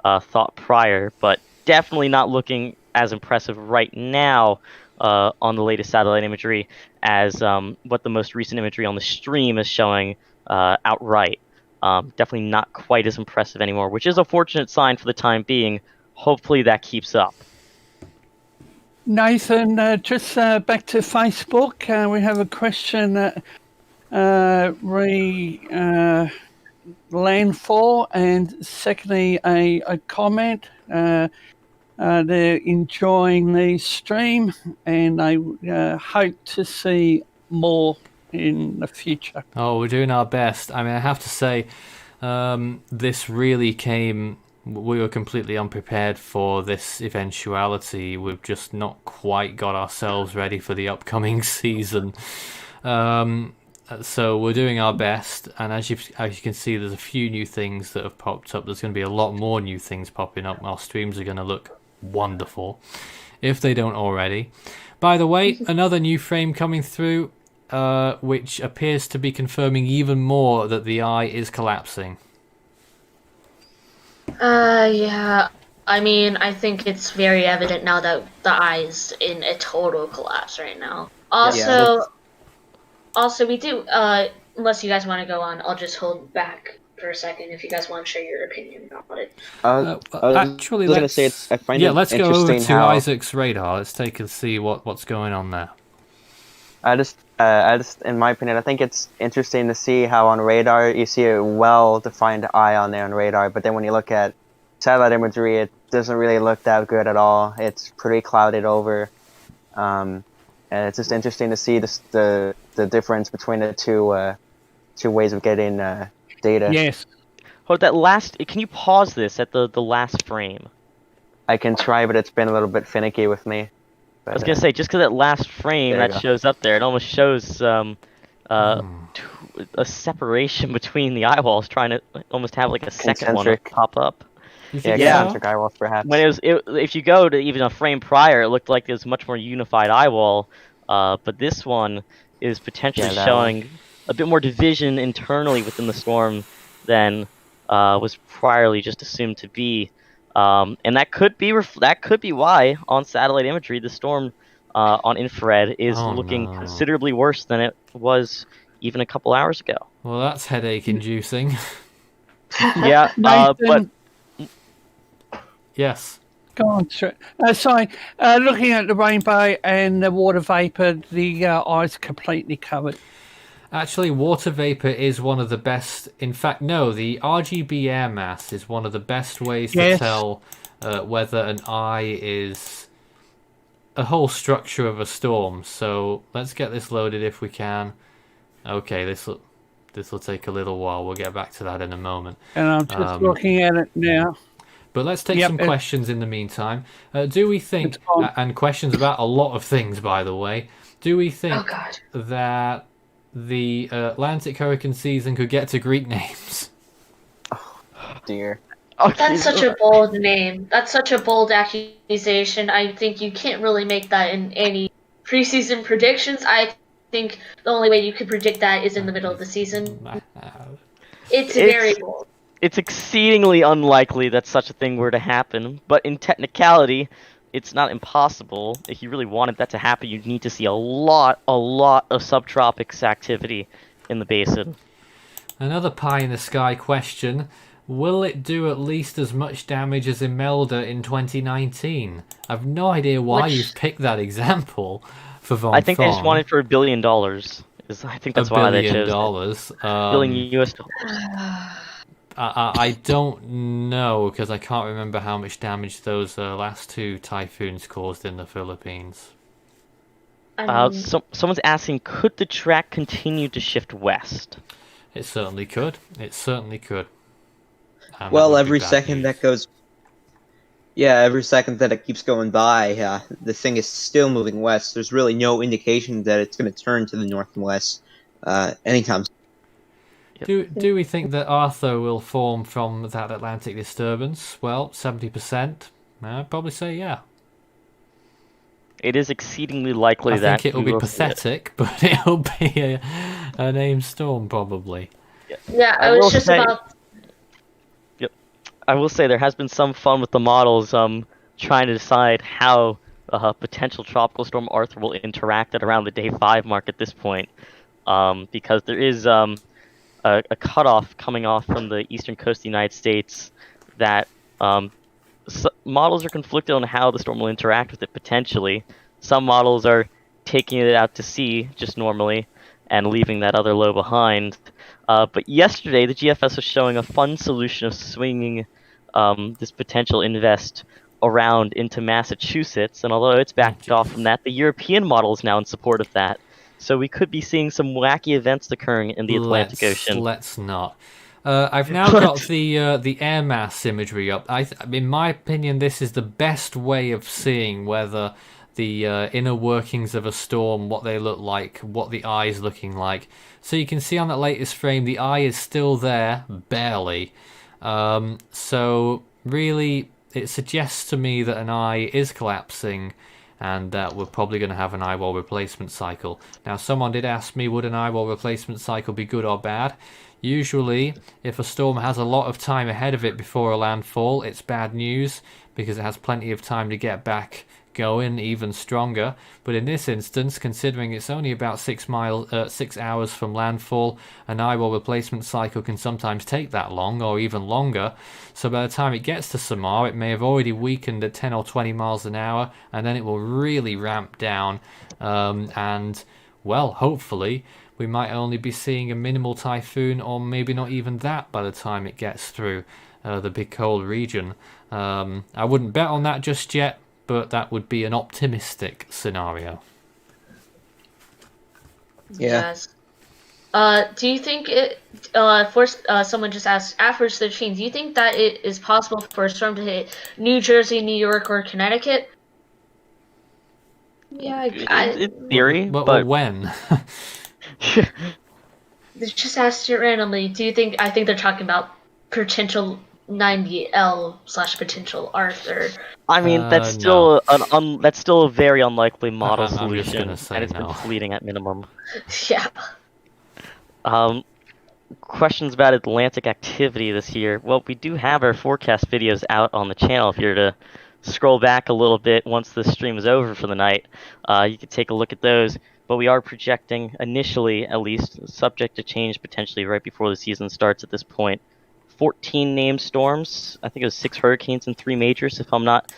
Speaker 6: thought prior, but definitely not looking as impressive right now on the latest satellite imagery as what the most recent imagery on the stream is showing outright. Definitely not quite as impressive anymore, which is a fortunate sign for the time being. Hopefully that keeps up.
Speaker 4: Nathan, just back to Facebook, we have a question Landfall, and secondly a comment. They're enjoying the stream and they hope to see more in the future.
Speaker 1: Oh, we're doing our best. I mean, I have to say, this really came... We were completely unprepared for this eventuality. We've just not quite got ourselves ready for the upcoming season. So we're doing our best, and as you can see, there's a few new things that have popped up. There's going to be a lot more new things popping up. Our streams are going to look wonderful, if they don't already. By the way, another new frame coming through, which appears to be confirming even more that the eye is collapsing.
Speaker 5: Yeah. I mean, I think it's very evident now that the eye is in a total collapse right now. Also, we do, unless you guys want to go on, I'll just hold back for a second if you guys want to share your opinion about it.
Speaker 1: Actually, let's go over to Isaac's radar. Let's take and see what's going on there.
Speaker 10: I just, in my opinion, I think it's interesting to see how on radar you see a well-defined eye on there on radar, but then when you look at satellite imagery, it doesn't really look that good at all. It's pretty clouded over, and it's just interesting to see the difference between the two ways of getting data.
Speaker 4: Yes.
Speaker 6: Hold that last. Can you pause this at the last frame?
Speaker 10: I can try, but it's been a little bit finicky with me. But,
Speaker 6: I was gonna say, just because that last frame that shows up there, it almost shows a separation between the eyewalls, trying to almost have like a second one pop up.
Speaker 10: Concentric eyewalls, perhaps.
Speaker 6: When if you go to even a frame prior, it looked like it was much more unified eyewall, but this one is potentially showing a bit more division internally within the storm than was priorly just assumed to be. And that could be why on satellite imagery the storm on infrared is looking considerably worse than it was even a couple hours ago.
Speaker 1: Well, that's headache-inducing.
Speaker 6: Yeah, but
Speaker 1: yes.
Speaker 4: Go on, sir. Sorry, looking at the rainbow and the water vapor, the eye's completely covered.
Speaker 1: Actually, water vapor is one of the best. In fact, no, the RGB air mass is one of the best ways to tell whether an eye is a whole structure of a storm. So let's get this loaded if we can. Okay, this will take a little while. We'll get back to that in a moment.
Speaker 4: And I'm just looking at it now.
Speaker 1: But let's take some questions in the meantime. Do we think, and questions about a lot of things, by the way, do we think that the Atlantic hurricane season could get to Greek names?
Speaker 10: Oh, dear.
Speaker 5: That's such a bold name. That's such a bold accusation. I think you can't really make that in any preseason predictions. I think the only way you could predict that is in the middle of the season. It's very bold.
Speaker 6: It's exceedingly unlikely that such a thing were to happen, but in technicality, it's not impossible. If you really wanted that to happen, you'd need to see a lot of subtropics activity in the basin.
Speaker 1: Another pie in the sky question. Will it do at least as much damage as Imelda in 2019? I've no idea why you've picked that example for Vongfong.
Speaker 6: I think they just wanted for $1 billion. I think that's why they chose
Speaker 1: $1
Speaker 6: billion US dollars.
Speaker 1: I don't know, because I can't remember how much damage those last two typhoons caused in the Philippines.
Speaker 6: Someone's asking, could the track continue to shift west?
Speaker 1: It certainly could. It certainly could. And
Speaker 9: Well,
Speaker 1: that would be
Speaker 9: every
Speaker 1: bad
Speaker 9: second
Speaker 1: news.
Speaker 9: that goes, every second that it keeps going by, the thing is still moving west. There's really no indication that it's going to turn to the north and west anytime soon.
Speaker 1: Do we think that Arthur will form from that Atlantic disturbance? Well, 70%. I'd probably say yeah.
Speaker 6: It is exceedingly likely
Speaker 1: I
Speaker 6: that
Speaker 1: think it'll be pathetic, but it'll be a named storm probably.
Speaker 5: Yeah, I was just about.
Speaker 6: Yep, I will say there has been some fun with the models, trying to decide how potential tropical storm Arthur will interact at around the day 5 mark at this point, because there is a cutoff coming off from the eastern coast of the United States that models are conflicted on how the storm will interact with it potentially. Some models are taking it out to sea just normally and leaving that other low behind. But yesterday, the GFS was showing a fun solution of swinging this potential invest around into Massachusetts, and although it's backed off from that, the European model is now in support of that. So we could be seeing some wacky events occurring in the Atlantic Ocean.
Speaker 1: Let's not. I've now got the air mass imagery up. In my opinion, this is the best way of seeing whether the inner workings of a storm, what they look like, what the eye is looking like. So you can see on that latest frame, the eye is still there, barely. So really, it suggests to me that an eye is collapsing, and that we're probably going to have an eye wall replacement cycle. Now, someone did ask me, would an eye wall replacement cycle be good or bad? Usually, if a storm has a lot of time ahead of it before a landfall, it's bad news, because it has plenty of time to get back going even stronger. But in this instance, considering it's only about 6 hours from landfall, an eye wall replacement cycle can sometimes take that long or even longer. So by the time it gets to Samar, it may have already weakened at 10 or 20 miles an hour, and then it will really ramp down. And, well, hopefully we might only be seeing a minimal typhoon, or maybe not even that by the time it gets through the Bicol region. I wouldn't bet on that just yet, but that would be an optimistic scenario.
Speaker 9: Yeah.
Speaker 5: Yes. Do you think it? Someone just asked after the chain. Do you think that it is possible for a storm to hit New Jersey, New York, or Connecticut? Yeah,
Speaker 6: in theory,
Speaker 1: but when?
Speaker 5: They just asked it randomly. Do you think? I think they're talking about potential 90L/potential Arthur.
Speaker 6: I mean, that's still that's still a very unlikely model solution,
Speaker 1: say
Speaker 6: and it's
Speaker 1: no.
Speaker 6: been fleeting at minimum.
Speaker 5: Yeah.
Speaker 6: Questions about Atlantic activity this year. Well, we do have our forecast videos out on the channel. If you're to scroll back a little bit once the stream is over for the night, you can take a look at those. But we are projecting, initially at least, subject to change potentially right before the season starts at this point, 14 named storms. I think it was 6 hurricanes and 3 majors, if I'm not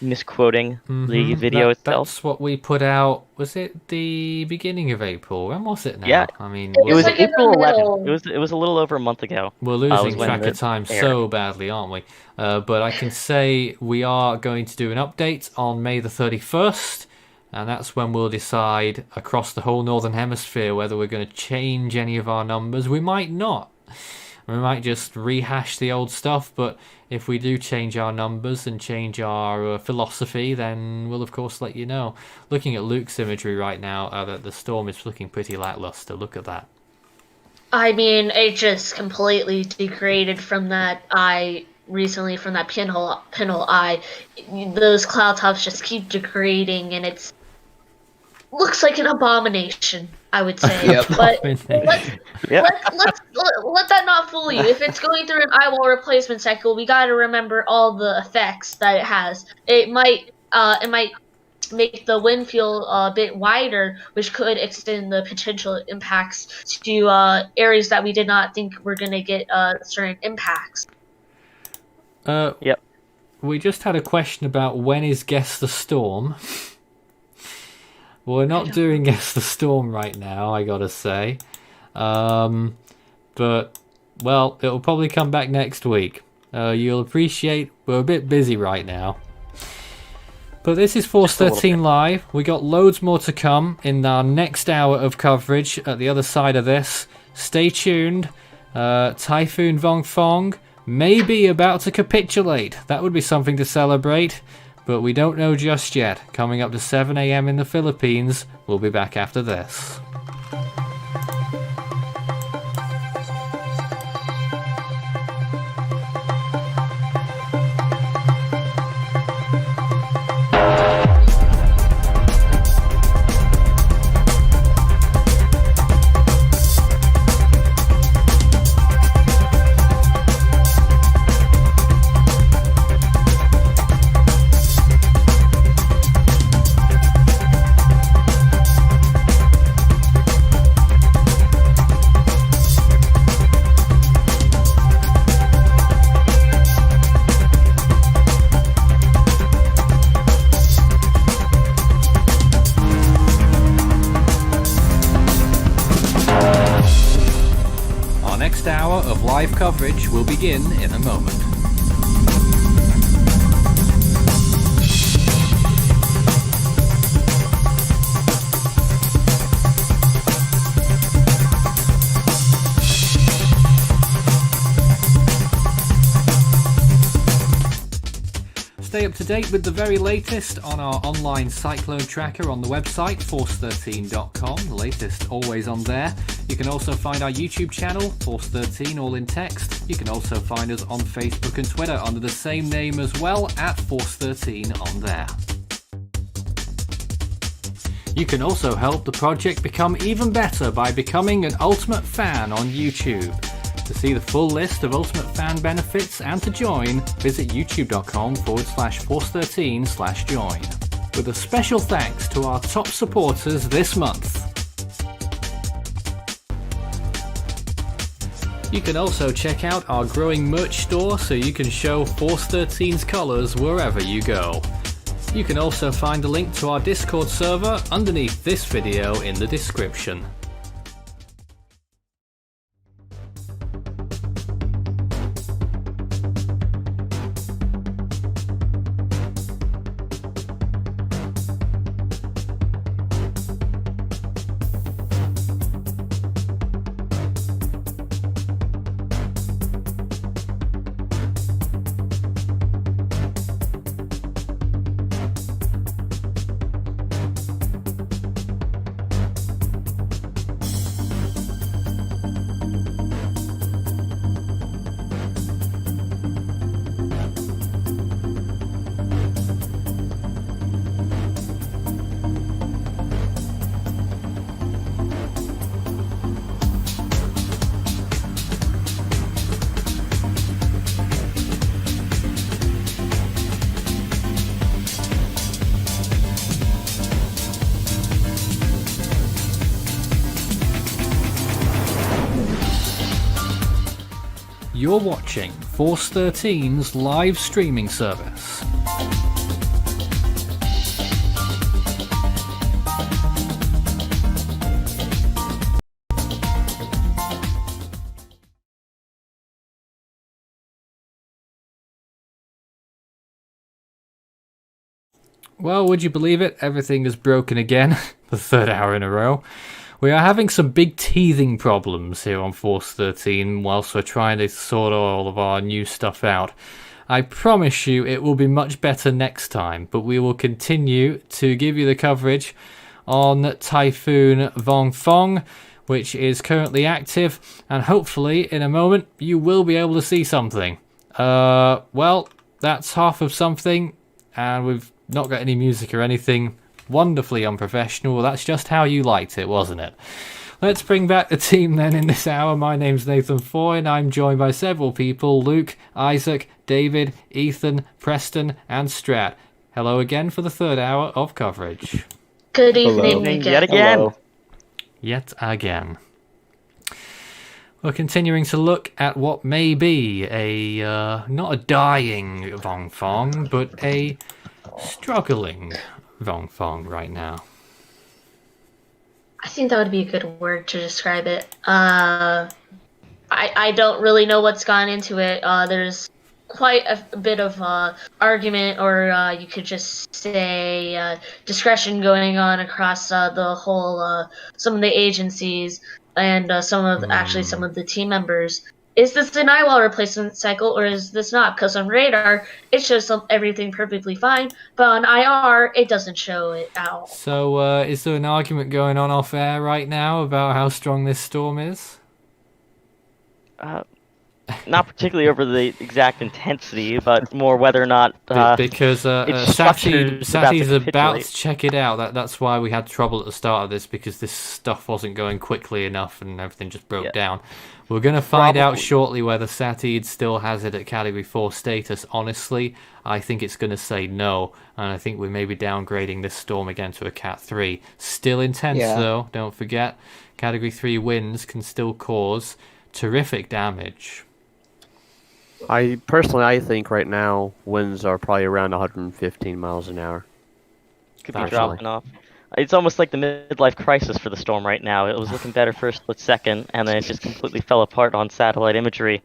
Speaker 6: misquoting the video itself.
Speaker 1: That's what we put out. Was it the beginning of April? When was it now?
Speaker 6: Yeah.
Speaker 1: I mean,
Speaker 6: it was
Speaker 5: like in the
Speaker 6: April 11th.
Speaker 5: middle.
Speaker 6: It was a little over a month ago.
Speaker 1: We're losing track of time so badly, aren't we? But I can say we are going to do an update on May the 31st, and that's when we'll decide across the whole Northern Hemisphere whether we're going to change any of our numbers. We might not. We might just rehash the old stuff, but if we do change our numbers and change our philosophy, then we'll of course let you know. Looking at Luke's imagery right now, the storm is looking pretty lackluster. Look at that.
Speaker 5: I mean, it just completely degraded from that eye recently, from that pinhole eye. Those cloud tops just keep degrading, and it's looks like an abomination. I would say.
Speaker 9: Yep.
Speaker 5: But
Speaker 1: Combination.
Speaker 5: let that not fool you. If it's going through an eyewall replacement cycle, we got to remember all the effects that it has. It might make the wind field a bit wider, which could extend the potential impacts to areas that we did not think were going to get certain impacts.
Speaker 6: Yep.
Speaker 1: We just had a question about when is Guess the Storm. We're not doing Guess the Storm right now, I gotta say. But, well, it'll probably come back next week. You'll appreciate we're a bit busy right now. But this is Force 13 Live. We got loads more to come in our next hour of coverage at the other side of this. Stay tuned. Typhoon Vongfong may be about to capitulate. That would be something to celebrate. But we don't know just yet. Coming up to 7 a.m. in the Philippines. We'll be back after this. Live coverage will begin in a moment. Stay up to date with the very latest on our online cyclone tracker on the website force13.com. The latest always on there. You can also find our YouTube channel, Force13, all in text. You can also find us on Facebook and Twitter under the same name as well, at Force13 on there. You can also help the project become even better by becoming an Ultimate Fan on YouTube. To see the full list of Ultimate Fan benefits and to join, visit youtube.com/Force13/join. With a special thanks to our top supporters this month. You can also check out our growing merch store so you can show Force 13's colours wherever you go. You can also find a link to our Discord server underneath this video in the description. You're watching Force 13's live streaming service. Well, would you believe it? Everything is broken again, the third hour in a row. We are having some big teething problems here on Force 13 whilst we're trying to sort all of our new stuff out. I promise you it will be much better next time, but we will continue to give you the coverage on Typhoon Vongfong, which is currently active, and hopefully in a moment you will be able to see something. Well, that's half of something, and we've not got any music or anything. wonderfully unprofessional. Well, that's just how you liked it, wasn't it? Let's bring back the team then in this hour. My name's Nathan Foy, and I'm joined by several people: Luke, Isaac, David, Ethan, Preston, and Strat. Hello again for the third hour of coverage.
Speaker 5: Good evening
Speaker 6: Evening
Speaker 5: again.
Speaker 6: yet again.
Speaker 9: Hello.
Speaker 1: Yet again. We're continuing to look at what may be a, not a dying Vongfong, but a struggling Vongfong right now.
Speaker 5: I think that would be a good word to describe it. I don't really know what's gone into it. There's quite a bit of argument, or you could just say discretion going on across the whole, some of the agencies and some of the team members. Is this an eyewall replacement cycle, or is this not? Because on radar, it shows everything perfectly fine, but on IR, it doesn't show it at all.
Speaker 1: So, is there an argument going on off air right now about how strong this storm is?
Speaker 6: Not particularly over the exact intensity, but more whether or not
Speaker 1: because
Speaker 6: its structure's
Speaker 1: Sati's about
Speaker 6: capitulate.
Speaker 1: to check it out. That's why we had trouble at the start of this, because this stuff wasn't going quickly enough and everything just broke down. We're going to find out shortly whether Satid still has it at Category 4 status. Honestly, I think it's going to say no, and I think we may be downgrading this storm again to a Cat 3. Still intense, though, don't forget. Category 3 winds can still cause terrific damage.
Speaker 2: I think right now winds are probably around 115 miles an hour.
Speaker 6: Could be dropping off. It's almost like the midlife crisis for the storm right now. It was looking better for a split second, and then it just completely fell apart on satellite imagery.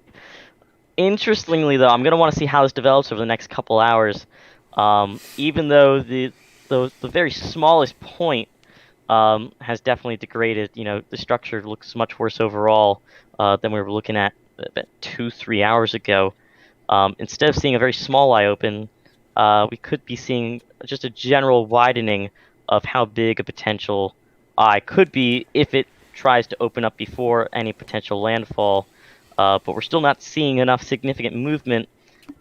Speaker 6: Interestingly, though, I'm going to want to see how this develops over the next couple hours. Even though the very smallest point has definitely degraded, the structure looks much worse overall than we were looking at about 2-3 hours ago. Instead of seeing a very small eye open, we could be seeing just a general widening of how big a potential eye could be if it tries to open up before any potential landfall. But we're still not seeing enough significant movement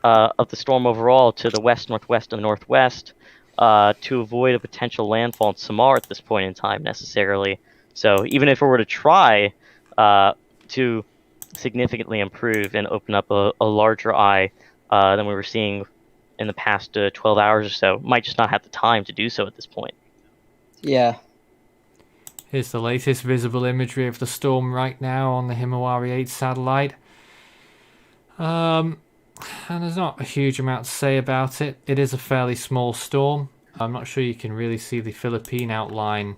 Speaker 6: of the storm overall to the west, northwest, and northwest to avoid a potential landfall in Samar at this point in time necessarily. So even if we were to try to significantly improve and open up a larger eye than we were seeing in the past 12 hours or so, might just not have the time to do so at this point.
Speaker 9: Yeah.
Speaker 1: Here's the latest visible imagery of the storm right now on the Himawari 8 satellite. And there's not a huge amount to say about it. It is a fairly small storm. I'm not sure you can really see the Philippine outline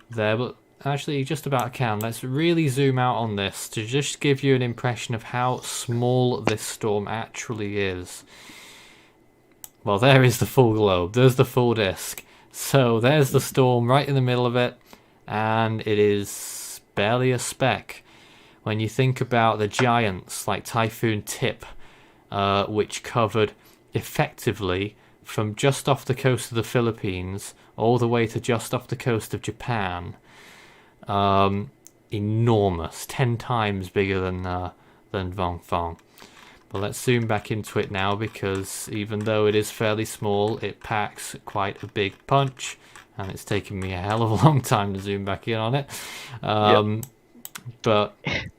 Speaker 1: there, but actually you just about can. Let's really zoom out on this to just give you an impression of how small this storm actually is. Well, there is the full globe. There's the full disk. So there's the storm right in the middle of it, and it is barely a speck. When you think about the giants like Typhoon Tip, which covered effectively from just off the coast of the Philippines all the way to just off the coast of Japan, enormous, 10 times bigger than Vongfong. But let's zoom back into it now, because even though it is fairly small, it packs quite a big punch, and it's taken me a hell of a long time to zoom back in on it. But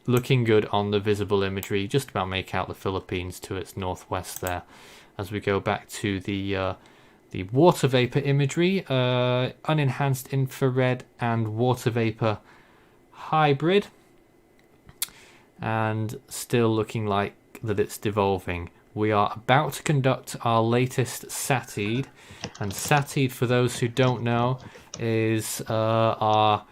Speaker 1: looking good on the visible imagery. Just about make out the Philippines to its northwest there. As we go back to the water vapor imagery, unenhanced infrared and water vapor hybrid, and still looking like that it's devolving. We are about to conduct our latest SATID, and SATID, for those who don't know, is our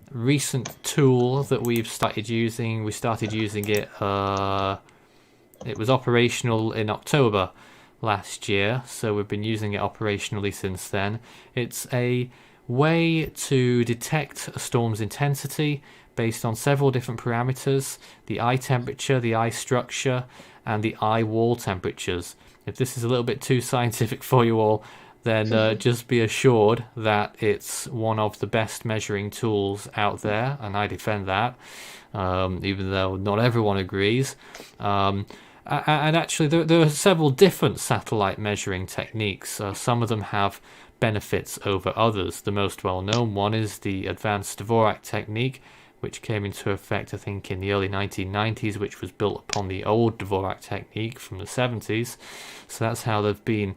Speaker 1: recent tool that we've started using. We started using it, it was operational in October last year, so we've been using it operationally since then. It's a way to detect a storm's intensity based on several different parameters: the eye temperature, the eye structure, and the eye wall temperatures. If this is a little bit too scientific for you all, then just be assured that it's one of the best measuring tools out there, and I defend that, even though not everyone agrees. And actually, there are several different satellite measuring techniques. Some of them have benefits over others. The most well-known one is the advanced Dvorak technique, which came into effect, I think, in the early 1990s, which was built upon the old Dvorak technique from the 70s. So that's how they've been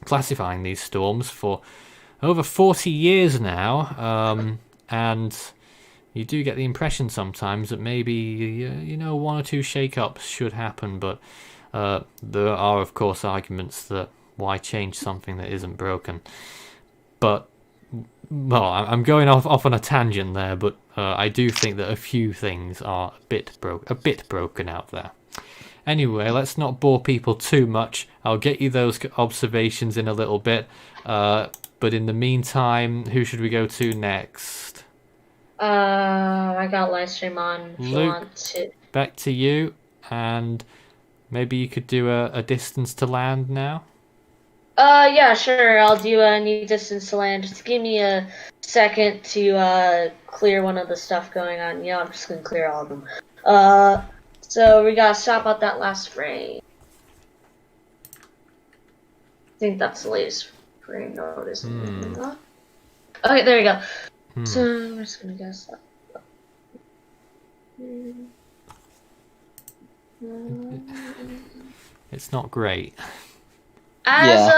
Speaker 1: classifying these storms for over 40 years now. And you do get the impression sometimes that maybe, one or two shake-ups should happen, but there are, of course, arguments that why change something that isn't broken. But, well, I'm going off on a tangent there, but I do think that a few things are a bit broken out there. Anyway, let's not bore people too much. I'll get you those observations in a little bit. But in the meantime, who should we go to next?
Speaker 5: I got live stream on if
Speaker 1: Luke,
Speaker 5: you want to.
Speaker 1: Back to you, and maybe you could do a distance to land now?
Speaker 5: Yeah, sure, I'll do a new distance to land. Just give me a second to clear one of the stuff going on. I'm just gonna clear all of them. So we gotta stop out that last frame. I think that's the latest frame notice. Okay, there you go. So I'm just gonna guess that.
Speaker 1: It's not great.
Speaker 5: As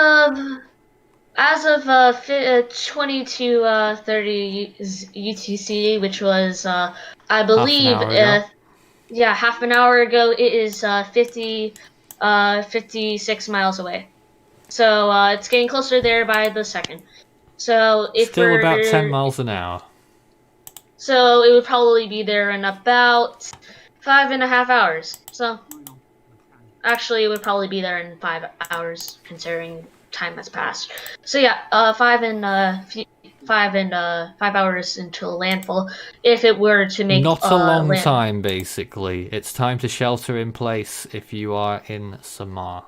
Speaker 5: of 22:30 UTC, which was I believe half an hour ago, it is 56 miles away. So it's getting closer there by the second. So if
Speaker 1: Still about 10 miles an hour.
Speaker 5: So it would probably be there in about 5.5 hours. So actually, it would probably be there in 5 hours, considering time has passed. So yeah, 5 hours until landfall. If it were to make
Speaker 1: not a long time, basically. It's time to shelter in place if you are in Samar.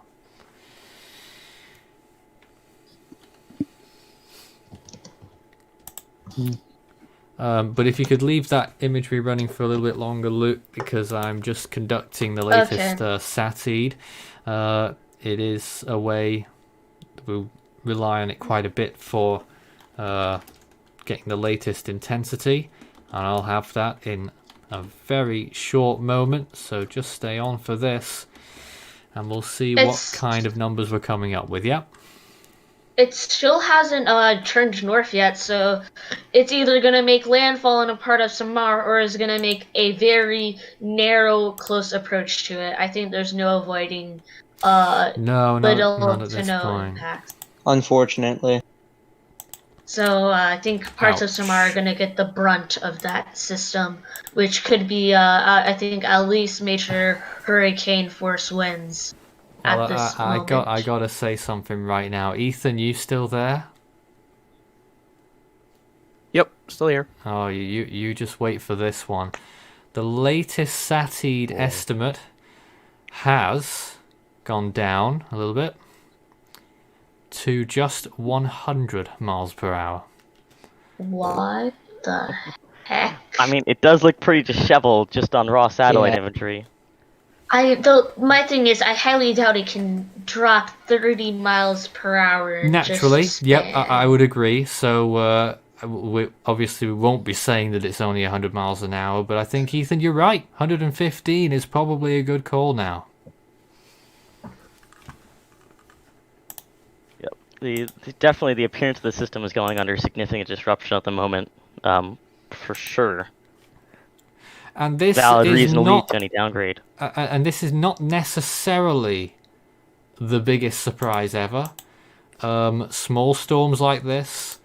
Speaker 1: But if you could leave that imagery running for a little bit longer, Luke, because I'm just conducting the latest SATID. It is a way we'll rely on it quite a bit for getting the latest intensity, and I'll have that in a very short moment, so just stay on for this and we'll see what kind of numbers we're coming up with. Yeah,
Speaker 5: it still hasn't turned north yet, so it's either going to make landfall in a part of Samar or is going to make a very narrow, close approach to it. I think there's no avoiding
Speaker 1: not at this point.
Speaker 5: impact.
Speaker 9: Unfortunately.
Speaker 5: So I think parts of Samar are going to get the brunt of that system, which could be, I think, at least major hurricane force winds.
Speaker 1: Well, I gotta say something right now. Ethan, you still there?
Speaker 2: Yep, still here.
Speaker 1: Oh, you just wait for this one. The latest SATID estimate has gone down a little bit to just 100 miles per hour.
Speaker 5: What the heck?
Speaker 6: I mean, it does look pretty disheveled just on raw satellite imagery.
Speaker 5: My thing is, I highly doubt it can drop 30 miles per hour.
Speaker 1: Naturally, yep, I would agree. So we won't be saying that it's only 100 miles an hour, but I think, Ethan, you're right. 115 is probably a good call now.
Speaker 6: Definitely the appearance of the system is going under significant disruption at the moment, for sure.
Speaker 1: And this
Speaker 6: valid
Speaker 1: is
Speaker 6: reason to
Speaker 1: not
Speaker 6: lead to any downgrade.
Speaker 1: And this is not necessarily the biggest surprise ever. Small storms like this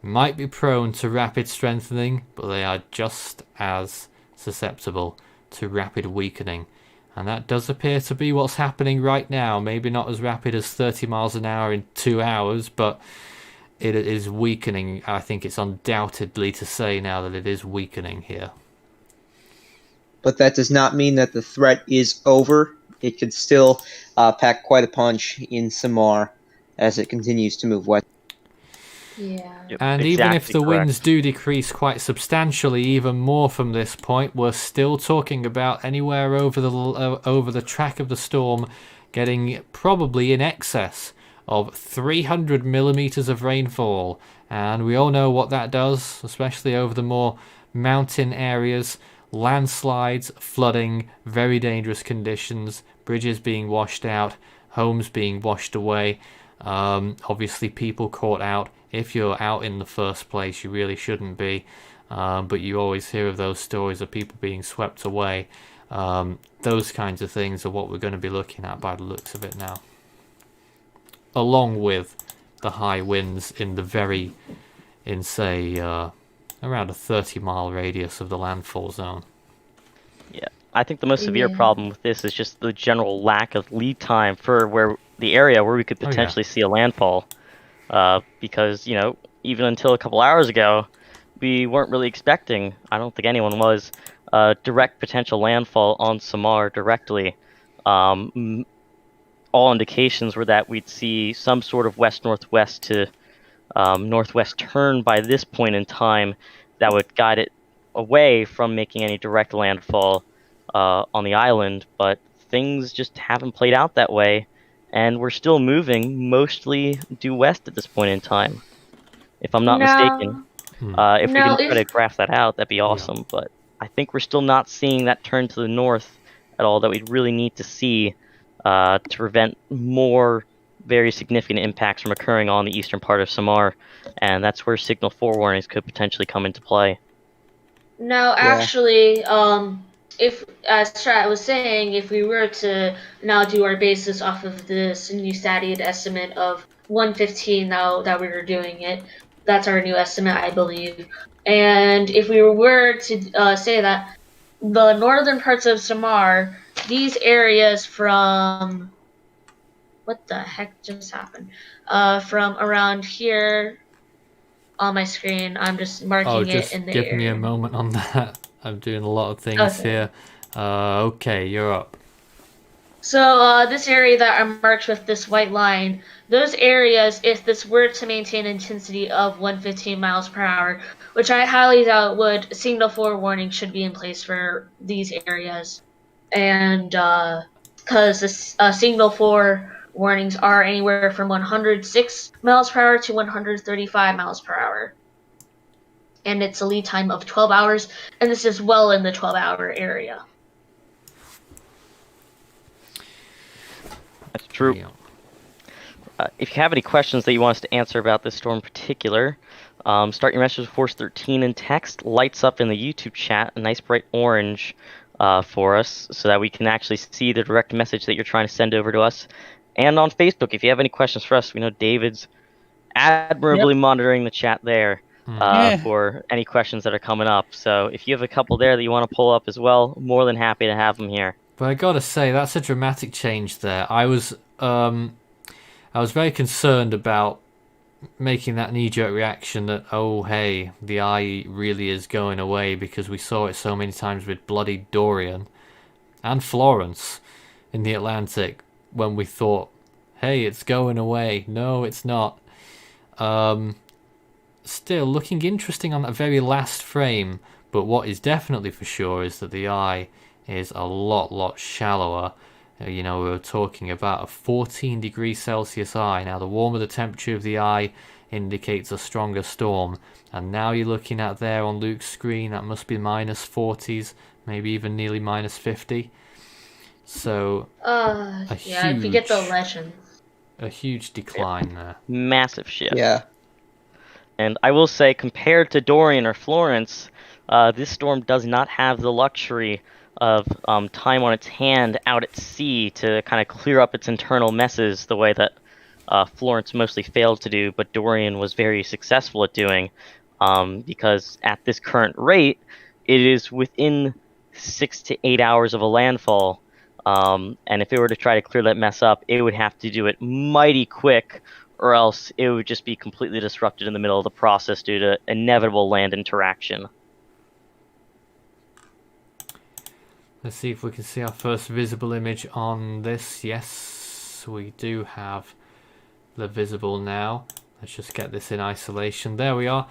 Speaker 1: might be prone to rapid strengthening, but they are just as susceptible to rapid weakening. And that does appear to be what's happening right now. Maybe not as rapid as 30 miles an hour in 2 hours, but it is weakening. I think it's undoubtedly to say now that it is weakening here.
Speaker 9: But that does not mean that the threat is over. It could still pack quite a punch in Samar as it continues to move west.
Speaker 5: Yeah.
Speaker 6: Yep,
Speaker 1: And even if
Speaker 6: exactly
Speaker 1: the
Speaker 6: correct.
Speaker 1: winds do decrease quite substantially, even more from this point, we're still talking about anywhere over the track of the storm getting probably in excess of 300 millimeters of rainfall. And we all know what that does, especially over the more mountain areas. Landslides, flooding, very dangerous conditions, bridges being washed out, homes being washed away. Obviously people caught out. If you're out in the first place, you really shouldn't be, but you always hear of those stories of people being swept away. Those kinds of things are what we're going to be looking at by the looks of it now, along with the high winds in say around a 30-mile radius of the landfall zone.
Speaker 6: Yeah, I think the most severe
Speaker 5: Yeah.
Speaker 6: problem with this is just the general lack of lead time for where the area where we could
Speaker 1: Oh, yeah.
Speaker 6: potentially see a landfall. Because, even until a couple hours ago, we weren't really expecting, I don't think anyone was, direct potential landfall on Samar directly. All indications were that we'd see some sort of west-northwest to northwest turn by this point in time that would guide it away from making any direct landfall on the island, but things just haven't played out that way, and we're still moving mostly due west at this point in time, if I'm not mistaken.
Speaker 5: No.
Speaker 6: If we
Speaker 5: No.
Speaker 6: can try to graph that out, that'd be awesome, but I think we're still not seeing that turn to the north at all that we'd really need to see to prevent more very significant impacts from occurring on the eastern part of Samar, and that's where signal 4 warnings could potentially come into play.
Speaker 5: No, actually, if as Strat was saying, if we were to now do our basis off of this new Stadiad estimate of 115, now that we were doing it, that's our new estimate, I believe. And if we were to say that the northern parts of Samar, these areas from what the heck just happened? From around here on my screen, I'm just marking it
Speaker 1: Just
Speaker 5: in the
Speaker 1: give me
Speaker 5: area.
Speaker 1: a moment on that. I'm doing a lot of things
Speaker 5: Okay.
Speaker 1: here. Okay, you're up.
Speaker 5: So this area that I marked with this white line, those areas, if this were to maintain intensity of 115 miles per hour, which I highly doubt would, signal 4 warning should be in place for these areas. And because the signal 4 warnings are anywhere from 106 miles per hour to 135 miles per hour. And it's a lead time of 12 hours, and this is well in the 12-hour area.
Speaker 6: That's true.
Speaker 1: Yeah.
Speaker 6: If you have any questions that you want us to answer about this storm in particular, start your message with Force 13 in text, lights up in the YouTube chat, a nice bright orange for us so that we can actually see the direct message that you're trying to send over to us. And on Facebook, if you have any questions for us, we know David's admirably monitoring the chat there for any questions that are coming up. So if you have a couple there that you want to pull up as well, more than happy to have them here.
Speaker 1: But I gotta say, that's a dramatic change there. I was very concerned about making that knee-jerk reaction that, oh hey, the eye really is going away, because we saw it so many times with bloody Dorian and Florence in the Atlantic, when we thought, hey, it's going away. No, it's not. Still looking interesting on that very last frame, but what is definitely for sure is that the eye is a lot shallower. We were talking about a 14 degrees Celsius eye. Now, the warmer the temperature of the eye indicates a stronger storm. And now you're looking at there on Luke's screen, that must be minus 40s, maybe even nearly minus 50. So,
Speaker 5: I forget the legend.
Speaker 1: A huge decline there.
Speaker 6: Massive shift.
Speaker 9: Yeah.
Speaker 6: And I will say, compared to Dorian or Florence, this storm does not have the luxury of time on its hand out at sea to kind of clear up its internal messes the way that Florence mostly failed to do, but Dorian was very successful at doing, because at this current rate, it is within 6 to 8 hours of a landfall. And if it were to try to clear that mess up, it would have to do it mighty quick, or else it would just be completely disrupted in the middle of the process due to inevitable land interaction.
Speaker 1: Let's see if we can see our first visible image on this. Yes, we do have the visible now. Let's just get this in isolation. There we are.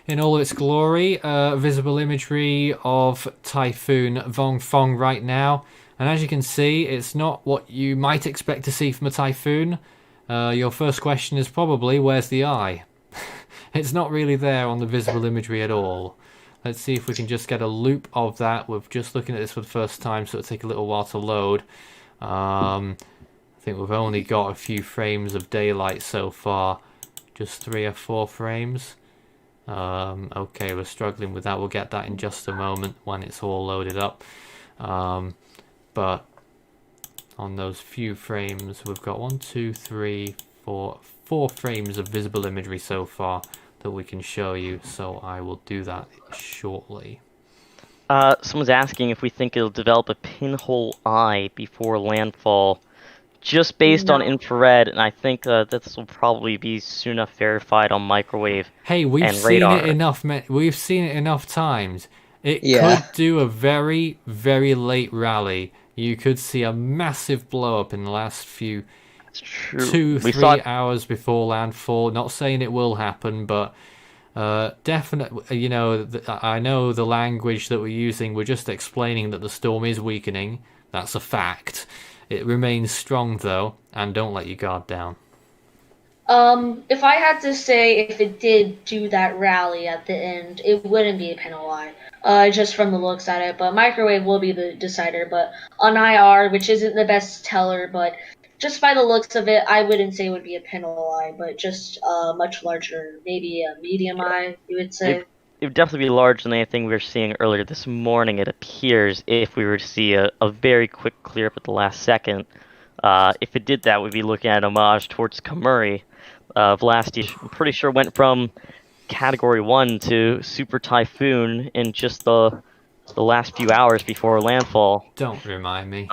Speaker 1: In all its glory, visible imagery of Typhoon Vongfong right now. And as you can see, it's not what you might expect to see from a typhoon. Your first question is probably, where's the eye? It's not really there on the visible imagery at all. Let's see if we can just get a loop of that. We're just looking at this for the first time, so it'll take a little while to load. I think we've only got a few frames of daylight so far. Just 3 or 4 frames. Okay, we're struggling with that. We'll get that in just a moment when it's all loaded up. But on those few frames, we've got 1, 2, 3, 4 frames of visible imagery so far that we can show you. So I will do that shortly.
Speaker 6: Someone's asking if we think it'll develop a pinhole eye before landfall. Just based on infrared, and I think this will probably be soon enough verified on microwave.
Speaker 1: Hey, we've
Speaker 6: and
Speaker 1: seen
Speaker 6: radar.
Speaker 1: it enough. We've seen it enough times. It
Speaker 9: Yeah.
Speaker 1: could do a very, very late rally. You could see a massive blow up in the last few
Speaker 6: It's true.
Speaker 1: 2,
Speaker 6: We
Speaker 1: 3
Speaker 6: saw it-
Speaker 1: hours before landfall. Not saying it will happen, but definitely, you know, I know the language that we're using. We're just explaining that the storm is weakening. That's a fact. It remains strong though, and don't let your guard down.
Speaker 5: If I had to say if it did do that rally at the end, it wouldn't be a pinhole eye, just from the looks at it. But microwave will be the decider. But on IR, which isn't the best teller, but just by the looks of it, I wouldn't say it would be a pinhole eye, but just much larger, maybe a medium eye, you would say.
Speaker 6: It would definitely be larger than anything we were seeing earlier this morning, it appears, if we were to see a very quick clear up at the last second. If it did that, we'd be looking at homage towards Kamuri of last year. I'm pretty sure went from Category 1 to Super Typhoon in just the last few hours before landfall.
Speaker 1: Don't remind me.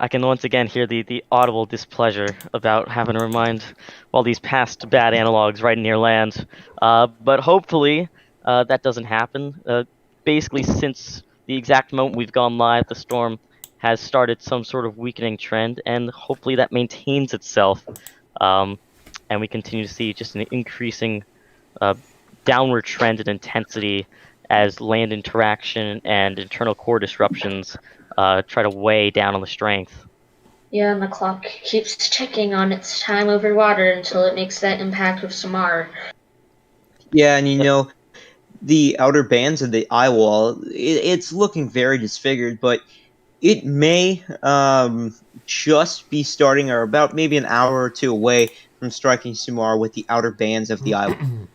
Speaker 6: I can once again hear the audible displeasure about having to remind all these past bad analogs right near land. But hopefully that doesn't happen. Basically, since the exact moment we've gone live, the storm has started some sort of weakening trend, and hopefully that maintains itself. And we continue to see just an increasing downward trend in intensity as land interaction and internal core disruptions try to weigh down on the strength.
Speaker 5: Yeah, and the clock keeps ticking on its time over water until it makes that impact with Samar.
Speaker 9: Yeah, and you know, the outer bands of the eye wall, it's looking very disfigured, but it may just be starting or about maybe an hour or 2 away from striking Sumar with the outer bands of the eye wall.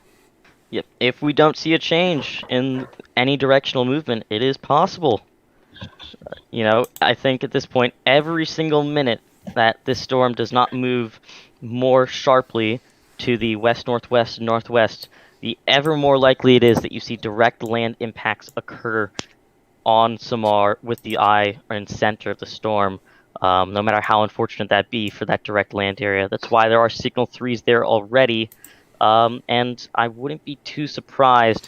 Speaker 6: Yep. If we don't see a change in any directional movement, it is possible. You know, I think at this point, every single minute that this storm does not move more sharply to the west-northwest and northwest, the ever more likely it is that you see direct land impacts occur on Samar with the eye and center of the storm, no matter how unfortunate that be for that direct land area. That's why there are signal 3s there already, and I wouldn't be too surprised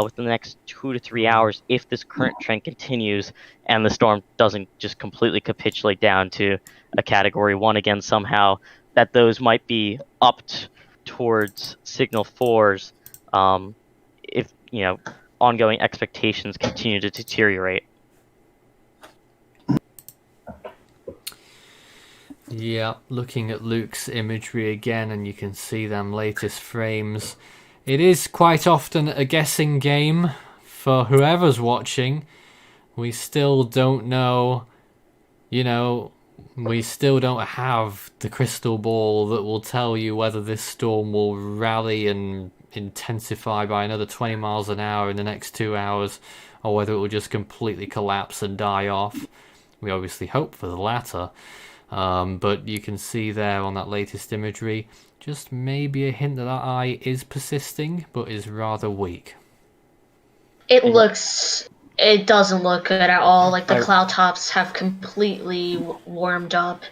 Speaker 6: within the next 2 to 3 hours if this current trend continues and the storm doesn't just completely capitulate down to a Category 1 again somehow, that those might be upped towards signal 4s if, you know, ongoing expectations continue to deteriorate.
Speaker 1: Yeah, looking at Luke's imagery again, and you can see them latest frames. It is quite often a guessing game for whoever's watching. We still don't know, you know, we still don't have the crystal ball that will tell you whether this storm will rally and intensify by another 20 miles an hour in the next 2 hours, or whether it will just completely collapse and die off. We obviously hope for the latter. But you can see there on that latest imagery, just maybe a hint that that eye is persisting, but is rather weak.
Speaker 5: It doesn't look good at all. Like the cloud tops have completely warmed up.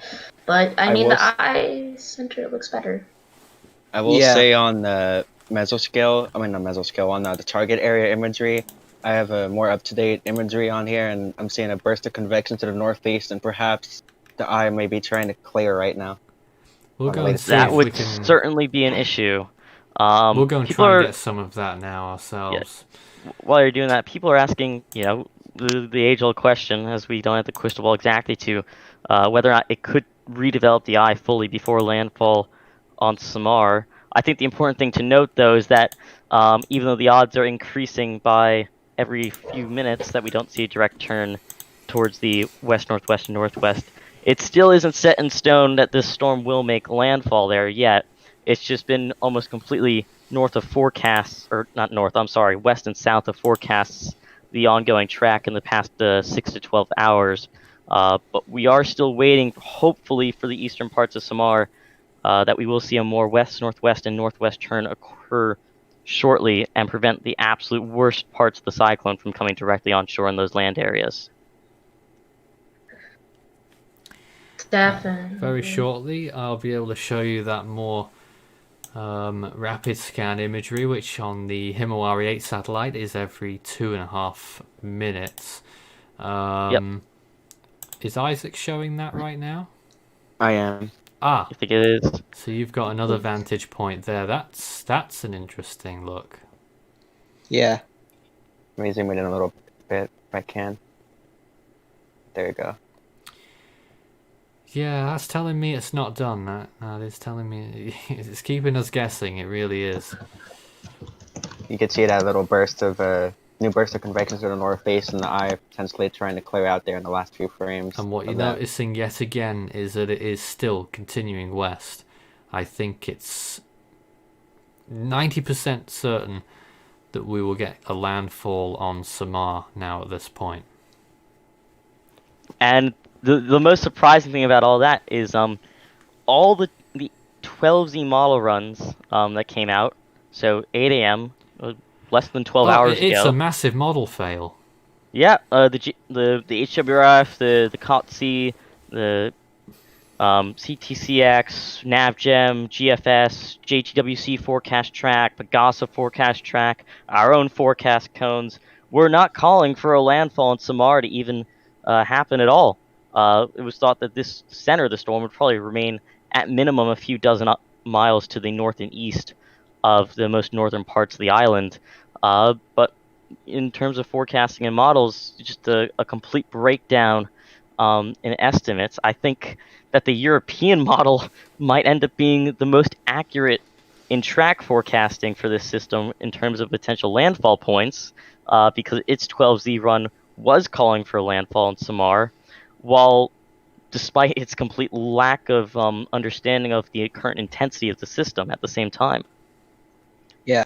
Speaker 5: But I mean, the eye center looks better.
Speaker 10: I will say on the mesoscale, on the target area imagery, I have a more up-to-date imagery on here, and I'm seeing a burst of convection to the northeast, and perhaps the eye may be trying to clear right now.
Speaker 1: We'll go and see
Speaker 6: That
Speaker 1: if
Speaker 6: would
Speaker 1: we can.
Speaker 6: certainly be an issue.
Speaker 1: We'll go and
Speaker 6: people
Speaker 1: try
Speaker 6: are,
Speaker 1: and get some of that now ourselves.
Speaker 6: while you're doing that, people are asking, the age-old question, as we don't have the crystal ball exactly to, whether or not it could redevelop the eye fully before landfall on Samar. I think the important thing to note, though, is that even though the odds are increasing by every few minutes that we don't see a direct turn towards the west-northwest and northwest, it still isn't set in stone that this storm will make landfall there yet. It's just been almost completely north of forecasts, or not north, I'm sorry, west and south of forecasts, the ongoing track in the past 6 to 12 hours. But we are still waiting, hopefully, for the eastern parts of Samar, that we will see a more west, northwest, and northwest turn occur shortly and prevent the absolute worst parts of the cyclone from coming directly onshore in those land areas.
Speaker 5: Definitely.
Speaker 1: Very shortly, I'll be able to show you that more rapid scan imagery, which on the Himawari 8 satellite is every 2.5 minutes.
Speaker 6: Yep.
Speaker 1: Is Isaac showing that right now?
Speaker 10: I am.
Speaker 1: Ah,
Speaker 6: I think it is.
Speaker 1: so you've got another vantage point there. That's an interesting look.
Speaker 9: Yeah.
Speaker 10: Let me zoom in a little bit if I can. There you go.
Speaker 1: Yeah, that's telling me it's not done. That is telling me it's keeping us guessing. It really is.
Speaker 10: You can see that little burst of new burst of convection to the north face, and the eye potentially trying to clear out there in the last few frames.
Speaker 1: And what you're noticing yet again is that it is still continuing west. I think it's 90% certain that we will get a landfall on Samar now at this point.
Speaker 6: And the most surprising thing about all that is all the 12Z model runs that came out, so 8 a.m., less than 12 hours ago.
Speaker 1: It's a massive model fail.
Speaker 6: Yeah, the HWRF, the COTC, the CTCX, NavGem, GFS, JTWC forecast track, Pegasa forecast track, our own forecast cones. We're not calling for a landfall in Samar to even happen at all. It was thought that this center of the storm would probably remain at minimum a few dozen miles to the north and east of the most northern parts of the island. But in terms of forecasting and models, just a complete breakdown in estimates. I think that the European model might end up being the most accurate in track forecasting for this system in terms of potential landfall points, because its 12Z run was calling for landfall in Samar, while despite its complete lack of understanding of the current intensity of the system at the same time.
Speaker 9: Yeah.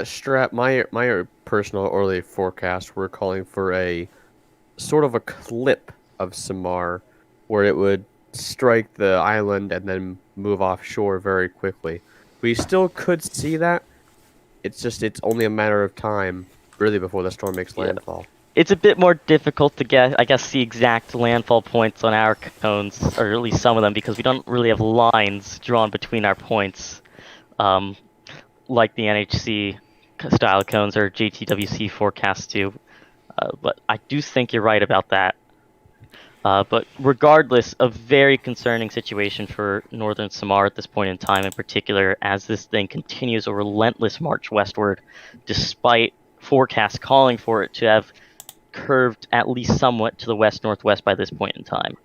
Speaker 2: Strap, my personal early forecast were calling for a sort of a clip of Samar where it would strike the island and then move offshore very quickly. We still could see that. It's only a matter of time, really, before the storm makes landfall.
Speaker 6: It's a bit more difficult to get, I guess, the exact landfall points on our cones, or at least some of them, because we don't really have lines drawn between our points, like the NHC style cones or JTWC forecasts do. But I do think you're right about that. But regardless, a very concerning situation for northern Samar at this point in time, in particular, as this thing continues a relentless march westward, despite forecasts calling for it to have curved at least somewhat to the west-northwest by this point in time.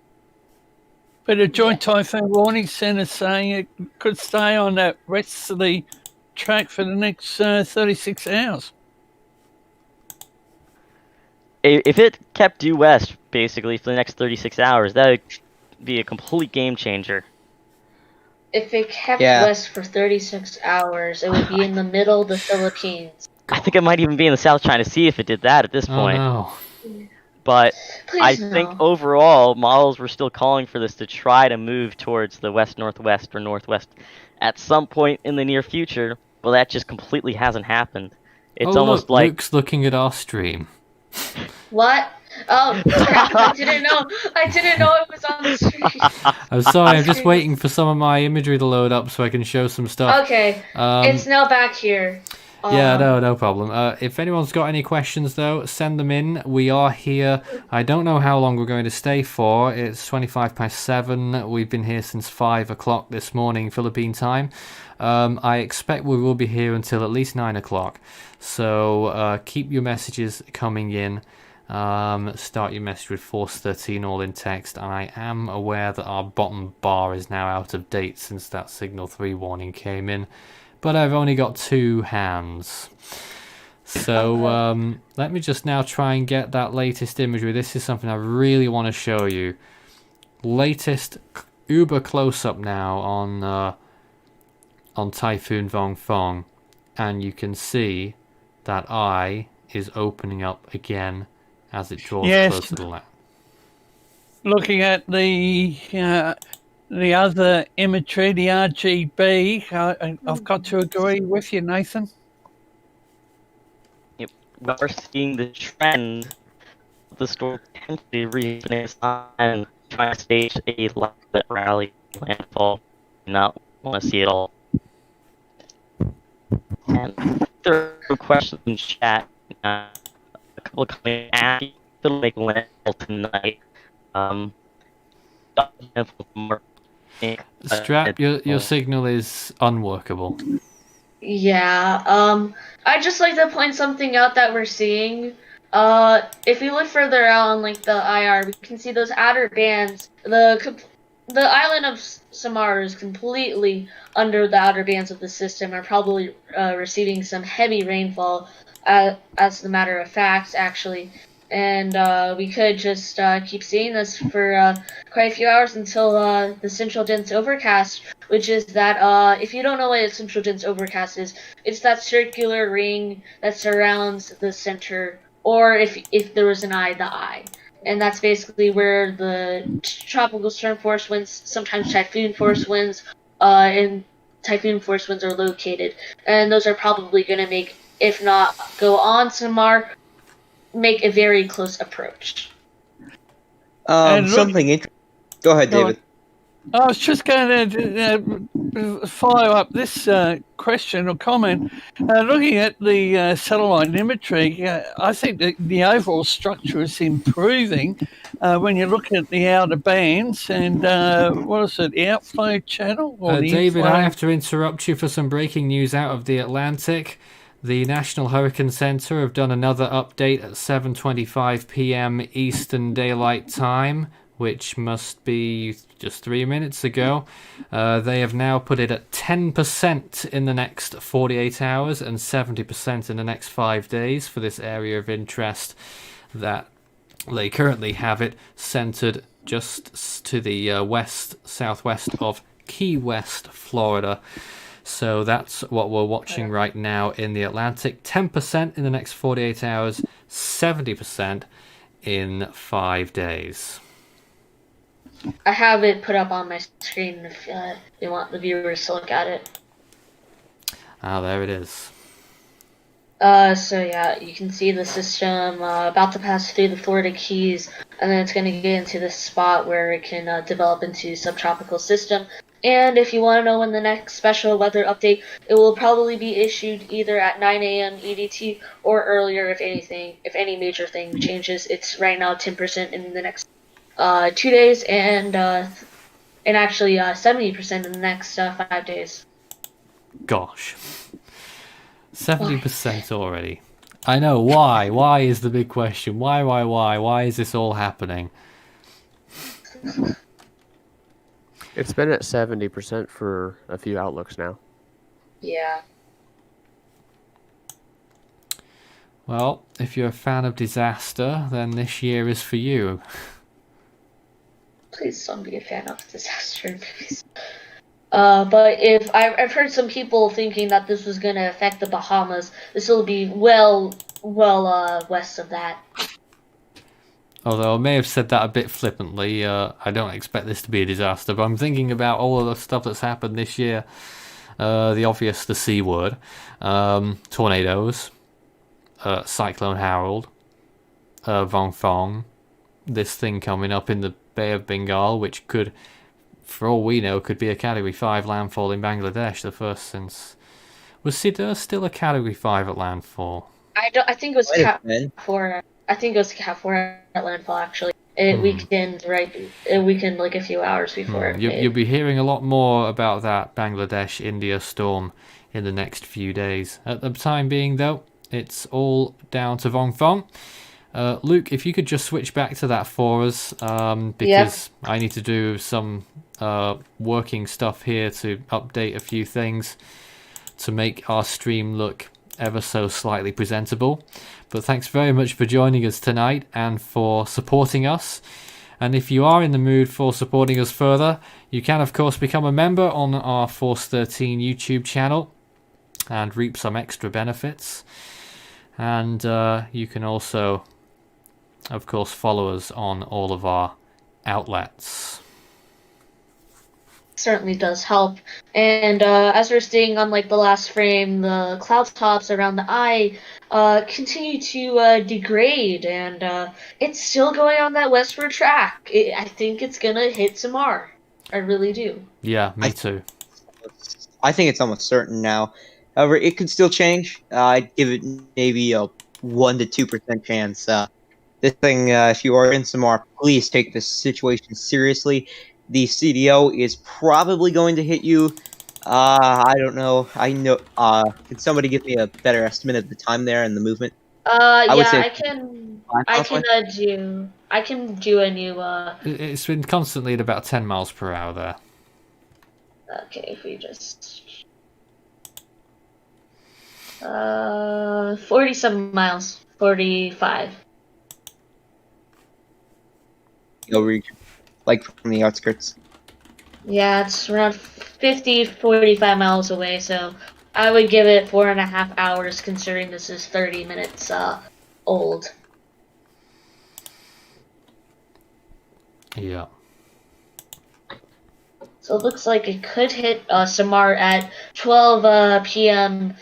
Speaker 4: But a joint typhoon warning center saying it could stay on that rest of the track for the next 36 hours.
Speaker 6: If it kept due west, basically, for the next 36 hours, that would be a complete game changer.
Speaker 5: If it kept west for 36 hours, it would be in the middle of the Philippines.
Speaker 6: I think it might even be in the South China Sea if it did that at this point.
Speaker 1: Oh,
Speaker 6: no. But I think overall, models were still calling for this to try to move towards the west-northwest or northwest at some point in the near future. Well, that just completely hasn't happened. It's almost like
Speaker 1: Luke's looking at our stream.
Speaker 5: What? Oh, crap, I didn't know it was on the stream.
Speaker 1: I'm sorry, I'm just waiting for some of my imagery to load up so I can show some stuff.
Speaker 5: Okay, it's now back here.
Speaker 1: Yeah, no problem. If anyone's got any questions, though, send them in. We are here. I don't know how long we're going to stay for. It's 7:25. We've been here since 5 o'clock this morning, Philippine time. I expect we will be here until at least 9 o'clock. So keep your messages coming in. Start your message with Force 13 all in text. I am aware that our bottom bar is now out of date since that Signal 3 warning came in. But I've only got 2 hands. So let me just now try and get that latest imagery. This is something I really want to show you. Latest uber close-up now on Typhoon Vongfong. And you can see that eye is opening up again as it draws closer to land.
Speaker 4: Looking at the other imagery, the RGB, I've got to agree with you, Nathan.
Speaker 6: Yep. We're seeing the trend of the storm potentially reopening its eye and trying to stage a rally landfall. Not want to see it all. And there are questions in chat. A couple coming at you. It'll make landfall tonight.
Speaker 1: Strap, your signal is unworkable.
Speaker 5: Yeah, I'd just like to point something out that we're seeing. If we look further out on like the IR, we can see those outer bands. The island of Samar is completely under the outer bands of the system, are probably receiving some heavy rainfall, as a matter of fact, actually. And we could just keep seeing this for quite a few hours until the central dense overcast, which is that, if you don't know what a central dense overcast is, it's that circular ring that surrounds the center, or if there was an eye, the eye. And that's basically where the tropical storm force winds, sometimes typhoon force winds, and typhoon force winds are located. And those are probably going to make, if not go on Samar, make a very close approach.
Speaker 9: Something interesting. Go ahead, David.
Speaker 4: I was just going to follow up this question or comment. Looking at the satellite imagery, I think that the overall structure is improving when you look at the outer bands and what is it, the outflow channel? Or the
Speaker 1: David,
Speaker 4: inflow?
Speaker 1: I have to interrupt you for some breaking news out of the Atlantic. The National Hurricane Center have done another update at 7:25 p.m. Eastern Daylight Time, which must be just 3 minutes ago. They have now put it at 10% in the next 48 hours and 70% in the next 5 days for this area of interest that they currently have it centered just to the southwest of Key West, Florida. So that's what we're watching right now in the Atlantic. 10% in the next 48 hours, 70% in 5 days.
Speaker 5: I have it put up on my screen if you want the viewers to look at it.
Speaker 1: Ah, there it is.
Speaker 5: So yeah, you can see the system about to pass through the Florida Keys, and then it's going to get into this spot where it can develop into subtropical system. And if you want to know when the next special weather update, it will probably be issued either at 9 a.m. EDT or earlier if any major thing changes. It's right now 10% in the next 2 days, and actually 70% in the next 5 days.
Speaker 1: Gosh. 70% already. I know, why? Why is the big question? Why? Why is this all happening?
Speaker 2: It's been at 70% for a few outlooks now.
Speaker 5: Yeah.
Speaker 1: Well, if you're a fan of disaster, then this year is for you.
Speaker 5: Please don't be a fan of disaster movies. But if I've heard some people thinking that this was going to affect the Bahamas, this will be well west of that.
Speaker 1: Although I may have said that a bit flippantly, I don't expect this to be a disaster, but I'm thinking about all of the stuff that's happened this year. The C word. Tornadoes. Cyclone Harold. Vongfong. This thing coming up in the Bay of Bengal, which could, for all we know, could be a Category 5 landfall in Bangladesh, the first since, Was Siddur still a Category 5 at landfall?
Speaker 5: I think it was
Speaker 9: Might have
Speaker 5: Cat
Speaker 9: been.
Speaker 5: 4. I think it was Cat 4 at Landfall, actually. It weakened, it weakened like a few hours before it made.
Speaker 1: You'll be hearing a lot more about that Bangladesh-India storm in the next few days. At the time being, though, it's all down to Vongfong. Luke, if you could just switch back to that for us, because I need to do some working stuff here to update a few things to make our stream look ever so slightly presentable. But thanks very much for joining us tonight and for supporting us. And if you are in the mood for supporting us further, you can of course become a member on our Force 13 YouTube channel and reap some extra benefits. And you can also, of course, follow us on all of our outlets.
Speaker 5: Certainly does help. And as we're seeing on like the last frame, the cloud tops around the eye continue to degrade, and it's still going on that westward track. I think it's gonna hit tomorrow. I really do.
Speaker 1: Yeah, me too.
Speaker 9: I think it's almost certain now. However, it could still change. I'd give it maybe a 1 to 2% chance. This thing, if you are in Samar, please take this situation seriously. The CDO is probably going to hit you. I don't know. I know. Can somebody give me a better estimate of the time there and the movement? I would say
Speaker 5: I can do a new.
Speaker 1: It's been constantly at about 10 miles per hour there.
Speaker 5: Okay, if we just 47 miles, 45.
Speaker 9: Region, like from the outskirts.
Speaker 5: Yeah, it's around 50, 45 miles away, so I would give it 4.5 hours considering this is 30 minutes old.
Speaker 1: Yeah.
Speaker 5: So it looks like it could hit Samar at 12 p.m.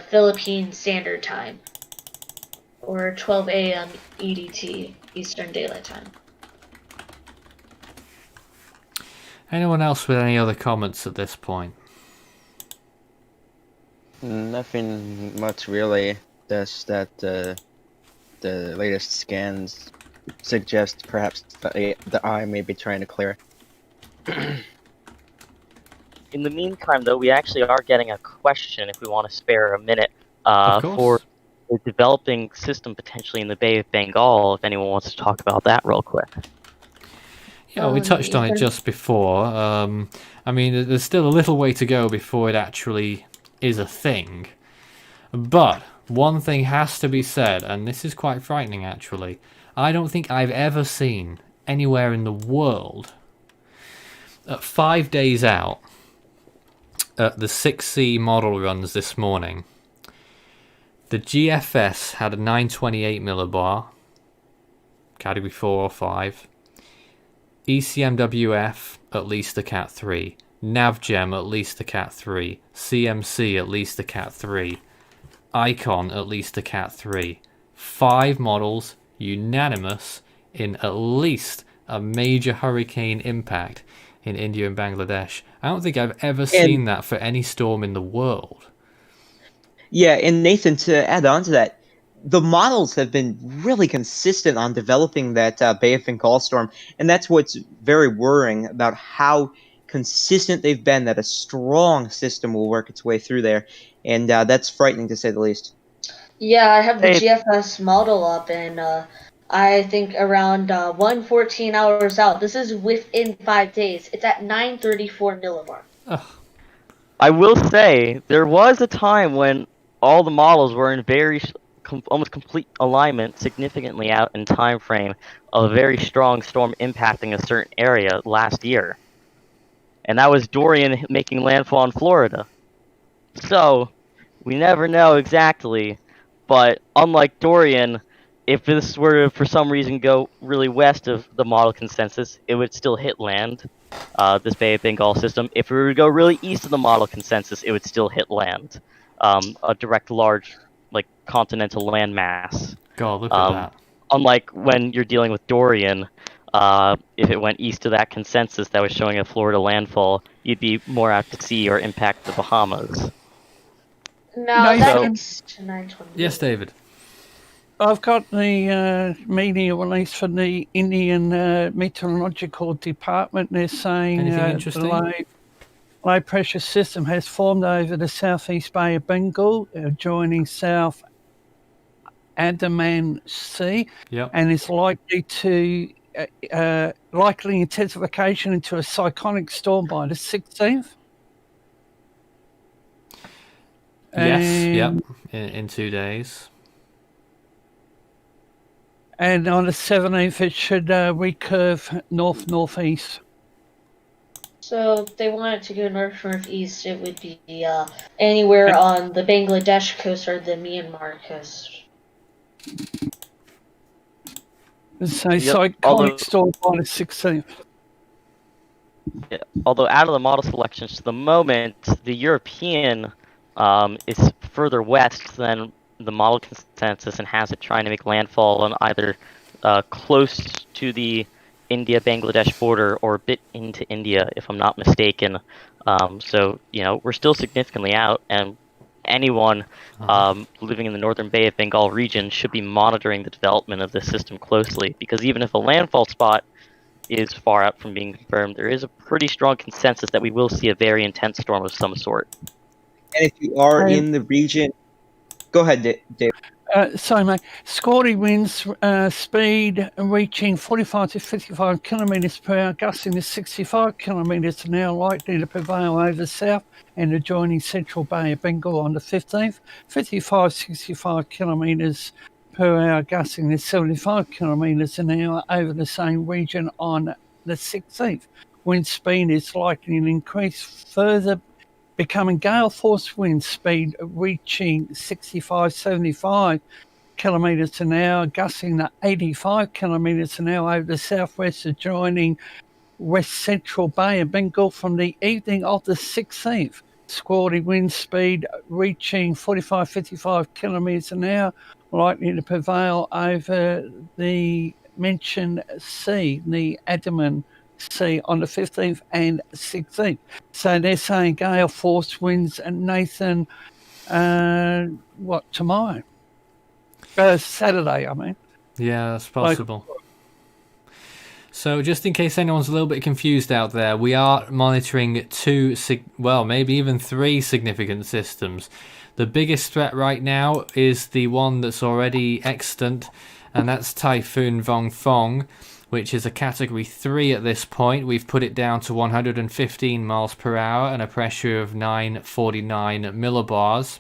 Speaker 5: Philippine Standard Time, or 12 a.m. EDT, Eastern Daylight Time.
Speaker 1: Anyone else with any other comments at this point?
Speaker 10: Nothing much really. Just that the latest scans suggest perhaps the eye may be trying to clear.
Speaker 6: In the meantime, though, we actually are getting a question, if we want to spare a minute, for the developing system potentially in the Bay of Bengal, if anyone wants to talk about that real quick.
Speaker 1: Yeah, we touched on it just before. I mean, there's still a little way to go before it actually is a thing. But one thing has to be said, and this is quite frightening actually. I don't think I've ever seen anywhere in the world, 5 days out, at the 6C model runs this morning, the GFS had a 928 millibar, category 4 or 5. ECMWF at least a Cat 3, NavGem at least a Cat 3, CMC at least a Cat 3, Icon at least a Cat 3. 5 models unanimous in at least a major hurricane impact in India and Bangladesh. I don't think I've ever seen that for any storm in the world.
Speaker 9: Yeah, and Nathan, to add on to that, the models have been really consistent on developing that Bay of Bengal storm, and that's what's very worrying about how consistent they've been, that a strong system will work its way through there, and that's frightening to say the least.
Speaker 5: Yeah, I have the GFS model up, and I think around 114 hours out. This is within 5 days. It's at 934 millibar.
Speaker 1: Ugh.
Speaker 6: I will say, there was a time when all the models were in very almost complete alignment, significantly out in time frame of a very strong storm impacting a certain area last year. And that was Dorian making landfall in Florida. So, we never know exactly, but unlike Dorian, if this were to, for some reason, go really west of the model consensus, it would still hit land, this Bay of Bengal system. If it were to go really east of the model consensus, it would still hit land, a direct large continental landmass.
Speaker 1: God, look at that.
Speaker 6: Unlike when you're dealing with Dorian, if it went east of that consensus that was showing a Florida landfall, you'd be more apt to see or impact the Bahamas.
Speaker 5: No, that
Speaker 4: Nathan,
Speaker 5: gets to 920.
Speaker 1: Yes, David.
Speaker 4: I've got the media release from the Indian Meteorological Department. They're saying
Speaker 1: Anything
Speaker 4: the
Speaker 1: interesting?
Speaker 4: low pressure system has formed over the southeast Bay of Bengal, joining South Andaman Sea,
Speaker 1: Yep.
Speaker 4: and is likely to likely intensification into a cyclonic storm by the 16th.
Speaker 1: Yes. Yep.
Speaker 4: And,
Speaker 1: In 2 days.
Speaker 4: and on the 17th, it should recurve north-northeast.
Speaker 5: So if they wanted to go north-northeast, it would be anywhere on the Bangladesh coast or the Myanmar coast.
Speaker 4: So
Speaker 6: Yep,
Speaker 4: cyclonic
Speaker 6: although-
Speaker 4: storm by the 16th.
Speaker 6: Yeah, although out of the model selections to the moment, the European is further west than the model consensus and has it trying to make landfall on either close to the India-Bangladesh border or a bit into India, if I'm not mistaken. So, we're still significantly out, and anyone living in the northern Bay of Bengal region should be monitoring the development of this system closely, because even if a landfall spot is far out from being confirmed, there is a pretty strong consensus that we will see a very intense storm of some sort.
Speaker 9: And if you are in the region, go ahead, Dave.
Speaker 4: Sorry, mate. Squally winds speed reaching 45 to 55 kilometres per hour, gusting to 65 kilometres an hour, likely to prevail over the south and adjoining central Bay of Bengal on the 15th. 55, 65 kilometres per hour, gusting to 75 kilometres an hour over the same region on the 16th. Wind speed is likely to increase further, becoming gale force wind speed reaching 65, 75 kilometres an hour, gusting to 85 kilometres an hour over the southwest, adjoining west central Bay of Bengal from the evening of the 16th. Squally wind speed reaching 45, 55 kilometres an hour, likely to prevail over the mentioned sea, the Andaman Sea, on the 15th and 16th. So they're saying gale force winds, and Nathan, tomorrow? Saturday, I mean.
Speaker 1: Yeah, that's possible. So just in case anyone's a little bit confused out there, we are monitoring maybe even 3 significant systems. The biggest threat right now is the one that's already extant, and that's Typhoon Vongfong, which is a category 3 at this point. We've put it down to 115 miles per hour and a pressure of 949 millibars.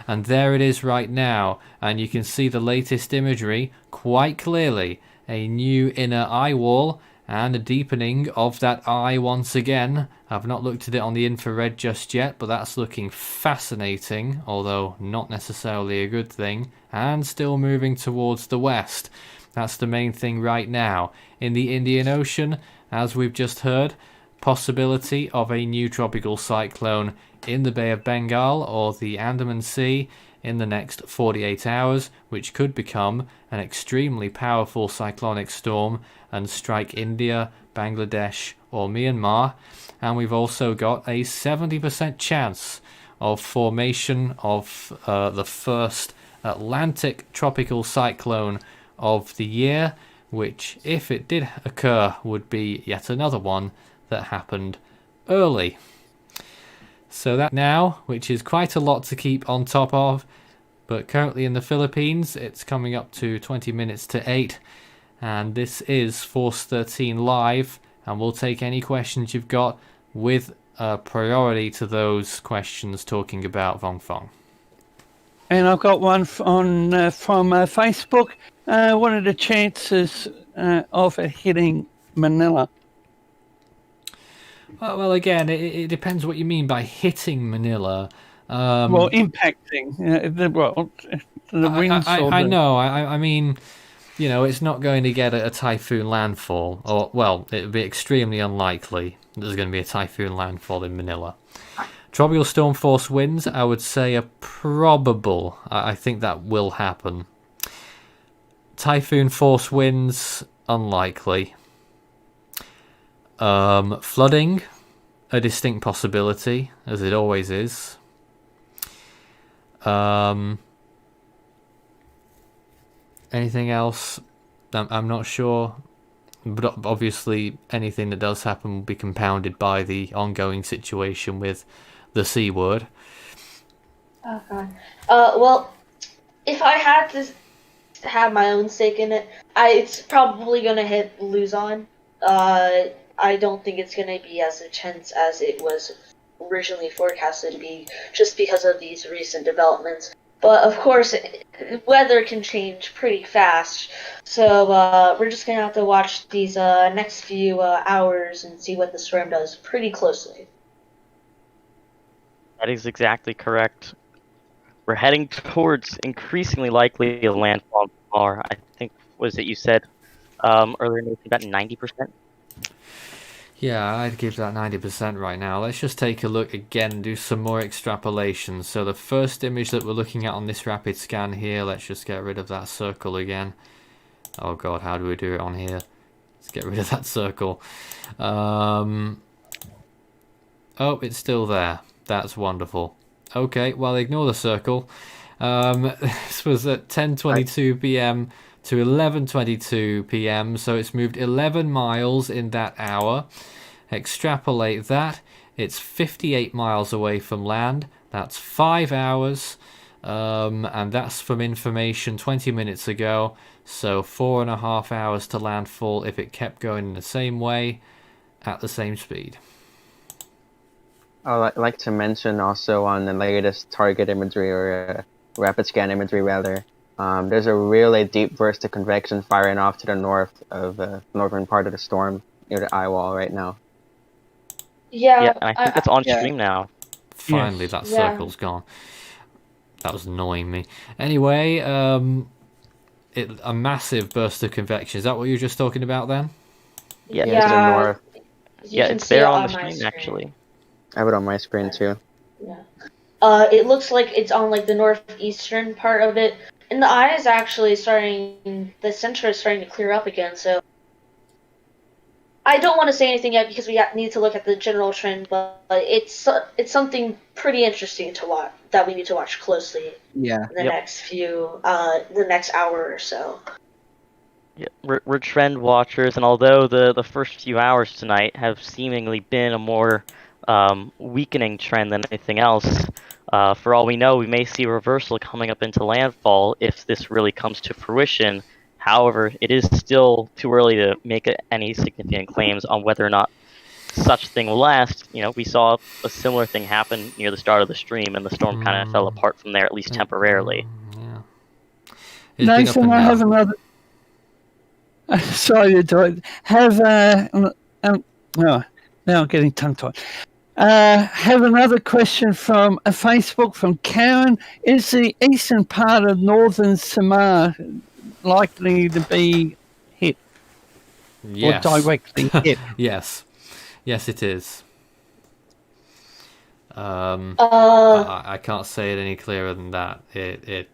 Speaker 1: And there it is right now, and you can see the latest imagery quite clearly. A new inner eye wall and a deepening of that eye once again. I've not looked at it on the infrared just yet, but that's looking fascinating, although not necessarily a good thing, and still moving towards the west. That's the main thing right now. In the Indian Ocean, as we've just heard, possibility of a new tropical cyclone in the Bay of Bengal or the Andaman Sea in the next 48 hours, which could become an extremely powerful cyclonic storm and strike India, Bangladesh or Myanmar. And we've also got a 70% chance of formation of the first Atlantic tropical cyclone of the year, which, if it did occur, would be yet another one that happened early. So that now, which is quite a lot to keep on top of, but currently in the Philippines it's coming up to 20 minutes to 8, and this is Force 13 Live, and we'll take any questions you've got with priority to those questions talking about Vongfong.
Speaker 4: And I've got one from Facebook. What are the chances of it hitting Manila?
Speaker 1: Well, again, it depends what you mean by hitting Manila.
Speaker 4: Impacting the winds.
Speaker 1: I know. I mean, it's not going to get a typhoon landfall, or it would be extremely unlikely there's going to be a typhoon landfall in Manila. Tropical storm force winds, I would say, are probable. I think that will happen. Typhoon force winds, unlikely. Flooding, a distinct possibility, as it always is. Anything else? I'm not sure. But obviously, anything that does happen will be compounded by the ongoing situation with the C word.
Speaker 5: Oh god. Well, if I had to have my own stake in it, it's probably gonna hit Luzon. I don't think it's gonna be as intense as it was originally forecasted to be, just because of these recent developments. But of course, weather can change pretty fast, so we're just gonna have to watch these next few hours and see what the storm does pretty closely.
Speaker 6: That is exactly correct. We're heading towards increasingly likely a landfall tomorrow. I think, was it you said earlier, Nathan, about 90%?
Speaker 1: Yeah, I'd give that 90% right now. Let's just take a look again and do some more extrapolations. So the first image that we're looking at on this rapid scan here, let's just get rid of that circle again. Oh god, how do we do it on here? Let's get rid of that circle. Oh, it's still there. That's wonderful. Okay, well, ignore the circle. This was at 10:22 p.m. to 11:22 p.m. So it's moved 11 miles in that hour. Extrapolate that. It's 58 miles away from land. That's 5 hours. And that's from information 20 minutes ago. So 4.5 hours to landfall if it kept going in the same way at the same speed.
Speaker 10: I'd like to mention also on the latest target imagery, or rapid scan imagery rather, there's a really deep burst of convection firing off to the north of the northern part of the storm near the eye wall right now.
Speaker 5: Yeah,
Speaker 6: And I think that's on
Speaker 9: yeah.
Speaker 6: stream now.
Speaker 1: Finally,
Speaker 4: Yes.
Speaker 1: that
Speaker 5: Yeah.
Speaker 1: circle's gone. That was annoying me. Anyway, a massive burst of convection. Is that what you were just talking about then?
Speaker 6: Yeah,
Speaker 10: Yeah, to the north.
Speaker 5: You can
Speaker 6: it's
Speaker 5: see
Speaker 6: there
Speaker 5: it
Speaker 6: on the
Speaker 5: my
Speaker 6: stream,
Speaker 5: screen.
Speaker 6: actually.
Speaker 10: I have it on my screen too.
Speaker 5: Yeah. It looks like it's on like the northeastern part of it, and the eye is actually starting. The center is starting to clear up again. So I don't want to say anything yet because we need to look at the general trend, but it's something pretty interesting to watch that we need to watch closely
Speaker 9: Yeah.
Speaker 5: in the next hour or so.
Speaker 6: Yeah, we're trend watchers, and although the first few hours tonight have seemingly been a more weakening trend than anything else, for all we know, we may see a reversal coming up into landfall if this really comes to fruition. However, it is still too early to make any significant claims on whether or not such thing will last. You know, we saw a similar thing happen near the start of the stream, and the storm kind of fell apart from there, at least temporarily.
Speaker 1: Yeah. It's been up
Speaker 4: Nathan,
Speaker 1: and
Speaker 4: I have
Speaker 1: down.
Speaker 4: another. Sorry to do it. Now I'm getting tongue-tied. Have another question from a Facebook from Karen. Is the eastern part of northern Samar likely to be hit
Speaker 1: Yes.
Speaker 4: or directly hit?
Speaker 1: Yes. Yes, it is. I can't say it any clearer than that. It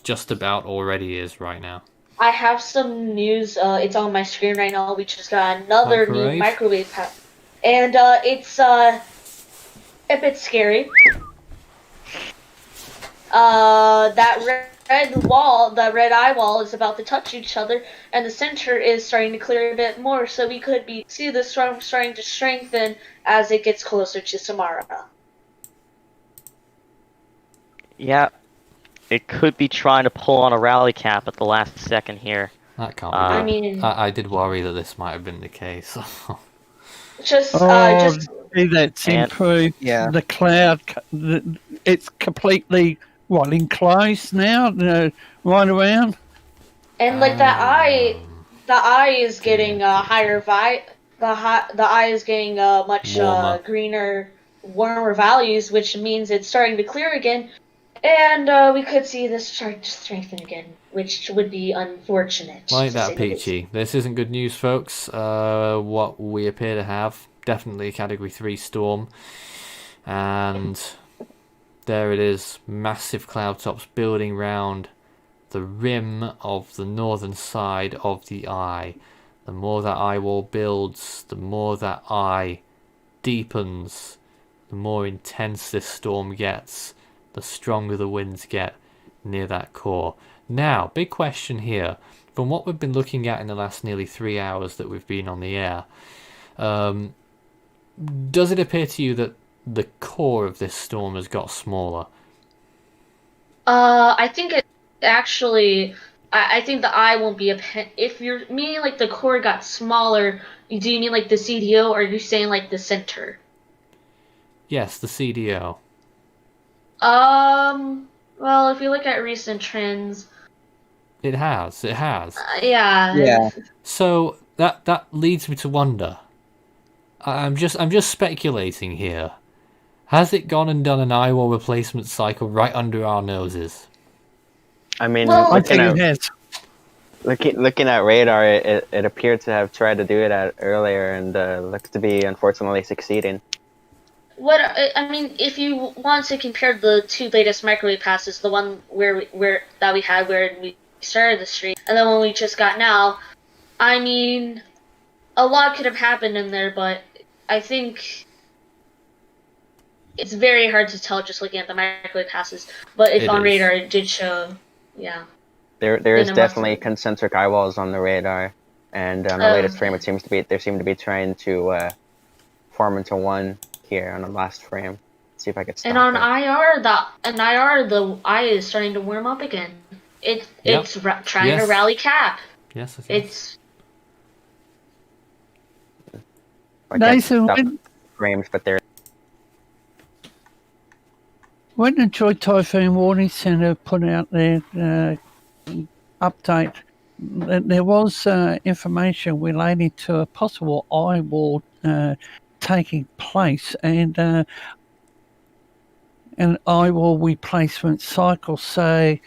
Speaker 1: just about already is right now.
Speaker 5: I have some news. It's on my screen right now. We just got another new microwave pack, and it's a bit scary. That red eye wall is about to touch each other, and the center is starting to clear a bit more. So we could see the storm starting to strengthen as it gets closer to Samara.
Speaker 6: Yeah, it could be trying to pull on a rally cap at the last second here.
Speaker 1: That can't be good.
Speaker 5: I mean,
Speaker 1: I did worry that this might have been the case.
Speaker 5: just
Speaker 4: see that's improved.
Speaker 9: Yeah.
Speaker 4: The cloud, it's completely enclosed now, right around.
Speaker 5: And like the eye is getting higher the eye is getting much greener, warmer values, which means it's starting to clear again, and we could see this start to strengthen again, which would be unfortunate.
Speaker 1: Like that, Peachy. This isn't good news, folks. What we appear to have, definitely a Category 3 storm, and there it is, massive cloud tops building round the rim of the northern side of the eye. The more that eye wall builds, the more that eye deepens, the more intense this storm gets, the stronger the winds get near that core. Now, big question here. From what we've been looking at in the last nearly 3 hours that we've been on the air, does it appear to you that the core of this storm has got smaller?
Speaker 5: I think it actually. I think the eye won't be if you're meaning like the core got smaller. Do you mean like the CDO, or are you saying like the center?
Speaker 1: Yes, the CDO.
Speaker 5: Well, if you look at recent trends,
Speaker 1: It has.
Speaker 5: yeah.
Speaker 9: Yeah.
Speaker 1: So that leads me to wonder. I'm just speculating here. Has it gone and done an eye wall replacement cycle right under our noses?
Speaker 10: I mean,
Speaker 5: Well,
Speaker 4: I think it has.
Speaker 10: looking at radar, it appeared to have tried to do it earlier, and looks to be unfortunately succeeding.
Speaker 5: What I mean, if you want to compare the two latest microwave passes, the one where we had where we started the stream, and the one we just got now, I mean, a lot could have happened in there, but I think it's very hard to tell just looking at the microwave passes. But
Speaker 1: It
Speaker 5: on
Speaker 1: is.
Speaker 5: radar, it did show, yeah.
Speaker 10: There
Speaker 5: In
Speaker 10: is
Speaker 5: a
Speaker 10: definitely
Speaker 5: month.
Speaker 10: concentric eye walls on the radar, and on the latest frame, they seem to be trying to form into one here on the last frame. Let's see if I can stop
Speaker 5: And on
Speaker 10: it.
Speaker 5: IR, the eye is starting to warm up again. It's trying to
Speaker 1: Yes.
Speaker 5: rally cap.
Speaker 1: Yes.
Speaker 5: It's
Speaker 10: I can't
Speaker 4: Nathan,
Speaker 10: stop frames, but they're
Speaker 4: when the Joy Typhoon Warning Centre put out their update, there was information relating to a possible eye wall taking place and an eye wall replacement cycle. So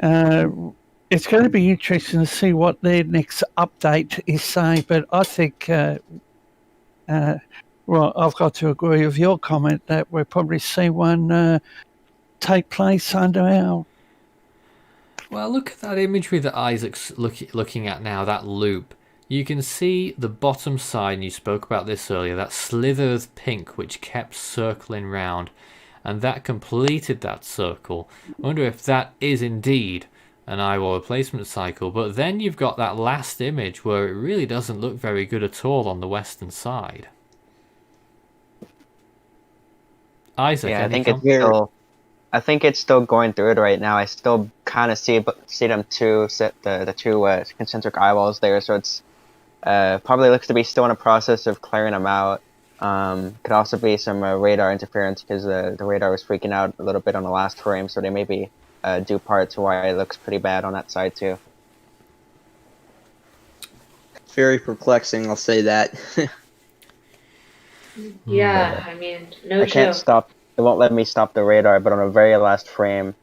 Speaker 4: it's going to be interesting to see what their next update is saying. But I think, well, I've got to agree with your comment that we'll probably see one take place under our.
Speaker 1: Well, look at that imagery that Isaac's looking at now, that loop. You can see the bottom side, and you spoke about this earlier, that slither of pink which kept circling round, and that completed that circle. I wonder if that is indeed an eye wall replacement cycle, but then you've got that last image where it really doesn't look very good at all on the western side. Isaac,
Speaker 10: yeah. I think it's still going through it right now. I still kind of see them the two concentric eye walls there, so it's probably looks to be still in a process of clearing them out. Could also be some radar interference because the radar was freaking out a little bit on the last frame, so they may be due part to why it looks pretty bad on that side too.
Speaker 9: Very perplexing, I'll say that.
Speaker 5: yeah. I mean, no
Speaker 10: I can't
Speaker 5: joke.
Speaker 10: stop. It won't let me stop the radar, but on the very last frame,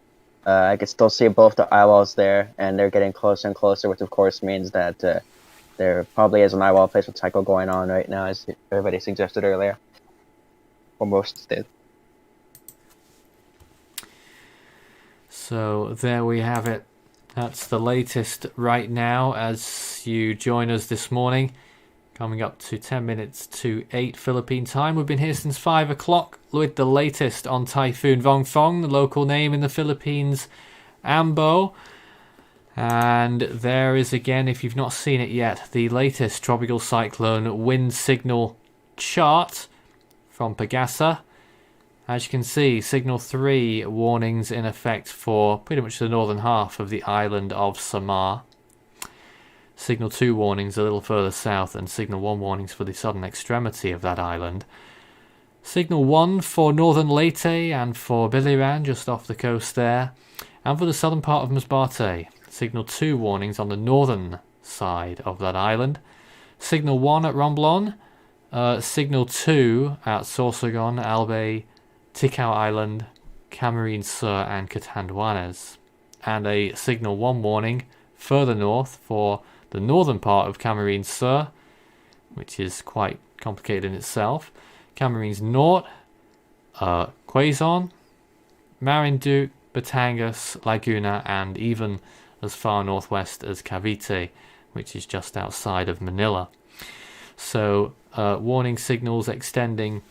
Speaker 10: I can still see both the eye walls there, and they're getting closer and closer, which of course means that there probably is an eye wall replacement cycle going on right now, as everybody suggested earlier. Or most did.
Speaker 1: So there we have it. That's the latest right now as you join us this morning. Coming up to 10 minutes to 8 Philippine time. We've been here since 5 o'clock with the latest on Typhoon Vongfong, the local name in the Philippines, Ambo. And there is again, if you've not seen it yet, the latest tropical cyclone wind signal chart from Pagasa. As you can see, signal 3 warnings in effect for pretty much the northern half of the island of Samar. Signal 2 warnings a little further south, and Signal 1 warnings for the southern extremity of that island. Signal 1 for northern Leyte and for Biliran, just off the coast there, and for the southern part of Masbate. Signal 2 warnings on the northern side of that island. Signal 1 at Romblon, Signal 2 at Sorsogon, Albay, Ticao Island, Camarines Sur and Catanduanes. And a Signal 1 warning further north for the northern part of Camarines Sur, which is quite complicated in itself. Camarines Norte, Quezon, Marinduque, Batangas, Laguna, and even as far northwest as Cavite, which is just outside of Manila. So warning signals extending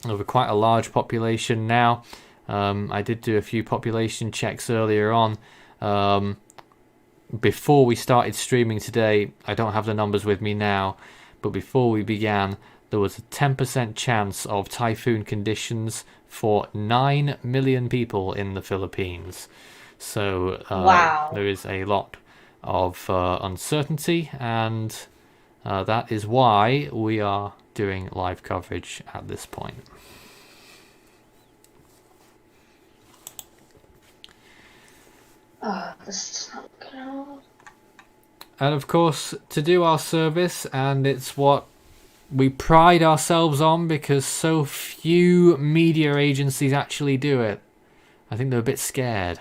Speaker 1: over quite a large population now, I did do a few population checks earlier on. Before we started streaming today, I don't have the numbers with me now, but before we began, there was a 10% chance of typhoon conditions for 9 million people in the Philippines. So
Speaker 5: Wow.
Speaker 1: there is a lot of uncertainty, and that is why we are doing live coverage at this point.
Speaker 5: This is not good at all.
Speaker 1: And of course, to do our service, and it's what we pride ourselves on because so few media agencies actually do it. I think they're a bit scared.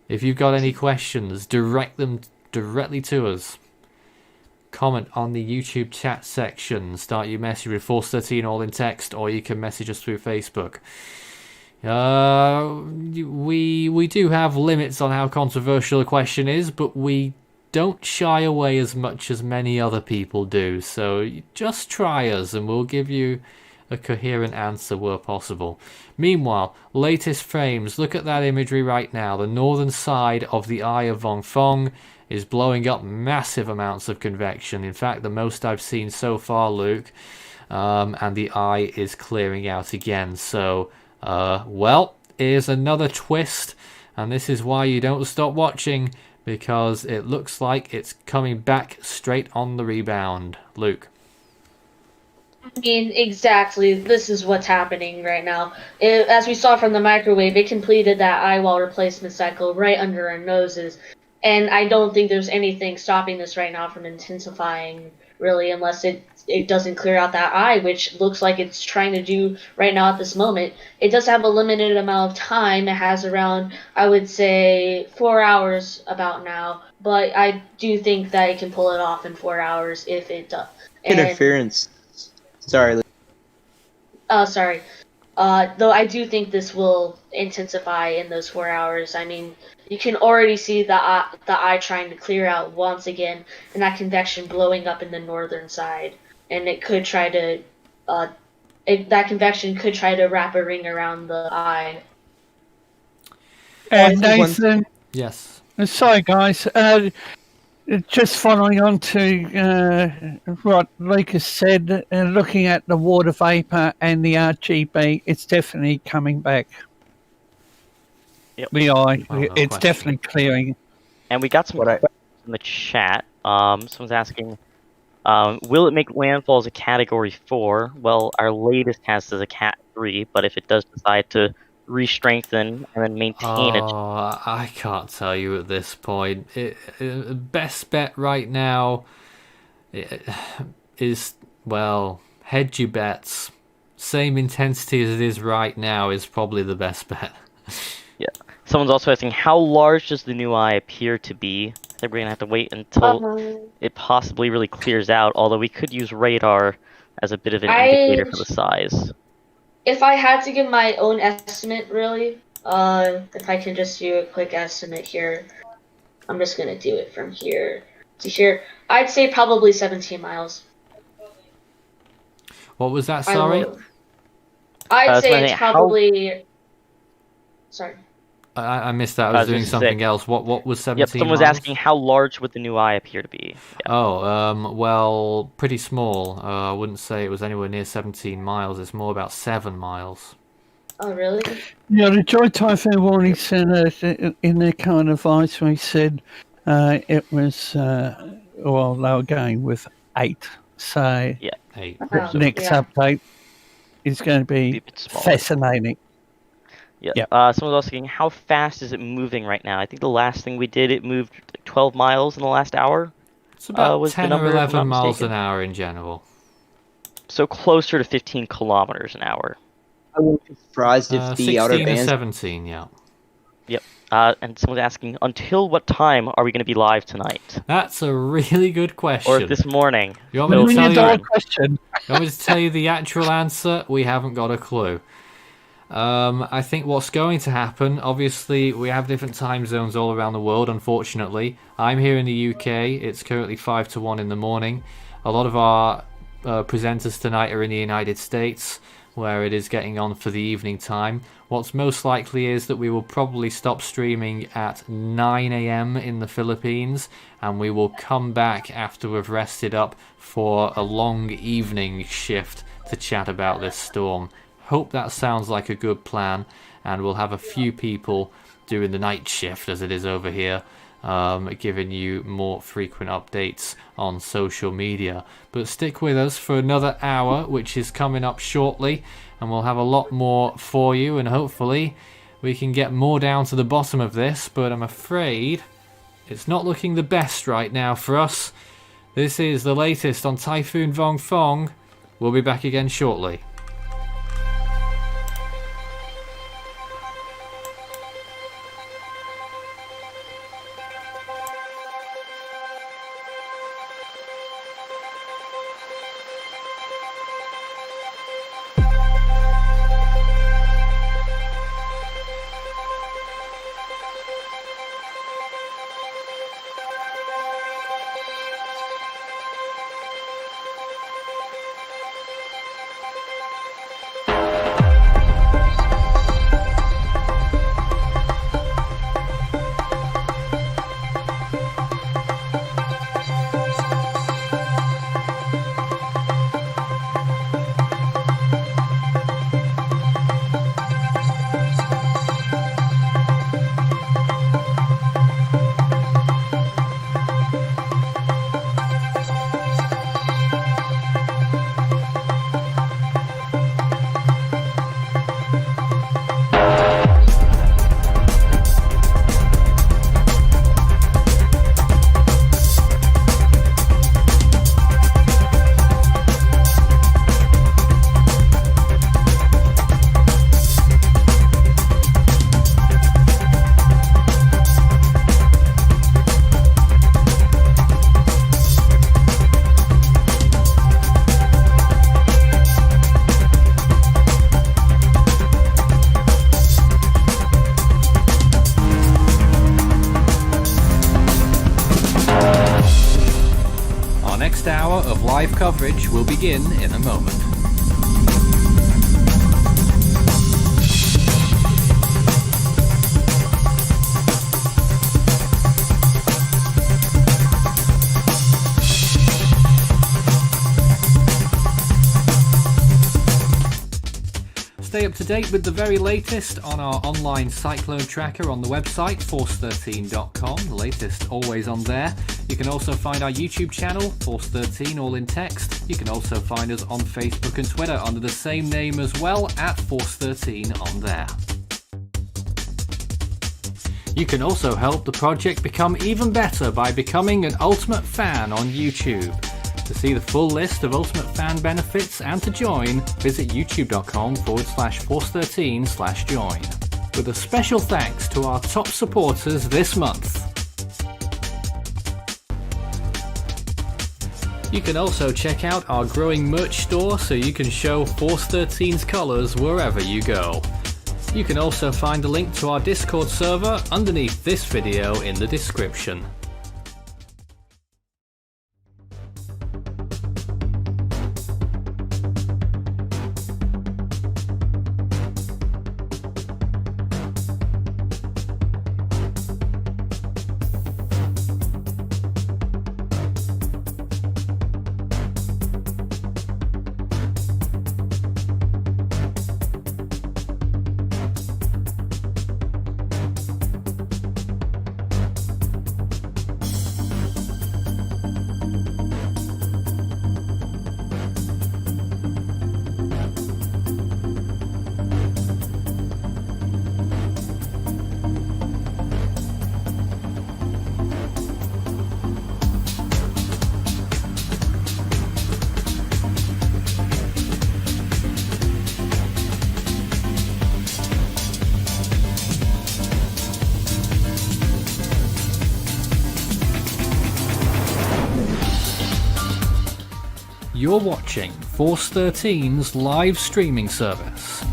Speaker 1: If you've got any questions, direct them directly to us. Comment on the YouTube chat section. Start your message with Force 13 all in text, or you can message us through Facebook. We do have limits on how controversial a question is, but we don't shy away as much as many other people do. So just try us and we'll give you a coherent answer where possible. Meanwhile, latest frames. Look at that imagery right now. The northern side of the eye of Vongfong is blowing up massive amounts of convection. In fact, the most I've seen so far, Luke. And the eye is clearing out again. So, well, here's another twist. And this is why you don't stop watching, because it looks like it's coming back straight on the rebound. Luke.
Speaker 5: I mean, exactly. This is what's happening right now. As we saw from the microwave, it completed that eye wall replacement cycle right under our noses. And I don't think there's anything stopping this right now from intensifying, really, unless it doesn't clear out that eye, which looks like it's trying to do right now at this moment. It does have a limited amount of time. It has around, I would say, 4 hours about now. But I do think that it can pull it off in 4 hours if it does.
Speaker 9: Interference. Sorry.
Speaker 5: Sorry. Though I do think this will intensify in those 4 hours. I mean, you can already see the eye trying to clear out once again, and that convection blowing up in the northern side. And it could try to, that convection could try to wrap a ring around the eye.
Speaker 4: And Nathan,
Speaker 1: Yes.
Speaker 4: sorry guys, just following on to what Lucas said, looking at the water vapor and the RGB, it's definitely coming back.
Speaker 6: Yep.
Speaker 4: The eye,
Speaker 1: Oh, no
Speaker 4: it's
Speaker 1: question.
Speaker 4: definitely clearing.
Speaker 6: And we got some questions in the chat. Someone's asking, will it make landfall as a Category 4? Well, our latest has it as a Cat 3, but if it does decide to re-strengthen and then maintain it.
Speaker 1: I can't tell you at this point. Best bet right now is, well, hedge your bets. Same intensity as it is right now is probably the best bet.
Speaker 6: Yeah. Someone's also asking, how large does the new eye appear to be? I think we're going to have to wait until it possibly really clears out, although we could use radar as a bit of an indicator for the size.
Speaker 5: If I had to give my own estimate, really, if I can just do a quick estimate here, I'm just going to do it from here to here. I'd say probably 17 miles.
Speaker 1: What was that, sorry?
Speaker 5: I'd say it's probably... Sorry.
Speaker 1: I missed that. I was doing something else. What was 17
Speaker 6: Yep, someone was
Speaker 1: miles?
Speaker 6: asking how large would the new eye appear to be. Yeah.
Speaker 1: Oh, well, pretty small. I wouldn't say it was anywhere near 17 miles. It's more about 7 miles.
Speaker 5: Oh, really?
Speaker 4: Yeah, the Joint Typhoon Warning Centre in their current advisory said it was, well, they were going with 8. So
Speaker 6: yeah,
Speaker 1: 8.
Speaker 4: The next update is going to be
Speaker 6: a bit smaller.
Speaker 4: fascinating.
Speaker 6: Yeah. Someone's asking, how fast is it moving right now? I think the last thing we did, it moved like 12 miles in the last hour.
Speaker 1: It's about
Speaker 6: was
Speaker 1: 10
Speaker 6: the
Speaker 1: or
Speaker 6: number, if I'm
Speaker 1: 11
Speaker 6: not
Speaker 1: miles
Speaker 6: mistaken.
Speaker 1: an hour in general.
Speaker 6: So closer to 15 kilometers an hour.
Speaker 9: I wouldn't be surprised if the
Speaker 1: 16
Speaker 9: outer
Speaker 1: or
Speaker 9: bands.
Speaker 1: 17, yeah.
Speaker 6: Yep. And someone's asking, until what time are we going to be live tonight?
Speaker 1: That's a really good question.
Speaker 6: Or this morning?
Speaker 1: You want me to tell
Speaker 4: $1 million
Speaker 1: you?
Speaker 4: question.
Speaker 1: You want me to tell you the actual answer? We haven't got a clue. I think what's going to happen, obviously, we have different time zones all around the world, unfortunately. I'm here in the UK. It's currently 5 to 1 in the morning. A lot of our presenters tonight are in the United States. where it is getting on for the evening time. What's most likely is that we will probably stop streaming at 9 a.m. in the Philippines, and we will come back after we've rested up for a long evening shift to chat about this storm. Hope that sounds like a good plan, and we'll have a few people doing the night shift as it is over here, giving you more frequent updates on social media. But stick with us for another hour, which is coming up shortly, and we'll have a lot more for you, and hopefully we can get more down to the bottom of this, but I'm afraid it's not looking the best right now for us. This is the latest on Typhoon Vongfong. We'll be back again shortly. Live coverage will begin in a moment. Stay up to date with the very latest on our online cyclone tracker on the website, force13.com. The latest always on there. You can also find our YouTube channel, Force13, all in text. You can also find us on Facebook and Twitter under the same name as well, at Force13 on there. You can also help the project become even better by becoming an Ultimate Fan on YouTube. To see the full list of Ultimate Fan benefits and to join, visit youtube.com/Force13/join. With a special thanks to our top supporters this month. You can also check out our growing merch store so you can show Force 13's colours wherever you go. You can also find a link to our Discord server underneath this video in the description. You're watching Force 13's live streaming service.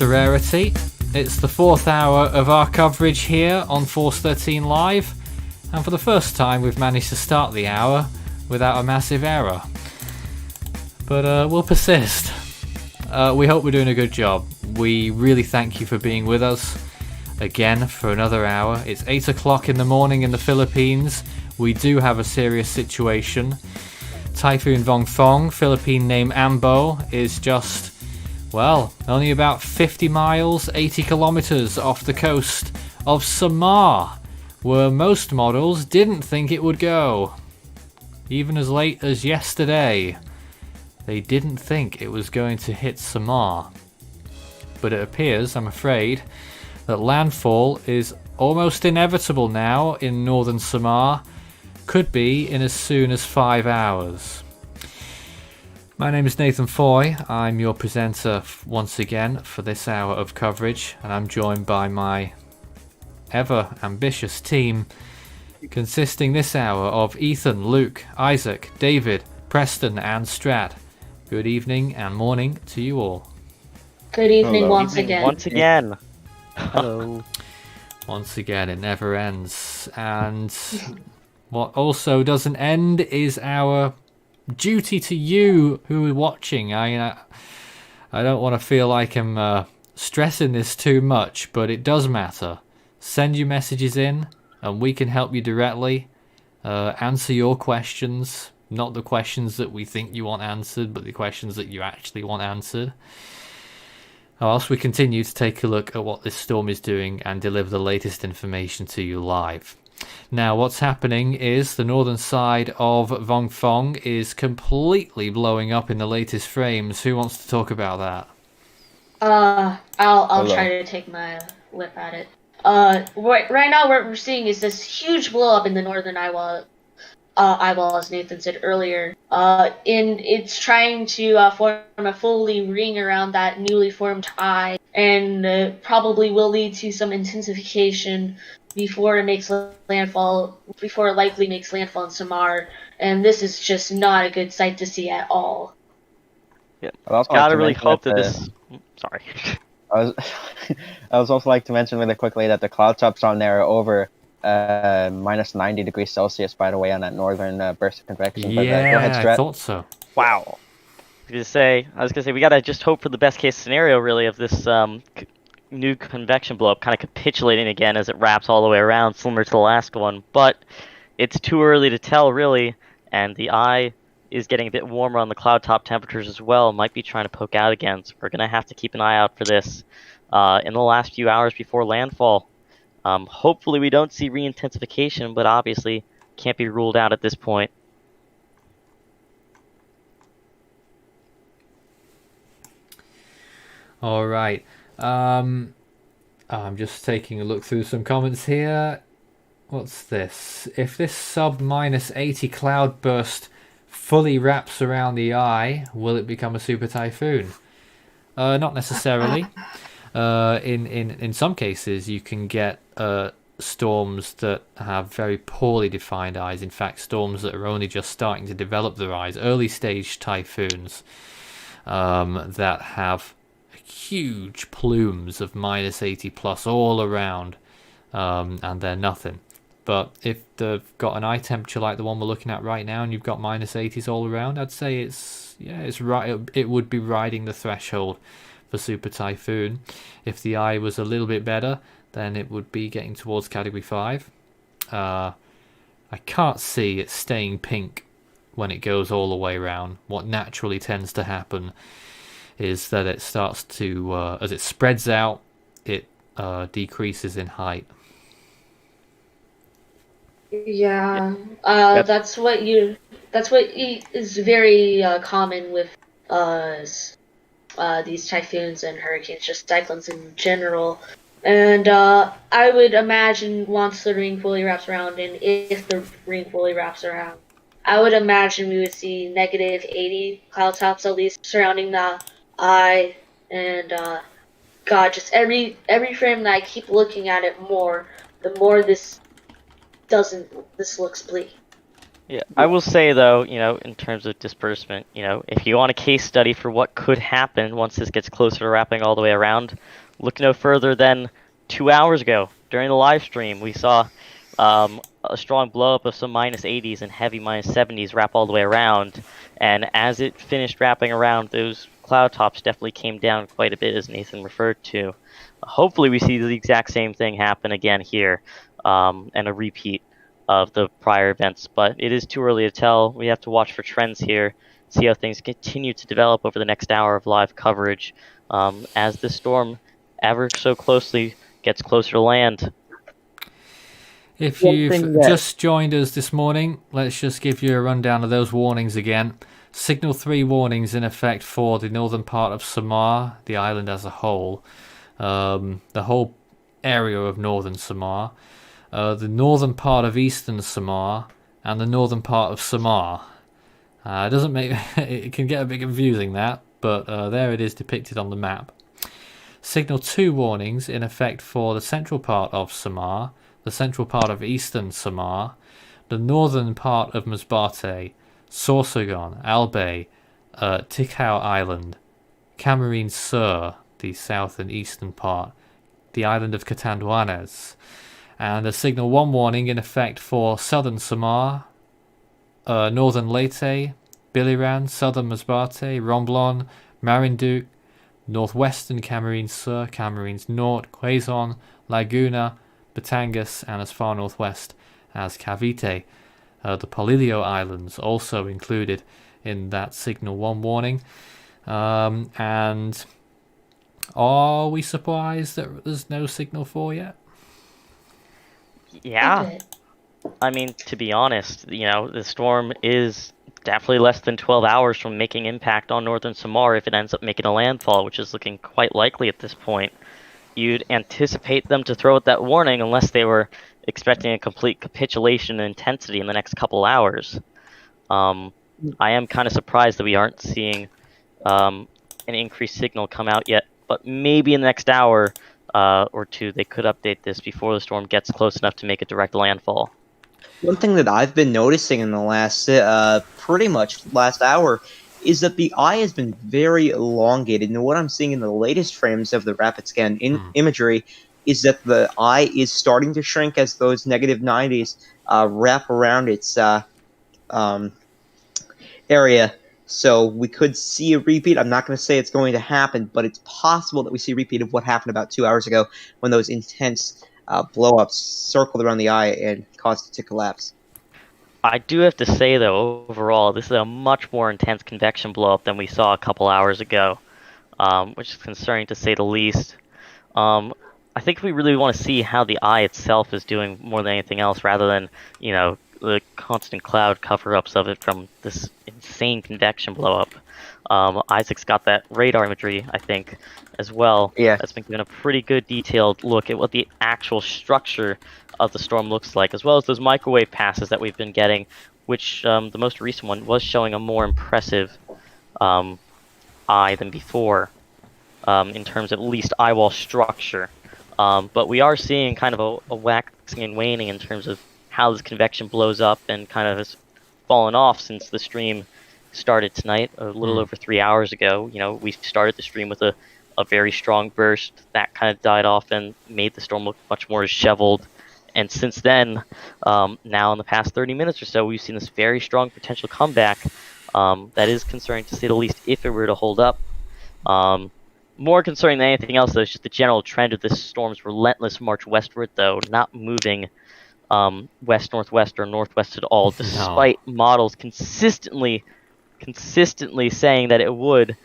Speaker 1: It's a rarity. It's the 4th hour of our coverage here on Force 13 Live, and for the first time we've managed to start the hour without a massive error. But we'll persist. We hope we're doing a good job. We really thank you for being with us again for another hour. It's 8 o'clock in the morning in the Philippines. We do have a serious situation. Typhoon Vongfong, Philippine name Ambo, is just, well, only about 50 miles, 80 kilometers off the coast of Samar, where most models didn't think it would go. Even as late as yesterday, they didn't think it was going to hit Samar. But it appears, I'm afraid, that landfall is almost inevitable now in northern Samar. Could be in as soon as 5 hours. My name is Nathan Foy. I'm your presenter once again for this hour of coverage, and I'm joined by my ever ambitious team, consisting this hour of Ethan, Luke, Isaac, David, Preston, and Strat. Good evening and morning to you all.
Speaker 5: Good evening
Speaker 10: Hello.
Speaker 5: once again.
Speaker 6: Once again.
Speaker 2: Hello.
Speaker 1: Once again, it never ends. And what also doesn't end is our duty to you who are watching. I don't want to feel like I'm stressing this too much, but it does matter. Send your messages in and we can help you directly. Answer your questions. Not the questions that we think you want answered, but the questions that you actually want answered. Whilst we continue to take a look at what this storm is doing and deliver the latest information to you live. Now, what's happening is the northern side of Vongfong is completely blowing up in the latest frames. Who wants to talk about that?
Speaker 5: I'll
Speaker 10: Hello.
Speaker 5: try to take my whip at it. Right now what we're seeing is this huge blow up in the northern eyewall, as Nathan said earlier. It's trying to form a fully ring around that newly formed eye, and probably will lead to some intensification before it makes landfall. Before it likely makes landfall in Samar, and this is just not a good sight to see at all.
Speaker 6: Yeah.
Speaker 10: I'd also like
Speaker 6: Gotta
Speaker 10: to
Speaker 6: really
Speaker 10: mention
Speaker 6: hope
Speaker 10: that
Speaker 6: that this. Sorry.
Speaker 10: I was also like to mention really quickly that the cloud tops on there are over minus 90 degrees Celsius, by the way, on that northern burst of convection. But, go ahead,
Speaker 1: I
Speaker 10: Strat.
Speaker 1: thought so.
Speaker 6: Wow. I was gonna say we gotta just hope for the best case scenario, really, of this new convection blow up kind of capitulating again as it wraps all the way around, similar to the last one. But it's too early to tell, really, and the eye is getting a bit warmer on the cloud top temperatures as well. Might be trying to poke out again, so we're gonna have to keep an eye out for this in the last few hours before landfall. Hopefully we don't see reintensification, but obviously can't be ruled out at this point.
Speaker 1: All right. I'm just taking a look through some comments here. What's this? If this sub minus 80 cloud burst fully wraps around the eye, will it become a super typhoon? Not necessarily. In some cases, you can get storms that have very poorly defined eyes. In fact, storms that are only just starting to develop their eyes. Early stage typhoons that have huge plumes of minus 80 plus all around, and they're nothing. But if they've got an eye temperature like the one we're looking at right now, and you've got minus 80s all around, I'd say it's right. It would be riding the threshold for super typhoon. If the eye was a little bit better, then it would be getting towards category 5. I can't see it staying pink when it goes all the way around. What naturally tends to happen is that it starts to, as it spreads out, it decreases in height.
Speaker 5: Yeah, that's what is very common with these typhoons and hurricanes, just cyclones in general. And I would imagine once the ring fully wraps around, and if the ring fully wraps around, I would imagine we would see negative 80 cloud tops at least surrounding the eye. And God, just every frame that I keep looking at it more, the more this looks bleak.
Speaker 6: Yeah, I will say though, in terms of disbursement, if you want a case study for what could happen once this gets closer to wrapping all the way around, look no further than 2 hours ago during the live stream. We saw a strong blow up of some minus 80s and heavy minus 70s wrap all the way around, and as it finished wrapping around, those cloud tops definitely came down quite a bit, as Nathan referred to. Hopefully, we see the exact same thing happen again here, and a repeat of the prior events, but it is too early to tell. We have to watch for trends here, see how things continue to develop over the next hour of live coverage, as this storm ever so closely gets closer to land.
Speaker 1: If
Speaker 3: One
Speaker 1: you've
Speaker 3: thing that-
Speaker 1: just joined us this morning, let's just give you a rundown of those warnings again. Signal 3 warnings in effect for the northern part of Samar, the island as a whole, the whole area of northern Samar, the northern part of eastern Samar, and the northern part of Samar. It doesn't make it can get a bit confusing, that, but there it is depicted on the map. Signal 2 warnings in effect for the central part of Samar, the central part of eastern Samar, the northern part of Masbate, Sorsogon, Albay, Tikau Island, Camarine Sur, the south and eastern part, the island of Catanduanes, and a Signal 1 warning in effect for southern Samar, northern Leyte, Biliran, southern Masbate, Romblon, Marinduque, northwestern Camarine Sur, Camarines Nord, Quezon, Laguna, Batangas, and as far northwest as Cavite. The Polillo Islands also included in that Signal 1 warning. And are we surprised that there's no Signal 4 yet?
Speaker 6: Yeah. I mean, to be honest, the storm is definitely less than 12 hours from making impact on northern Samar if it ends up making a landfall, which is looking quite likely at this point. You'd anticipate them to throw out that warning unless they were expecting a complete capitulation in intensity in the next couple hours. I am kind of surprised that we aren't seeing an increased signal come out yet, but maybe in the next hour or two they could update this before the storm gets close enough to make a direct landfall.
Speaker 9: One thing that I've been noticing in the last, pretty much last hour, is that the eye has been very elongated. And what I'm seeing in the latest frames of the rapid scan imagery is that the eye is starting to shrink as those negative 90s wrap around its area. So we could see a repeat. I'm not going to say it's going to happen, but it's possible that we see a repeat of what happened about 2 hours ago when those intense blow-ups circled around the eye and caused it to collapse.
Speaker 6: I do have to say, though, overall, this is a much more intense convection blow-up than we saw a couple hours ago, which is concerning to say the least. I think we really want to see how the eye itself is doing more than anything else, rather than, the constant cloud cover-ups of it from this insane convection blow-up. Isaac's got that radar imagery, I think, as well.
Speaker 2: Yeah.
Speaker 6: That's been given a pretty good detailed look at what the actual structure of the storm looks like, as well as those microwave passes that we've been getting, which the most recent one was showing a more impressive eye than before, in terms of at least eye wall structure. But we are seeing kind of a waxing and waning in terms of how this convection blows up and kind of has fallen off since the stream started tonight, a little over 3 hours ago. We started the stream with a very strong burst that kind of died off and made the storm look much more disheveled. And since then, now in the past 30 minutes or so, we've seen this very strong potential comeback that is concerning to say the least if it were to hold up. More concerning than anything else, though, is just the general trend of this storm's relentless march westward, though, not moving west-northwest or northwest at all, despite models consistently saying that it would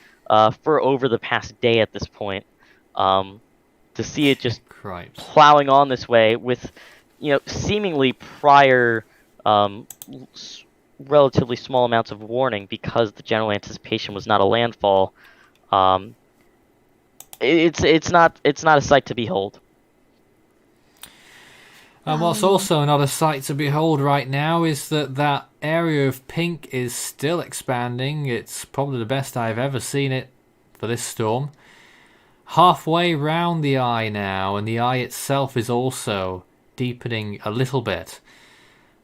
Speaker 6: for over the past day at this point. To see it just plowing on this way with, seemingly prior relatively small amounts of warning because the general anticipation was not a landfall. It's not a sight to behold.
Speaker 1: And what's also not a sight to behold right now is that area of pink is still expanding. It's probably the best I've ever seen it for this storm. Halfway round the eye now, and the eye itself is also deepening a little bit.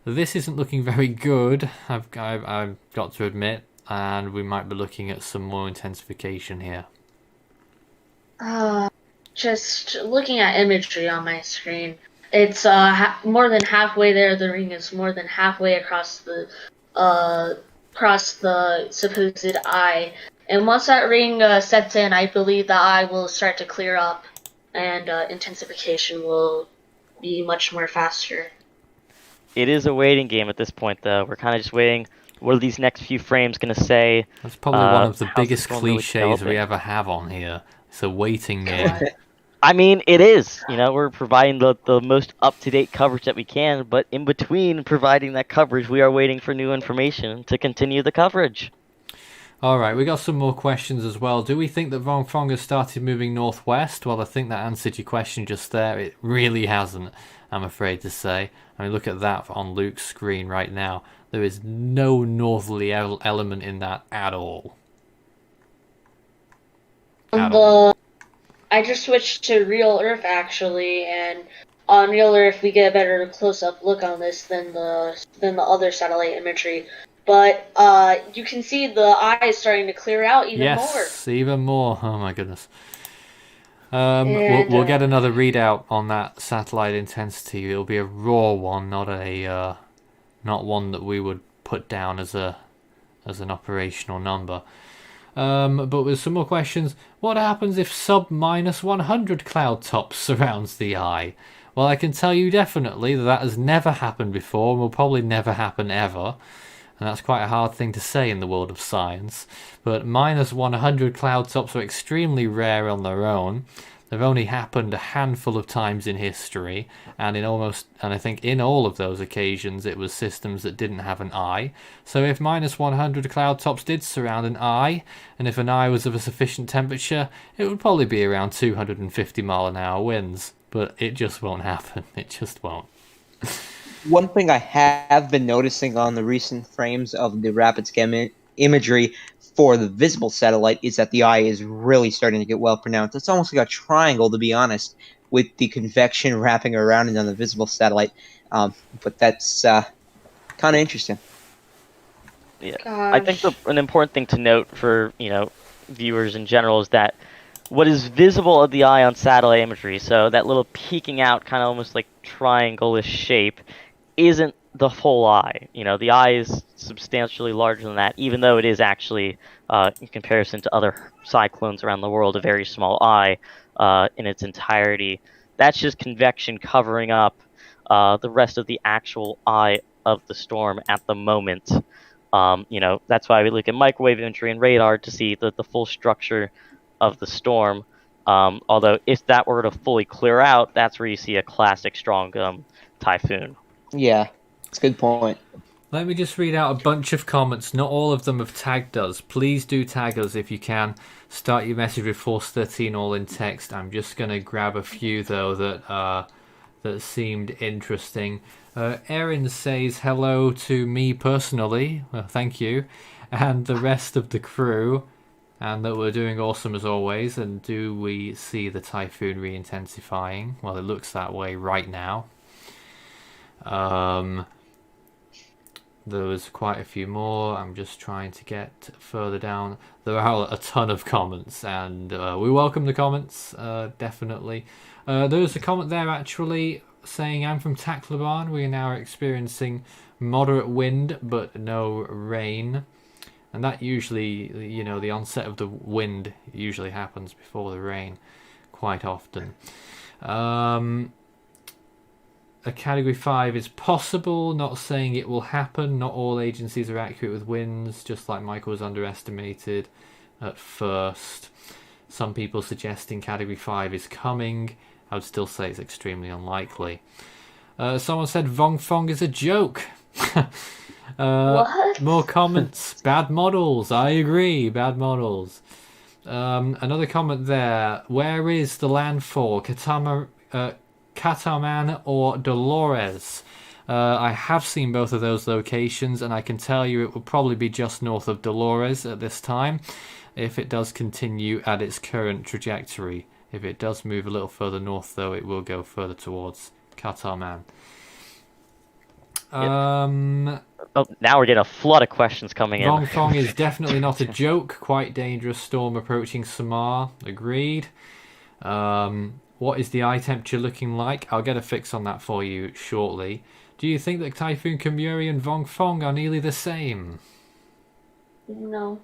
Speaker 1: this isn't looking very good. I've got to admit, and we might be looking at some more intensification here.
Speaker 5: Just looking at imagery on my screen, it's more than halfway there. The ring is more than halfway across the supposed eye. And once that ring sets in, I believe the eye will start to clear up, and intensification will be much more faster.
Speaker 6: It is a waiting game at this point, though. We're kind of just waiting. What are these next few frames going to say?
Speaker 1: That's probably one of the
Speaker 6: how's
Speaker 1: biggest
Speaker 6: this one really
Speaker 1: cliches we
Speaker 6: developing?
Speaker 1: ever have on here. It's a waiting game.
Speaker 6: I mean, it is. You know, we're providing the most up-to-date coverage that we can, but in between providing that coverage, we are waiting for new information to continue the coverage.
Speaker 1: Alright, we got some more questions as well. Do we think that Vongfong has started moving northwest? Well, I think that answered your question just there. It really hasn't, I'm afraid to say. I mean, look at that on Luke's screen right now. There is no northerly element in that at all.
Speaker 5: I just switched to Real Earth actually, and on Real Earth we get a better close-up look on this than the other satellite imagery. But you can see the eye is starting to clear out even more.
Speaker 1: Yes, even more. Oh my goodness. We'll get another readout on that satellite intensity. It'll be a raw one, not one that we would put down as an operational number. But with some more questions, what happens if sub -100 cloud tops surrounds the eye? Well, I can tell you definitely that has never happened before and will probably never happen ever. And that's quite a hard thing to say in the world of science. But -100 cloud tops are extremely rare on their own. They've only happened a handful of times in history, and I think in all of those occasions it was systems that didn't have an eye. So if -100 cloud tops did surround an eye, and if an eye was of a sufficient temperature, it would probably be around 250 mile an hour winds. But it just won't happen. It just won't.
Speaker 9: One thing I have been noticing on the recent frames of the rapid scan imagery for the visible satellite is that the eye is really starting to get well pronounced. It's almost like a triangle, to be honest, with the convection wrapping around it on the visible satellite. But that's kind of interesting.
Speaker 6: Yeah, I think an important thing to note for viewers in general is that what is visible of the eye on satellite imagery, so that little peeking out, kind of almost like triangle-ish shape, isn't the full eye. The eye is substantially larger than that, even though it is actually, in comparison to other cyclones around the world, a very small eye in its entirety. That's just convection covering up the rest of the actual eye of the storm at the moment. That's why we look at microwave imagery and radar to see the full structure of the storm. Although if that were to fully clear out, that's where you see a classic strong typhoon.
Speaker 9: Yeah, that's a good point.
Speaker 1: Let me just read out a bunch of comments. Not all of them have tagged us. Please do tag us if you can. Start your message with Force 13 all in text. I'm just going to grab a few, though, that seemed interesting. Erin says hello to me personally. Well, thank you. And the rest of the crew. And that we're doing awesome as always. And do we see the typhoon re-intensifying? Well, it looks that way right now. There was quite a few more. I'm just trying to get further down. There are a ton of comments, and we welcome the comments, definitely. There was a comment there actually saying, I'm from Tacloban. We are now experiencing moderate wind, but no rain. And that usually, the onset of the wind usually happens before the rain quite often. A Category 5 is possible, not saying it will happen. Not all agencies are accurate with winds, just like Michael was underestimated at first. Some people suggesting Category 5 is coming. I would still say it's extremely unlikely. Someone said Vongfong is a joke.
Speaker 5: What?
Speaker 1: More comments. Bad models. I agree. Bad models. Another comment there. Where is the landfall? Cataman or Dolores? I have seen both of those locations, and I can tell you it will probably be just north of Dolores at this time if it does continue at its current trajectory. If it does move a little further north, though, it will go further towards Cataman.
Speaker 6: Oh, now we're getting a flood of questions coming in.
Speaker 1: Vongfong is definitely not a joke. Quite dangerous storm approaching Samar. Agreed. What is the eye temperature looking like? I'll get a fix on that for you shortly. Do you think that Typhoon Kamuri and Vongfong are nearly the same?
Speaker 5: No.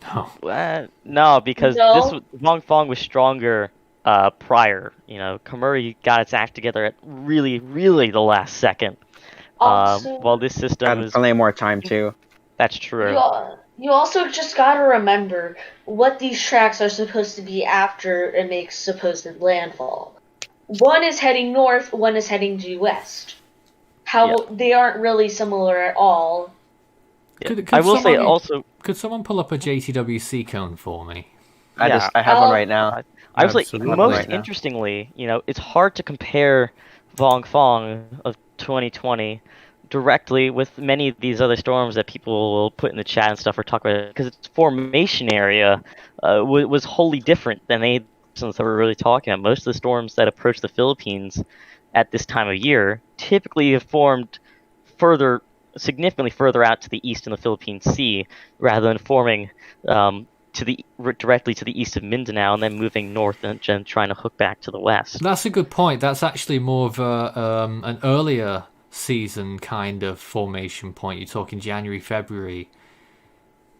Speaker 1: No.
Speaker 6: No, because
Speaker 5: No.
Speaker 6: Vongfong was stronger prior. Kamuri got its act together at really, really the last second.
Speaker 5: Also,
Speaker 6: While this system
Speaker 10: And
Speaker 6: is...
Speaker 10: plenty more time too.
Speaker 6: That's true.
Speaker 5: you also just gotta remember what these tracks are supposed to be after it makes supposed landfall. One is heading north, one is heading due west. They aren't really similar at all.
Speaker 6: I will say also...
Speaker 1: Could someone pull up a JTWC cone for me?
Speaker 10: I have one right now.
Speaker 6: I was like,
Speaker 1: Absolutely.
Speaker 6: most
Speaker 10: Right now.
Speaker 6: interestingly, it's hard to compare Vongfong of 2020 directly with many of these other storms that people will put in the chat and stuff or talk about, because its formation area was wholly different than they that we're really talking about. Most of the storms that approach the Philippines at this time of year typically have formed significantly further out to the east in the Philippine Sea, rather than forming directly to the east of Mindanao and then moving north and trying to hook back to the west.
Speaker 1: That's a good point. That's actually more of an earlier season kind of formation point. You're talking January, February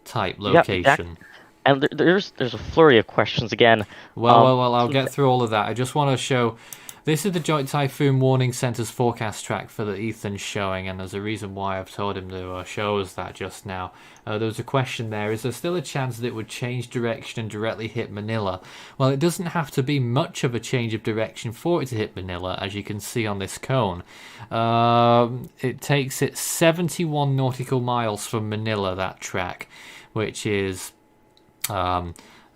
Speaker 1: type location.
Speaker 6: And there's a flurry of questions again.
Speaker 1: Well, I'll get through all of that. I just want to show... This is the Joint Typhoon Warning Center's forecast track for the Ethan's showing, and there's a reason why I've told him to show us that just now. There was a question there. Is there still a chance that it would change direction and directly hit Manila? Well, it doesn't have to be much of a change of direction for it to hit Manila, as you can see on this cone. It takes it 71 nautical miles from Manila, that track, which is...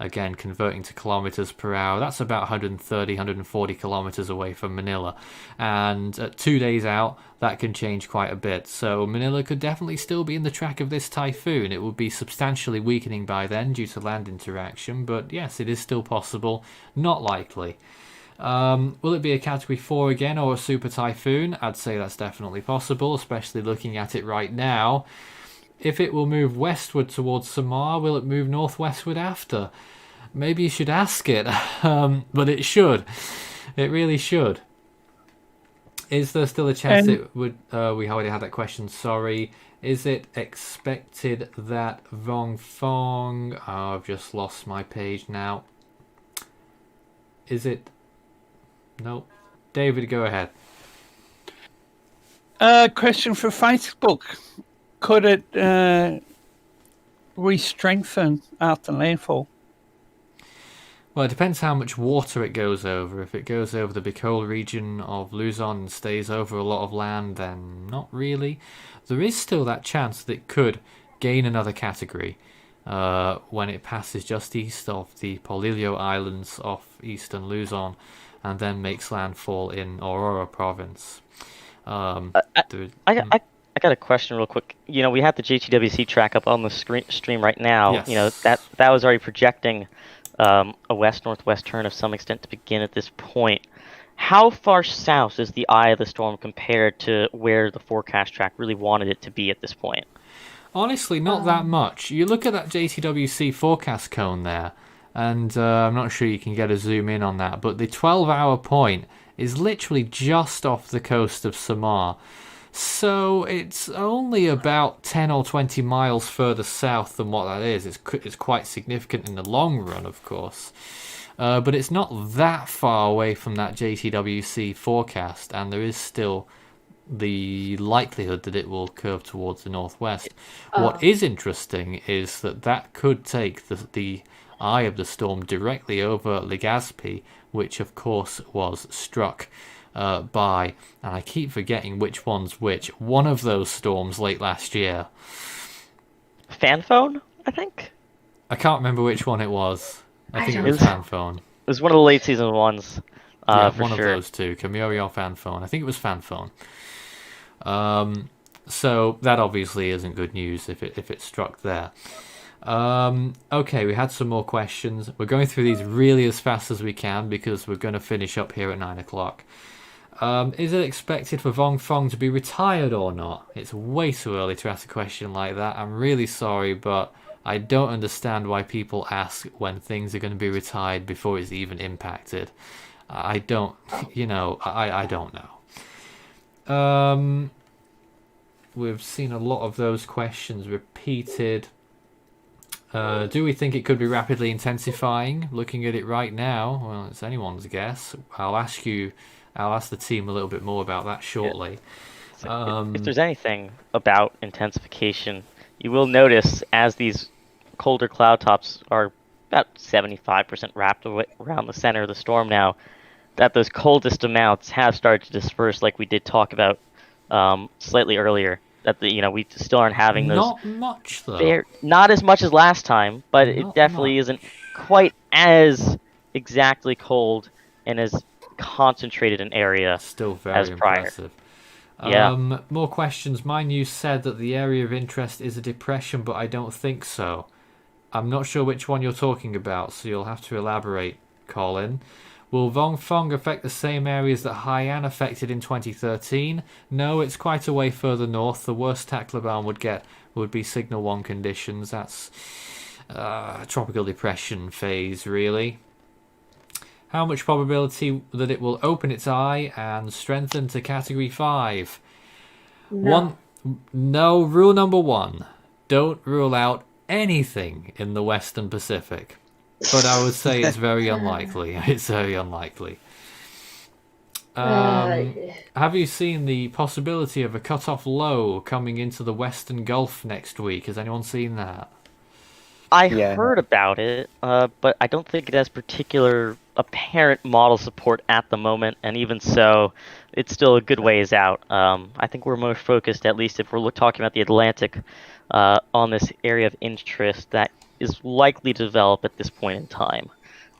Speaker 1: again, converting to kilometers per hour, that's about 130, 140 kilometers away from Manila. And 2 days out, that can change quite a bit. So Manila could definitely still be in the track of this typhoon. It would be substantially weakening by then due to land interaction. But yes, it is still possible. Not likely. Will it be a Category 4 again or a super typhoon? I'd say that's definitely possible, especially looking at it right now. If it will move westward towards Samar, will it move northwestward after? Maybe you should ask it, but it should. It really should. Is there still a chance it would... we already had that question, sorry. Is it expected that Vongfong... Oh, I've just lost my page now. Is it... No. David, go ahead.
Speaker 4: Question for Facebook. Could it re-strengthen after landfall?
Speaker 1: Well, it depends how much water it goes over. If it goes over the Bicol region of Luzon and stays over a lot of land, then not really. There is still that chance that it could gain another category when it passes just east of the Polillo Islands off eastern Luzon and then makes landfall in Aurora province.
Speaker 6: I got a question real quick. We have the JTWC track up on the stream right now.
Speaker 1: Yes.
Speaker 6: That was already projecting a west-northwest turn of some extent to begin at this point. How far south is the eye of the storm compared to where the forecast track really wanted it to be at this point?
Speaker 1: Honestly, not that much. You look at that JTWC forecast cone there, and I'm not sure you can get a zoom in on that, but the 12-hour point is literally just off the coast of Samar. So it's only about 10 or 20 miles further south than what that is. It's quite significant in the long run, of course. But it's not that far away from that JTWC forecast, and there is still the likelihood that it will curve towards the northwest. What is interesting is that could take the eye of the storm directly over Legazpi, which of course was struck by, and I keep forgetting which one's which, one of those storms late last year.
Speaker 6: Fanphone, I think?
Speaker 1: I can't remember which one it was. I think it was Fanphone.
Speaker 6: It was one of the late season ones.
Speaker 1: Yeah,
Speaker 6: for
Speaker 1: one
Speaker 6: sure.
Speaker 1: of those two, Kamuri or Fanphone. I think it was Fanphone. So that obviously isn't good news if it struck there. Okay, we had some more questions. We're going through these really as fast as we can because we're going to finish up here at 9 o'clock. Is it expected for Vongfong to be retired or not? It's way too early to ask a question like that. I'm really sorry, but I don't understand why people ask when things are going to be retired before it's even impacted. I don't, I don't know. We've seen a lot of those questions repeated. Do we think it could be rapidly intensifying? Looking at it right now, well, it's anyone's guess. I'll ask the team a little bit more about that shortly.
Speaker 6: So if there's anything about intensification, you will notice as these colder cloud tops are about 75% wrapped around the center of the storm now, that those coldest amounts have started to disperse, like we did talk about slightly earlier. That we still aren't having those.
Speaker 1: Not much though.
Speaker 6: Not as much as last time, but it definitely isn't quite as exactly cold and as concentrated an area
Speaker 1: still very
Speaker 6: as prior.
Speaker 1: Impressive.
Speaker 6: Yeah.
Speaker 1: More questions. My news said that the area of interest is a depression, but I don't think so. I'm not sure which one you're talking about, so you'll have to elaborate, Colin. Will Vongfong affect the same areas that Haiyan affected in 2013? No, it's quite a way further north. The worst Tacloban would be Signal 1 conditions. That's tropical depression phase, really. How much probability that it will open its eye and strengthen to Category 5?
Speaker 5: No.
Speaker 1: No, rule number 1. Don't rule out anything in the Western Pacific. But I would say it's very unlikely. It's very unlikely. Have you seen the possibility of a cut-off low coming into the Western Gulf next week? Has anyone seen that?
Speaker 6: I heard about it, but I don't think it has particular apparent model support at the moment, and even so, it's still a good ways out. I think we're more focused, at least if we're talking about the Atlantic, on this area of interest that is likely to develop at this point in time.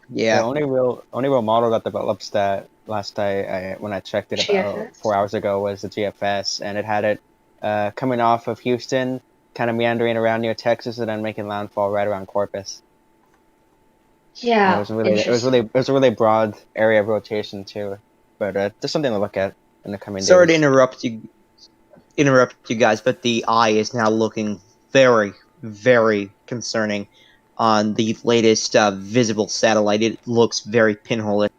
Speaker 10: Yeah, the only real model that develops that last when I checked it about
Speaker 5: GFS?
Speaker 10: 4 hours ago was the GFS, and it had it coming off of Houston, kind of meandering around near Texas, and then making landfall right around Corpus.
Speaker 5: Yeah,
Speaker 10: And it was a really broad area of rotation too, but just something to look at in the coming days.
Speaker 9: Sorry to interrupt you guys, but the eye is now looking very, very concerning on the latest visible satellite. It looks very pinhole-ish.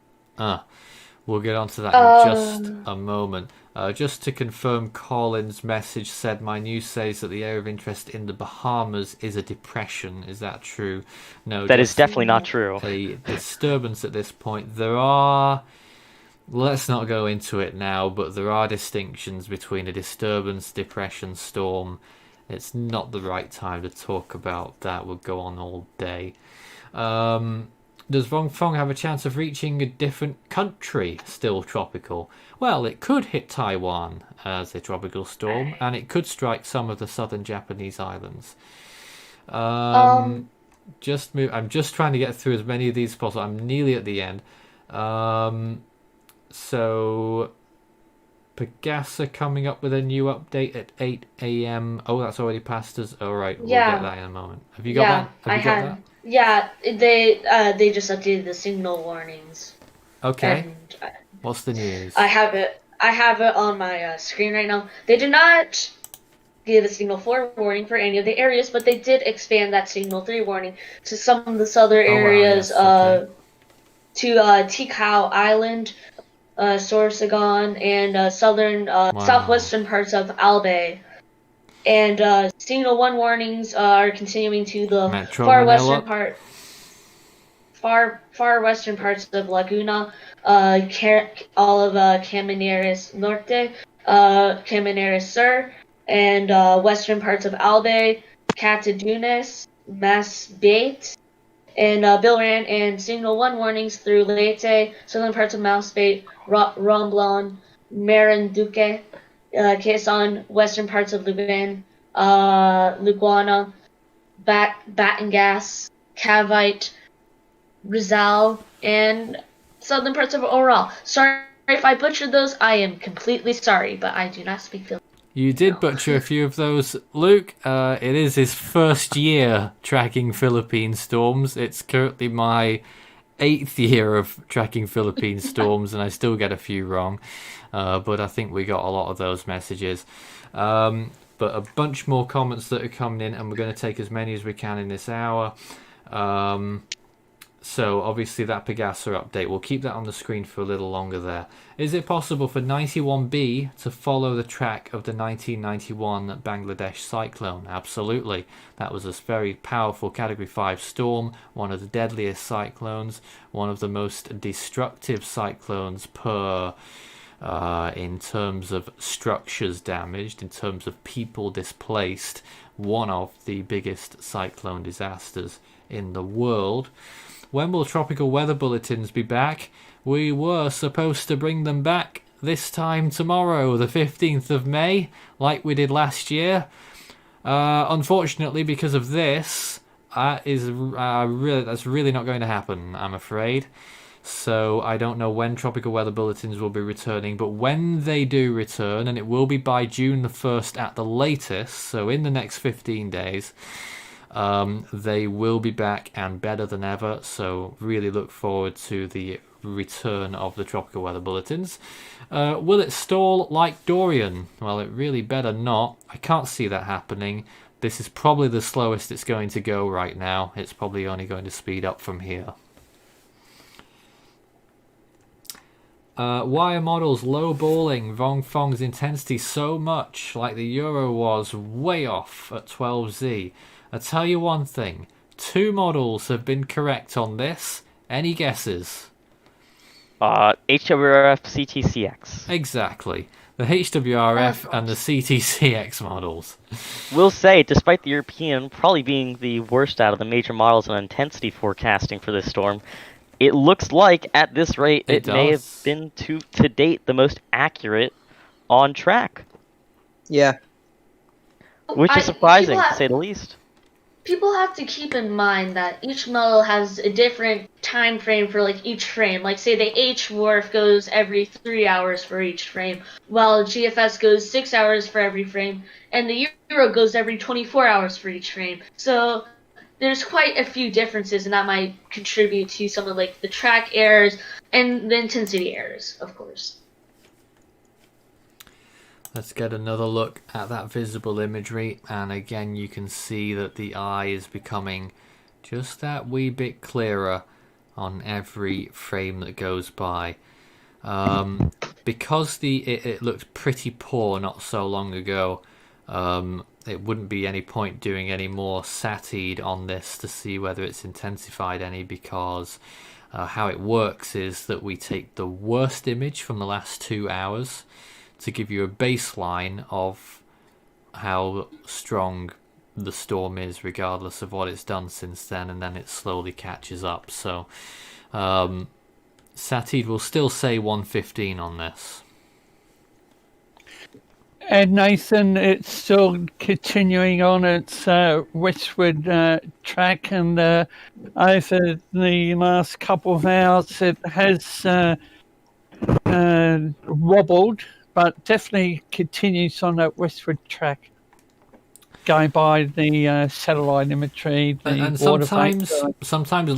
Speaker 1: We'll get onto that in just a moment. Just to confirm, Colin's message said, my news says that the area of interest in the Bahamas is a depression. Is that true? No.
Speaker 6: That is definitely not true.
Speaker 1: A disturbance at this point. There are... Let's not go into it now, but there are distinctions between a disturbance, depression, storm. It's not the right time to talk about that. We'll go on all day. Does Vongfong have a chance of reaching a different country, still tropical? Well, it could hit Taiwan as a tropical storm, and it could strike some of the southern Japanese islands. I'm just trying to get through as many of these as possible. I'm nearly at the end. So, Pegasa coming up with a new update at 8 a.m. Oh, that's already passed us. All right, we'll get that in a moment. Have you got that? Have you got that?
Speaker 5: Yeah, they just updated the signal warnings.
Speaker 1: Okay. What's the news?
Speaker 5: I have it on my screen right now. They did not give a signal 4 warning for any of the areas, but they did expand that signal 3 warning to some of the southern areas,
Speaker 1: wow, yes,
Speaker 5: to Tikau Island, Sorsogon, and southern southwestern parts of Albay. And signal 1 warnings are continuing to the far western parts of Laguna, all of Camineres Norte, Camineres Sur, and western parts of Albay, Catadunes, Masbate, and Bilran, and signal 1 warnings through Leyte, southern parts of Masbate, Romblon, Marinduque, Quezon, western parts of Lubin, Luguana, Batangas, Cavite, Rizal, and southern parts of Oral. Sorry if I butchered those. I am completely sorry, but I do not speak Filipino.
Speaker 1: You did butcher a few of those, Luke. It is his first year tracking Philippine storms. It's currently my 8th year of tracking Philippine storms, and I still get a few wrong. But I think we got a lot of those messages. But a bunch more comments that are coming in, and we're going to take as many as we can in this hour. So obviously that Pegasa update, we'll keep that on the screen for a little longer there. Is it possible for 91B to follow the track of the 1991 Bangladesh cyclone? Absolutely. That was a very powerful Category 5 storm, one of the deadliest cyclones, one of the most destructive cyclones per in terms of structures damaged, in terms of people displaced, one of the biggest cyclone disasters in the world. When will tropical weather bulletins be back? We were supposed to bring them back this time tomorrow, the 15th of May, like we did last year. Unfortunately, because of this, that's really not going to happen, I'm afraid. So I don't know when tropical weather bulletins will be returning, but when they do return, and it will be by June the 1st at the latest, so in the next 15 days, they will be back and better than ever. So really look forward to the return of the tropical weather bulletins. Will it stall like Dorian? Well, it really better not. I can't see that happening. This is probably the slowest it's going to go right now. It's probably only going to speed up from here. Why are models lowballing Vongfong's intensity so much, like the Euro was way off at 12Z? I'll tell you one thing. 2 models have been correct on this. Any guesses?
Speaker 6: HWRF CTCX.
Speaker 1: Exactly. The HWRF and the CTCX models.
Speaker 6: Will say, despite the European probably being the worst out of the major models on intensity forecasting for this storm, it looks like at this rate it may have been to date the most accurate on track.
Speaker 9: Yeah.
Speaker 6: Which is surprising, to say the least.
Speaker 5: People have to keep in mind that each model has a different time frame for like each frame. Like say the HWRF goes every 3 hours for each frame, while GFS goes 6 hours for every frame, and the Euro goes every 24 hours for each frame. So there's quite a few differences, and that might contribute to some of like the track errors and the intensity errors, of course.
Speaker 1: Let's get another look at that visible imagery, and again you can see that the eye is becoming just that wee bit clearer on every frame that goes by. Because it looked pretty poor not so long ago, it wouldn't be any point doing any more SATID on this to see whether it's intensified any, because how it works is that we take the worst image from the last 2 hours to give you a baseline of how strong the storm is regardless of what it's done since then, and then it slowly catches up. So SATID will still say 115 on this.
Speaker 4: And Nathan, it's still continuing on its westward track, and over the last couple of hours it has wobbled, but definitely continues on that westward track, going by the satellite imagery.
Speaker 1: And sometimes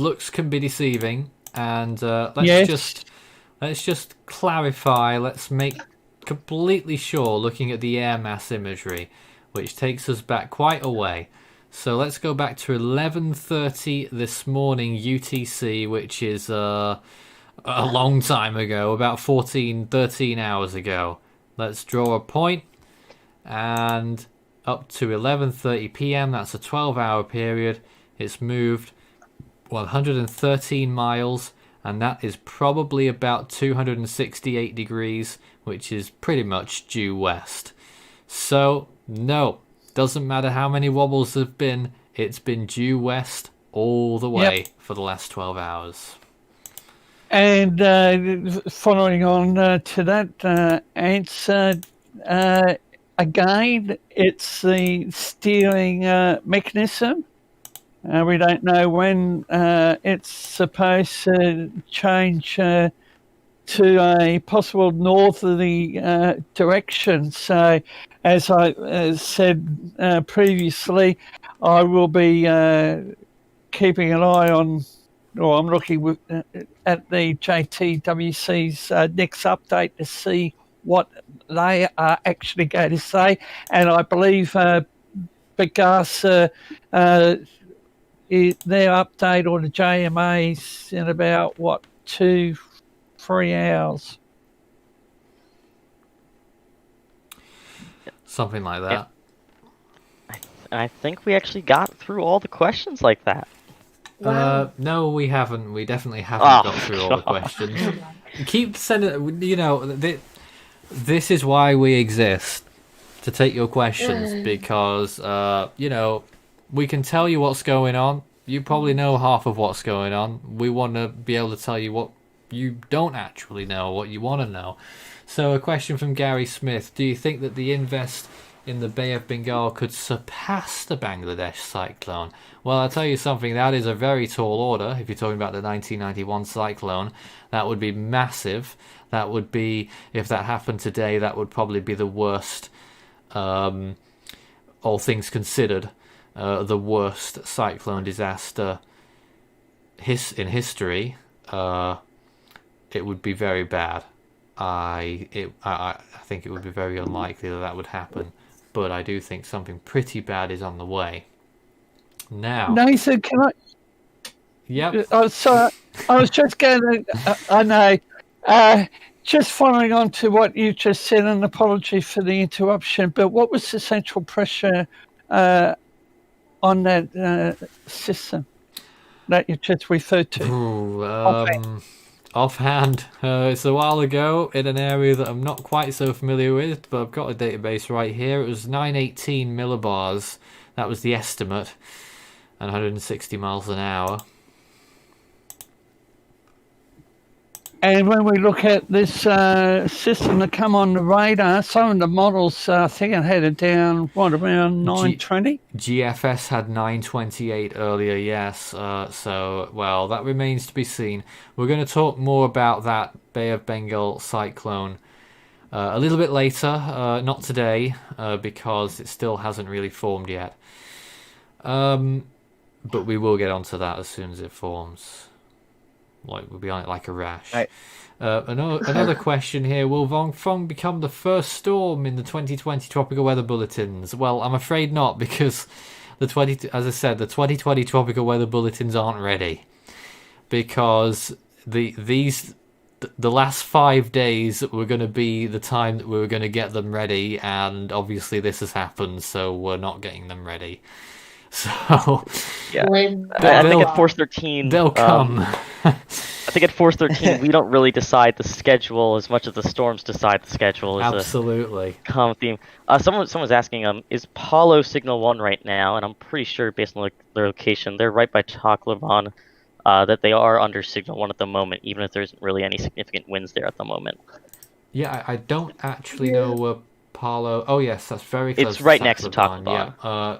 Speaker 1: looks can be deceiving, and let's just clarify. Let's make completely sure, looking at the air mass imagery, which takes us back quite a way. So let's go back to 11:30 this morning UTC, which is a long time ago, about 13 hours ago. Let's draw a point, and up to 11:30 p.m., that's a 12-hour period, it's moved 113 miles, and that is probably about 268 degrees, which is pretty much due west. So, no, doesn't matter how many wobbles there have been, it's been due west all the way for the last 12 hours.
Speaker 4: And following on to that answer, again, it's the steering mechanism. We don't know when it's supposed to change to a possible northerly direction. So, as I said previously, I will be keeping an eye on or I'm looking at the JTWC's next update to see what they are actually going to say. And I believe Pegasa, their update on the JMA's in about, 2-3 hours.
Speaker 1: Something like that.
Speaker 6: I think we actually got through all the questions like that.
Speaker 5: Wow.
Speaker 1: No, we haven't. We definitely haven't
Speaker 6: Oh,
Speaker 1: got through all the questions. Keep sending. This is why we exist, to take your questions, because we can tell you what's going on. You probably know half of what's going on. We want to be able to tell you what you don't actually know, what you want to know. So, a question from Gary Smith: do you think that the invest in the Bay of Bengal could surpass the Bangladesh cyclone? Well, I'll tell you something, that is a very tall order. If you're talking about the 1991 cyclone, that would be massive. That would be, if that happened today, that would probably be the worst, all things considered, the worst cyclone disaster in history. It would be very bad. I think it would be very unlikely that would happen. But I do think something pretty bad is on the way. Now,
Speaker 4: Nathan, can I?
Speaker 1: Yep.
Speaker 4: Oh, sorry. I was just going to. I know. Just following on to what you just said, and apology for the interruption. But what was the central pressure on that system that you just referred to?
Speaker 1: Ooh, offhand, it's a while ago in an area that I'm not quite so familiar with, but I've got a database right here. It was 918 millibars. That was the estimate, and 160 miles an hour.
Speaker 4: And when we look at this system that come on the radar, some of the models, I think it had it down, around 920?
Speaker 1: GFS had 928 earlier, yes. So, well, that remains to be seen. We're going to talk more about that Bay of Bengal cyclone a little bit later, not today, because it still hasn't really formed yet. But we will get onto that as soon as it forms. Like, we'll be on it like a rash.
Speaker 10: Right.
Speaker 1: Another question here: will Vongfong become the first storm in the 2020 tropical weather bulletins? Well, I'm afraid not, because as I said, the 2020 tropical weather bulletins aren't ready, because the last 5 days were going to be the time that we were going to get them ready, and obviously this has happened, so we're not getting them ready. So
Speaker 6: yeah, I think at Force 13
Speaker 1: they'll come.
Speaker 6: I think at Force 13 we don't really decide the schedule as much as the storms decide the schedule.
Speaker 1: Absolutely.
Speaker 6: A common theme. Someone was asking, is Paulo Signal 1 right now? And I'm pretty sure, based on their location, they're right by Tacloban, that they are under Signal 1 at the moment, even if there isn't really any significant winds there at the moment.
Speaker 1: Yeah, I don't actually know where Paulo. Oh yes, that's very close.
Speaker 6: It's right next to Tacloban.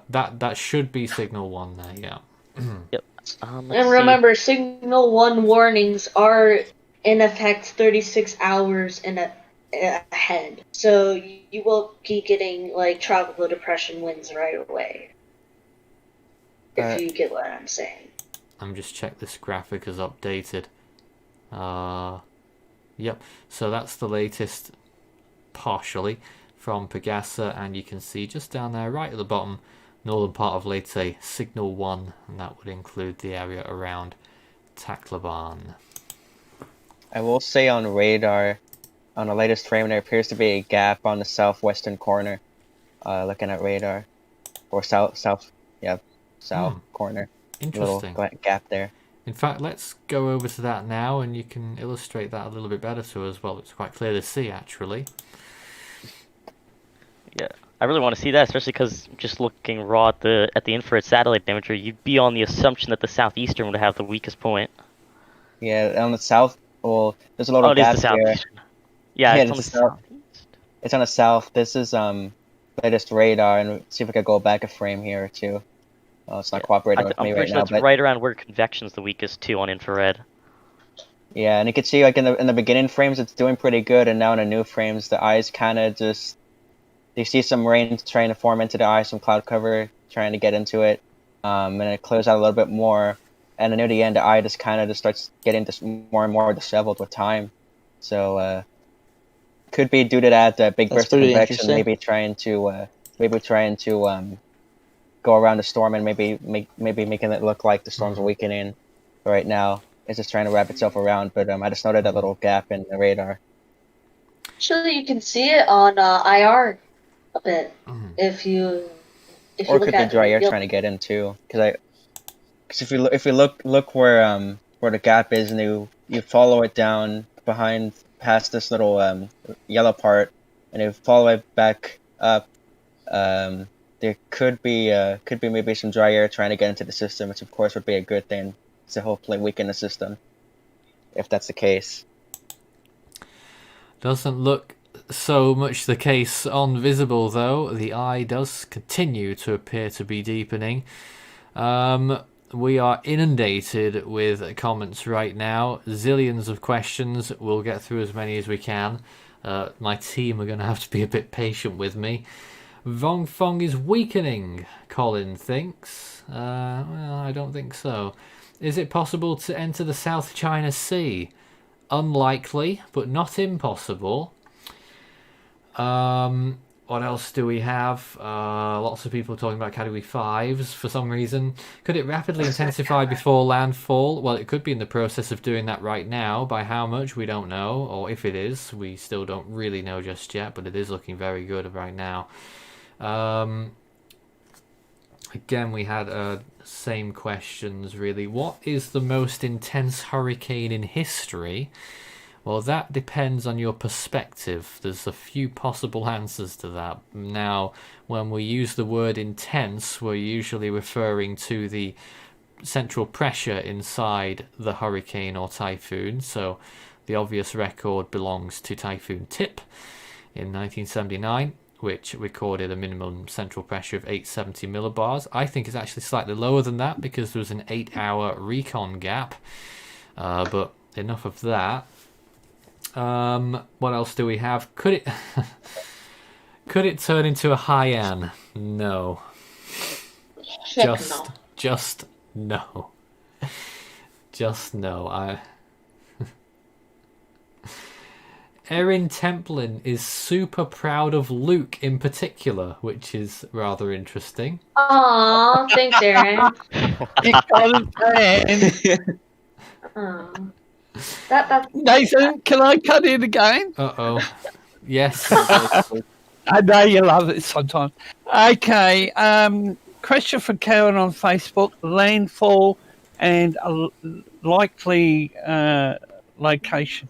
Speaker 1: Yeah, that should be Signal 1 there. Yeah.
Speaker 6: Yep.
Speaker 5: And remember, Signal 1 warnings are in effect 36 hours ahead. So you will be getting tropical depression winds right away. If you get what I'm saying.
Speaker 1: I'm just check this graphic is updated. Yep. So that's the latest, partially, from Pegasa, and you can see just down there, right at the bottom, northern part of Leyte, Signal 1, and that would include the area around Tacloban.
Speaker 10: I will say on radar, on the latest frame, there appears to be a gap on the southwestern corner. Looking at radar, or south corner.
Speaker 1: Interesting.
Speaker 10: Little gap there.
Speaker 1: In fact, let's go over to that now, and you can illustrate that a little bit better to us. Well, it's quite clear to see, actually.
Speaker 6: Yeah, I really want to see that, especially because just looking raw at the infrared satellite imagery, you'd be on the assumption that the southeastern would have the weakest point.
Speaker 10: Yeah, on the south, well, there's a lot of gaps here.
Speaker 6: Yeah, it's on the south.
Speaker 10: It's on the south. This is latest radar, and see if we could go back a frame here too. It's not cooperating with me right now.
Speaker 6: It's right around where Convection's the weakest too on infrared.
Speaker 10: Yeah, and you can see in the beginning frames it's doing pretty good, and now in the new frames the eyes kind of just. You see some rain trying to form into the eye, some cloud cover trying to get into it, and it clears out a little bit more. and then near the end, the eye just kind of just starts getting more and more disheveled with time. So could be due to that big
Speaker 9: That's
Speaker 10: burst of
Speaker 9: pretty
Speaker 10: convection,
Speaker 9: interesting.
Speaker 10: maybe trying to go around the storm and maybe making it look like the storm's weakening. Right now, it's just trying to wrap itself around. But I just noted that little gap in the radar.
Speaker 5: Actually, you can see it on IR a bit if you
Speaker 10: Or it
Speaker 5: look
Speaker 10: could be
Speaker 5: at
Speaker 10: dry air
Speaker 5: you'll-
Speaker 10: trying to get in too. Because if you look where the gap is, and you follow it down past this little yellow part, and you follow it back up, there could be maybe some dry air trying to get into the system, which of course would be a good thing to hopefully weaken the system, if that's the case.
Speaker 1: Doesn't look so much the case on visible, though. The eye does continue to appear to be deepening. We are inundated with comments right now. Zillions of questions. We'll get through as many as we can. My team are going to have to be a bit patient with me. Vongfong is weakening, Colin thinks. Well, I don't think so. Is it possible to enter the South China Sea? Unlikely, but not impossible. What else do we have? Lots of people talking about Category 5s for some reason. Could it rapidly intensify before landfall? Well, it could be in the process of doing that right now. By how much, we don't know. Or if it is, we still don't really know just yet, but it is looking very good right now. Again, we had same questions, really. What is the most intense hurricane in history? Well, that depends on your perspective. There's a few possible answers to that. Now, when we use the word intense, we're usually referring to the central pressure inside the hurricane or typhoon. So the obvious record belongs to Typhoon Tip in 1979, which recorded a minimum central pressure of 870 millibars. I think it's actually slightly lower than that because there was an 8-hour recon gap. But enough of that. What else do we have? Could it turn into a Haiyan? No. Just no. Just no. Erin Templin is super proud of Luke in particular, which is rather interesting.
Speaker 5: Aw, thanks, Aaron.
Speaker 4: You got it,
Speaker 5: Aw. That
Speaker 4: Nathan, can I cut in again?
Speaker 1: Uh-oh. Yes.
Speaker 4: I know you love it sometimes. Okay, question for Karen on Facebook. Landfall and a likely location.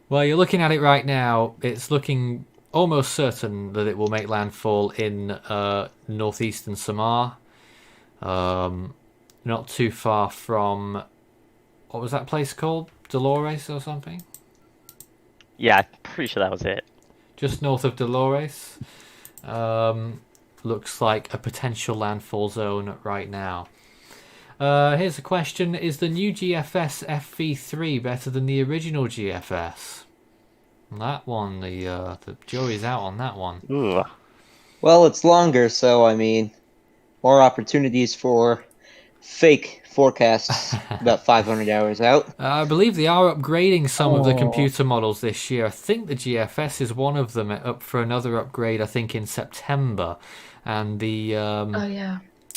Speaker 1: Well, you're looking at it right now. It's looking almost certain that it will make landfall in northeastern Samar. Not too far from... What was that place called? Dolores or something?
Speaker 6: Yeah, I'm pretty sure that was it.
Speaker 1: Just north of Dolores. Looks like a potential landfall zone right now. Here's a question. Is the new GFS FV3 better than the original GFS? That one, the jury's out on that one.
Speaker 6: Ooh.
Speaker 9: Well, it's longer, so I mean, more opportunities for fake forecasts about 500 hours out.
Speaker 1: I believe they are upgrading some of the computer models this year. I think the GFS is one of them, up for another upgrade, I think, in September. And the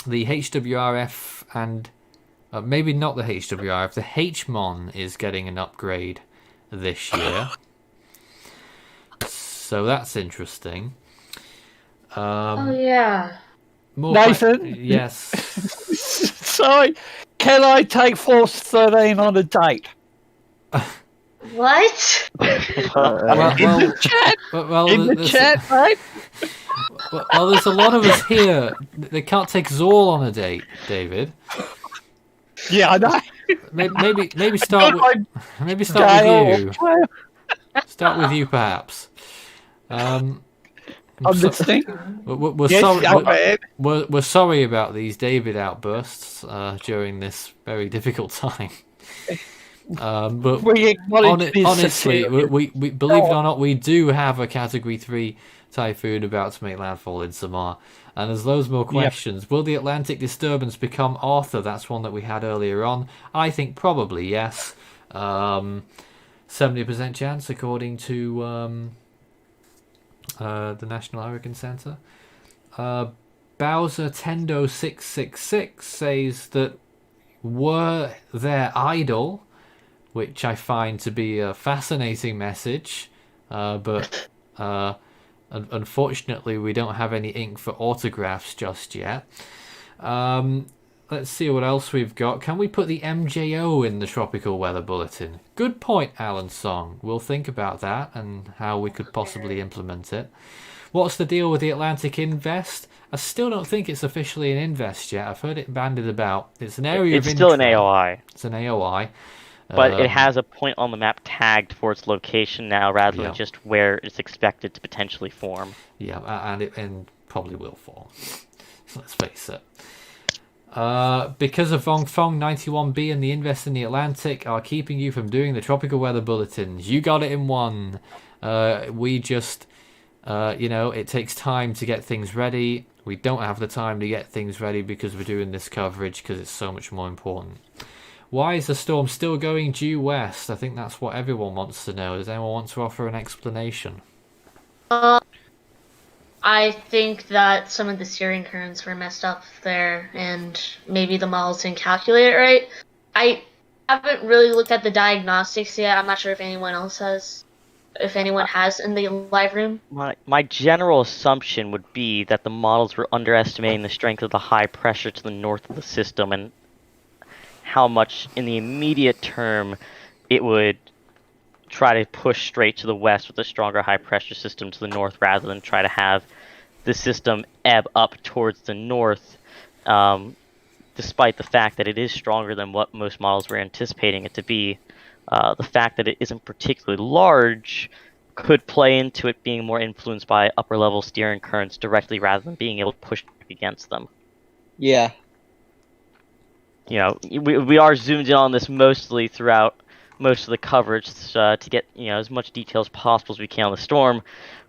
Speaker 1: the HWRF and maybe not the HWRF, the HMON is getting an upgrade this year. So that's interesting.
Speaker 5: oh yeah.
Speaker 1: More
Speaker 4: Nathan?
Speaker 1: yes.
Speaker 4: Sorry, can I take Force 13 on a date?
Speaker 5: What?
Speaker 1: Well,
Speaker 4: In the chat,
Speaker 1: well,
Speaker 4: in the
Speaker 1: there's-
Speaker 4: chat, mate.
Speaker 1: Well, there's a lot of us here. They can't take us all on a date, David.
Speaker 4: Yeah, I know.
Speaker 1: Maybe start with
Speaker 4: Gail.
Speaker 1: you. Start with you, perhaps.
Speaker 4: I'm listening.
Speaker 1: We're
Speaker 4: Yes,
Speaker 1: sorry.
Speaker 4: young man.
Speaker 1: We're sorry about these David outbursts during this very difficult time. But
Speaker 4: We acknowledge this,
Speaker 1: honestly,
Speaker 4: Cecilia.
Speaker 1: we believe it or not, we do have a Category 3 typhoon about to make landfall in Samar. And there's loads more questions. Yep. Will the Atlantic disturbance become Arthur? That's one that we had earlier on. I think probably yes. 70% chance, according to the National Hurricane Center. Bowser Tendo 666 says that were there idle, which I find to be a fascinating message, but unfortunately we don't have any ink for autographs just yet. Let's see what else we've got. Can we put the MJO in the tropical weather bulletin? Good point, Alan Song. We'll think about that and how we could possibly implement it. What's the deal with the Atlantic Invest? I still don't think it's officially an invest yet. I've heard it bandied about. It's an area of interest.
Speaker 6: It's still an AOI.
Speaker 1: It's an AOI.
Speaker 6: But it has a point on the map tagged for its location now, rather than just where it's expected to potentially form.
Speaker 1: Yeah, and probably will form. Let's face it. Because of Vongfong, 91B and the invest in the Atlantic are keeping you from doing the tropical weather bulletins. You got it in one. We just, it takes time to get things ready. We don't have the time to get things ready because we're doing this coverage because it's so much more important. Why is the storm still going due west? I think that's what everyone wants to know. Does anyone want to offer an explanation?
Speaker 5: I think that some of the steering currents were messed up there, and maybe the models didn't calculate it right. I haven't really looked at the diagnostics yet. I'm not sure if anyone else has. If anyone has in the live room.
Speaker 6: My general assumption would be that the models were underestimating the strength of the high pressure to the north of the system and how much in the immediate term it would try to push straight to the west with a stronger high pressure system to the north rather than try to have the system ebb up towards the north, despite the fact that it is stronger than what most models were anticipating it to be. The fact that it isn't particularly large could play into it being more influenced by upper level steering currents directly rather than being able to push against them.
Speaker 9: Yeah.
Speaker 6: We are zoomed in on this mostly throughout most of the coverage to get as much detail as possible as we can on the storm.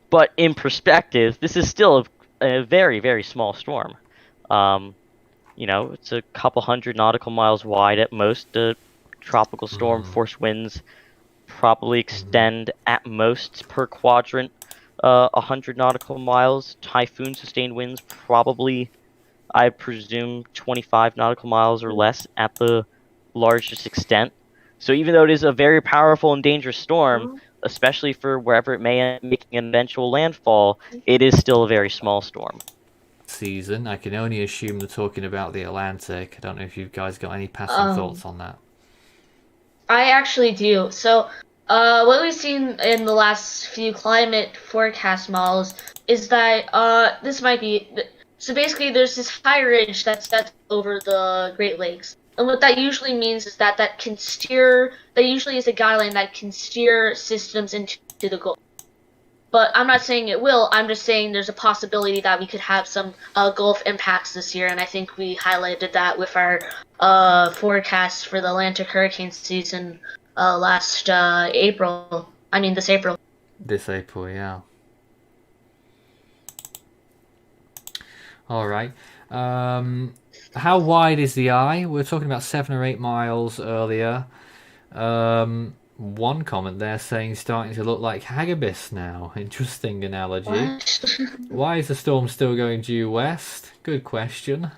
Speaker 6: But in perspective, this is still a very, very small storm. It's a couple hundred nautical miles wide at most. Tropical storm force winds probably extend at most per quadrant 100 nautical miles. Typhoon sustained winds probably, I presume, 25 nautical miles or less at the largest extent. So even though it is a very powerful and dangerous storm, especially for wherever it may end up making an eventual landfall, it is still a very small storm.
Speaker 1: Season, I can only assume they're talking about the Atlantic. I don't know if you guys got any passing thoughts on that.
Speaker 5: I actually do. So, what we've seen in the last few climate forecast models is that this might be. So basically, there's this high ridge that's over the Great Lakes, and what that usually means is that can steer. That usually is a guideline that can steer systems into the Gulf. But I'm not saying it will. I'm just saying there's a possibility that we could have some Gulf impacts this year, and I think we highlighted that with our forecast for the Atlantic hurricane season this April.
Speaker 1: This April, yeah. All right. How wide is the eye? We were talking about 7 or 8 miles earlier. One comment there saying starting to look like Hagibis now. Interesting analogy. Why is the storm still going due west? Good question.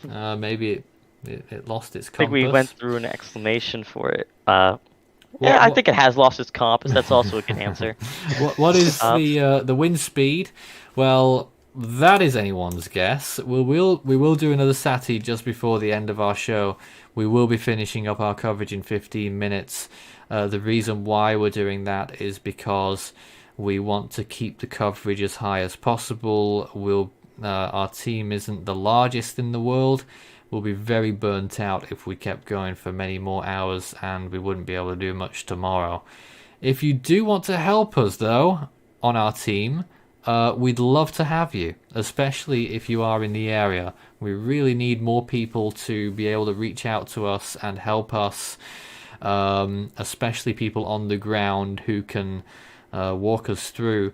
Speaker 1: Maybe it lost its compass.
Speaker 6: I think we went through an explanation for it. I think it has lost its compass. That's also a good answer.
Speaker 1: What is the wind speed? Well, that is anyone's guess. We will do another SATI just before the end of our show. We will be finishing up our coverage in 15 minutes. The reason why we're doing that is because we want to keep the coverage as high as possible. Our team isn't the largest in the world. We'll be very burnt out if we kept going for many more hours, and we wouldn't be able to do much tomorrow. If you do want to help us, though, on our team, we'd love to have you, especially if you are in the area. We really need more people to be able to reach out to us and help us especially people on the ground who can walk us through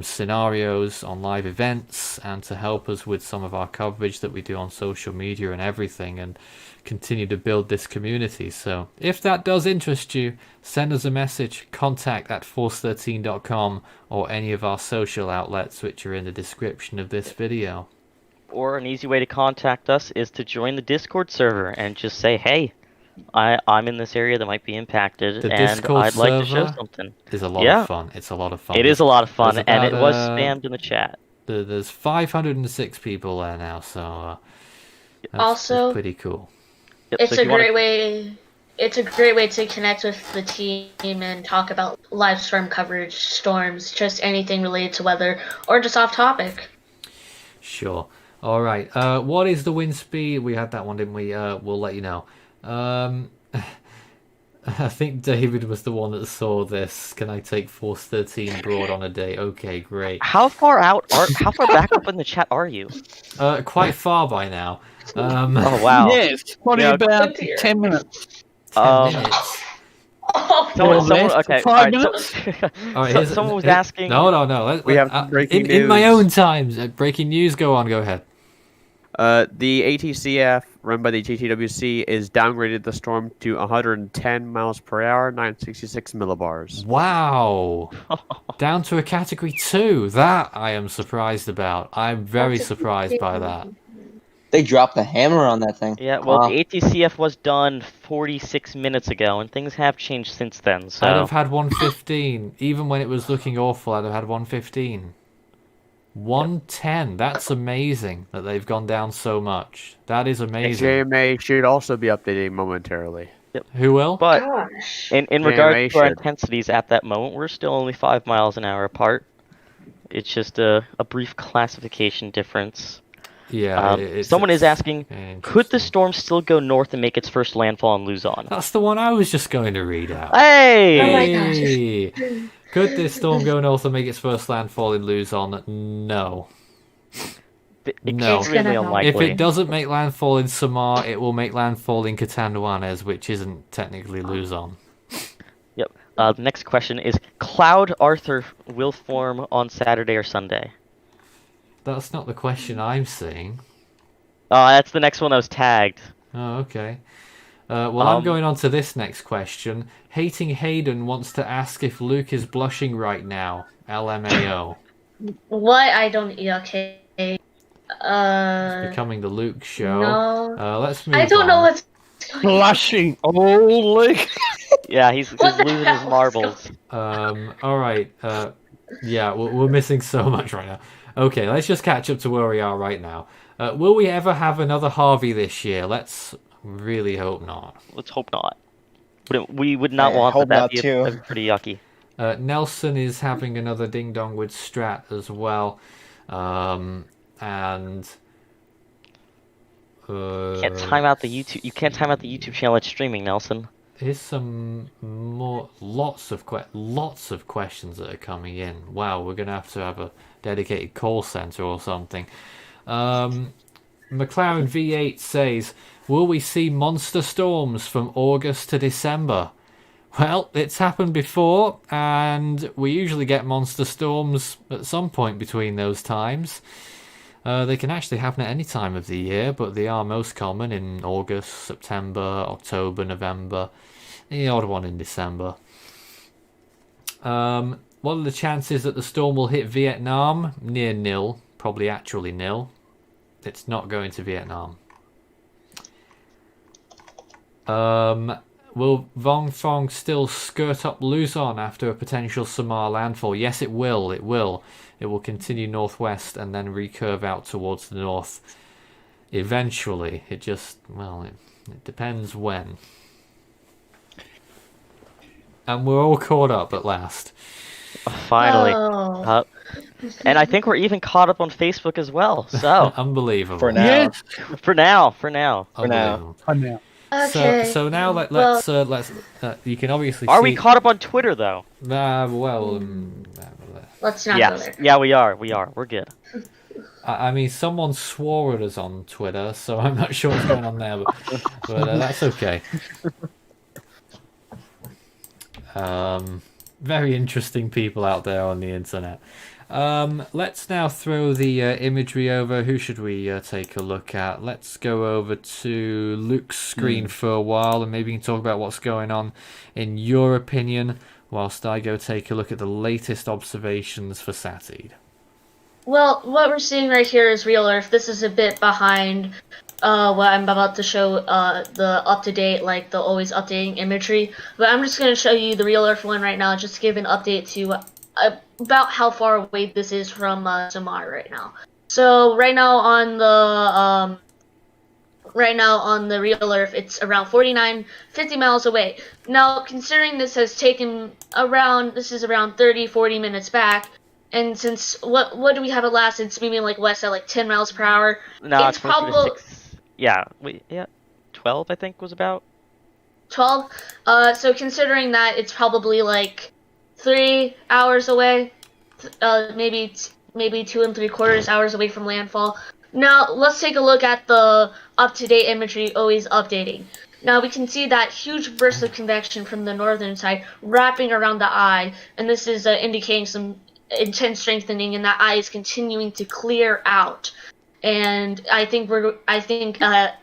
Speaker 1: scenarios on live events and to help us with some of our coverage that we do on social media and everything, and continue to build this community. So if that does interest you, send us a message, contact@force13.com, or any of our social outlets which are in the description of this video.
Speaker 6: Or an easy way to contact us is to join the Discord server and just say, hey, I'm in this area that might be impacted,
Speaker 1: The
Speaker 6: and
Speaker 1: Discord
Speaker 6: I'd like to show
Speaker 1: server
Speaker 6: something.
Speaker 1: is a lot
Speaker 6: Yeah.
Speaker 1: of fun. It's a lot of fun.
Speaker 6: It is a lot of fun,
Speaker 1: there's
Speaker 6: and it was
Speaker 1: about,
Speaker 6: spammed in the chat.
Speaker 1: There's 506 people there now, so that's pretty cool.
Speaker 6: Yep,
Speaker 5: It's
Speaker 6: so if
Speaker 5: a
Speaker 6: you wanna-
Speaker 5: great way. It's a great way to connect with the team and talk about live storm coverage, storms, just anything related to weather, or just off topic.
Speaker 1: Sure. All right. What is the wind speed? We had that one, didn't we? We'll let you know. I think David was the one that saw this. Can I take Force 13 broad on a day? Okay, great.
Speaker 6: How far back up in the chat are you?
Speaker 1: Quite far by now.
Speaker 6: Oh wow.
Speaker 4: Yes, probably
Speaker 6: Yeah.
Speaker 4: about 10 minutes.
Speaker 1: 10 minutes.
Speaker 6: Someone,
Speaker 4: less,
Speaker 6: okay,
Speaker 4: 5
Speaker 6: alright,
Speaker 4: minutes.
Speaker 1: All right,
Speaker 6: so, someone was asking.
Speaker 1: No.
Speaker 2: We have some breaking
Speaker 1: in my
Speaker 2: news.
Speaker 1: own times. Breaking news. Go on. Go ahead.
Speaker 2: The ATCF run by the GTWC is downgraded the storm to 110 miles per hour, 966 millibars.
Speaker 1: Wow. Down to a category 2. That I am surprised about. I'm very surprised by that.
Speaker 9: They dropped the hammer on that thing.
Speaker 6: Yeah, well,
Speaker 9: Wow.
Speaker 6: the ATCF was done 46 minutes ago, and things have changed since then. So
Speaker 1: I'd have had 115. Even when it was looking awful, I'd have had 115. 110. That's amazing that they've gone down so much. That is amazing.
Speaker 2: JMA should also be updating momentarily.
Speaker 1: Who will?
Speaker 6: But
Speaker 5: Gosh.
Speaker 6: in
Speaker 2: Yeah,
Speaker 6: regards
Speaker 2: they
Speaker 6: to our
Speaker 2: should.
Speaker 6: intensities at that moment, we're still only 5 miles an hour apart. It's just a brief classification difference.
Speaker 1: Yeah.
Speaker 6: Someone is asking, could the
Speaker 1: interesting.
Speaker 6: storm still go north and make its first landfall in Luzon?
Speaker 1: That's the one I was just going to read out.
Speaker 6: Hey!
Speaker 5: Oh my gosh.
Speaker 1: Hey! Could this storm go north and make its first landfall in Luzon? No.
Speaker 6: It's
Speaker 1: No.
Speaker 5: It's
Speaker 6: really
Speaker 5: gonna
Speaker 6: unlikely.
Speaker 1: If it doesn't make landfall in Samar, it will make landfall in Catanduanes, which isn't technically Luzon.
Speaker 6: Yep. The next question is, Cloud Arthur will form on Saturday or Sunday?
Speaker 1: That's not the question I'm seeing.
Speaker 6: That's the next one that was tagged.
Speaker 1: Oh, okay. Well, I'm going on to this next question. Hating Hayden wants to ask if Luke is blushing right now. LMAO.
Speaker 5: What? I don't. Yeah, okay.
Speaker 1: Becoming the Luke show.
Speaker 5: No.
Speaker 1: Let's move
Speaker 5: I don't know
Speaker 1: on.
Speaker 5: what's going on.
Speaker 4: Blushing. Holy.
Speaker 6: Yeah, he's
Speaker 5: What the
Speaker 6: losing
Speaker 5: hell
Speaker 6: his
Speaker 5: is
Speaker 6: marbles.
Speaker 1: All right. Yeah, we're missing so much right now. Okay, let's just catch up to where we are right now. Will we ever have another Harvey this year? Let's really hope not.
Speaker 6: Let's hope not. We would not
Speaker 10: I
Speaker 6: want
Speaker 10: hope
Speaker 6: that.
Speaker 10: not, too.
Speaker 6: That'd be pretty yucky.
Speaker 1: Nelson is having another ding dong with Strat as well, and
Speaker 6: You can't time out the YouTube. You can't time out the YouTube channel that's streaming, Nelson.
Speaker 1: here's some more lots of questions that are coming in. Wow, we're gonna have to have a dedicated call center or something. McLaren V8 says, will we see monster storms from August to December? Well, it's happened before, and we usually get monster storms at some point between those times. They can actually happen at any time of the year, but they are most common in August, September, October, November, the odd one in December. What are the chances that the storm will hit Vietnam? Near nil, probably actually nil. It's not going to Vietnam. Will Vongfong still skirt up Luzon after a potential Samar landfall? Yes, it will. It will. It will continue northwest and then recurve out towards the north. Eventually, it just, well, it depends when. And we're all caught up at last.
Speaker 6: Finally.
Speaker 5: Oh.
Speaker 6: And I think we're even caught up on Facebook as well. So
Speaker 1: Unbelievable.
Speaker 10: For now.
Speaker 4: Yes.
Speaker 6: for now.
Speaker 10: For now.
Speaker 1: Unbelievable.
Speaker 4: I know.
Speaker 5: Okay.
Speaker 1: So now let's you can obviously
Speaker 6: Are
Speaker 1: see.
Speaker 6: we caught up on Twitter though?
Speaker 5: Let's not go
Speaker 6: Yes.
Speaker 5: there.
Speaker 6: Yeah, we are. We are. We're good.
Speaker 1: I mean, someone swore at us on Twitter, so I'm not sure what's going on there, but that's okay. Very interesting people out there on the internet. Let's now throw the imagery over. Who should we take a look at? Let's go over to Luke's screen for a while, and maybe you can talk about what's going on in your opinion, whilst I go take a look at the latest observations for Sateed.
Speaker 5: Well, what we're seeing right here is real Earth. This is a bit behind what I'm about to show, the up-to-date, like the always updating imagery. But I'm just going to show you the real Earth one right now, just to give an update to about how far away this is from Samar right now. So right now on the real Earth, it's around 50 miles away. Now, considering this has taken around 30, 40 minutes back, and since what do we have it last? It's maybe like west at like 10 miles per hour.
Speaker 6: No,
Speaker 5: it's
Speaker 6: closer to
Speaker 5: probably
Speaker 6: 6. Yeah, 12 I think was about.
Speaker 5: 12. So considering that, it's probably like 3 hours away, maybe 2 3/4 hours away from landfall. Now let's take a look at the up-to-date imagery, always updating. Now we can see that huge burst of convection from the northern side wrapping around the eye, and this is indicating some intense strengthening, and that eye is continuing to clear out. And I think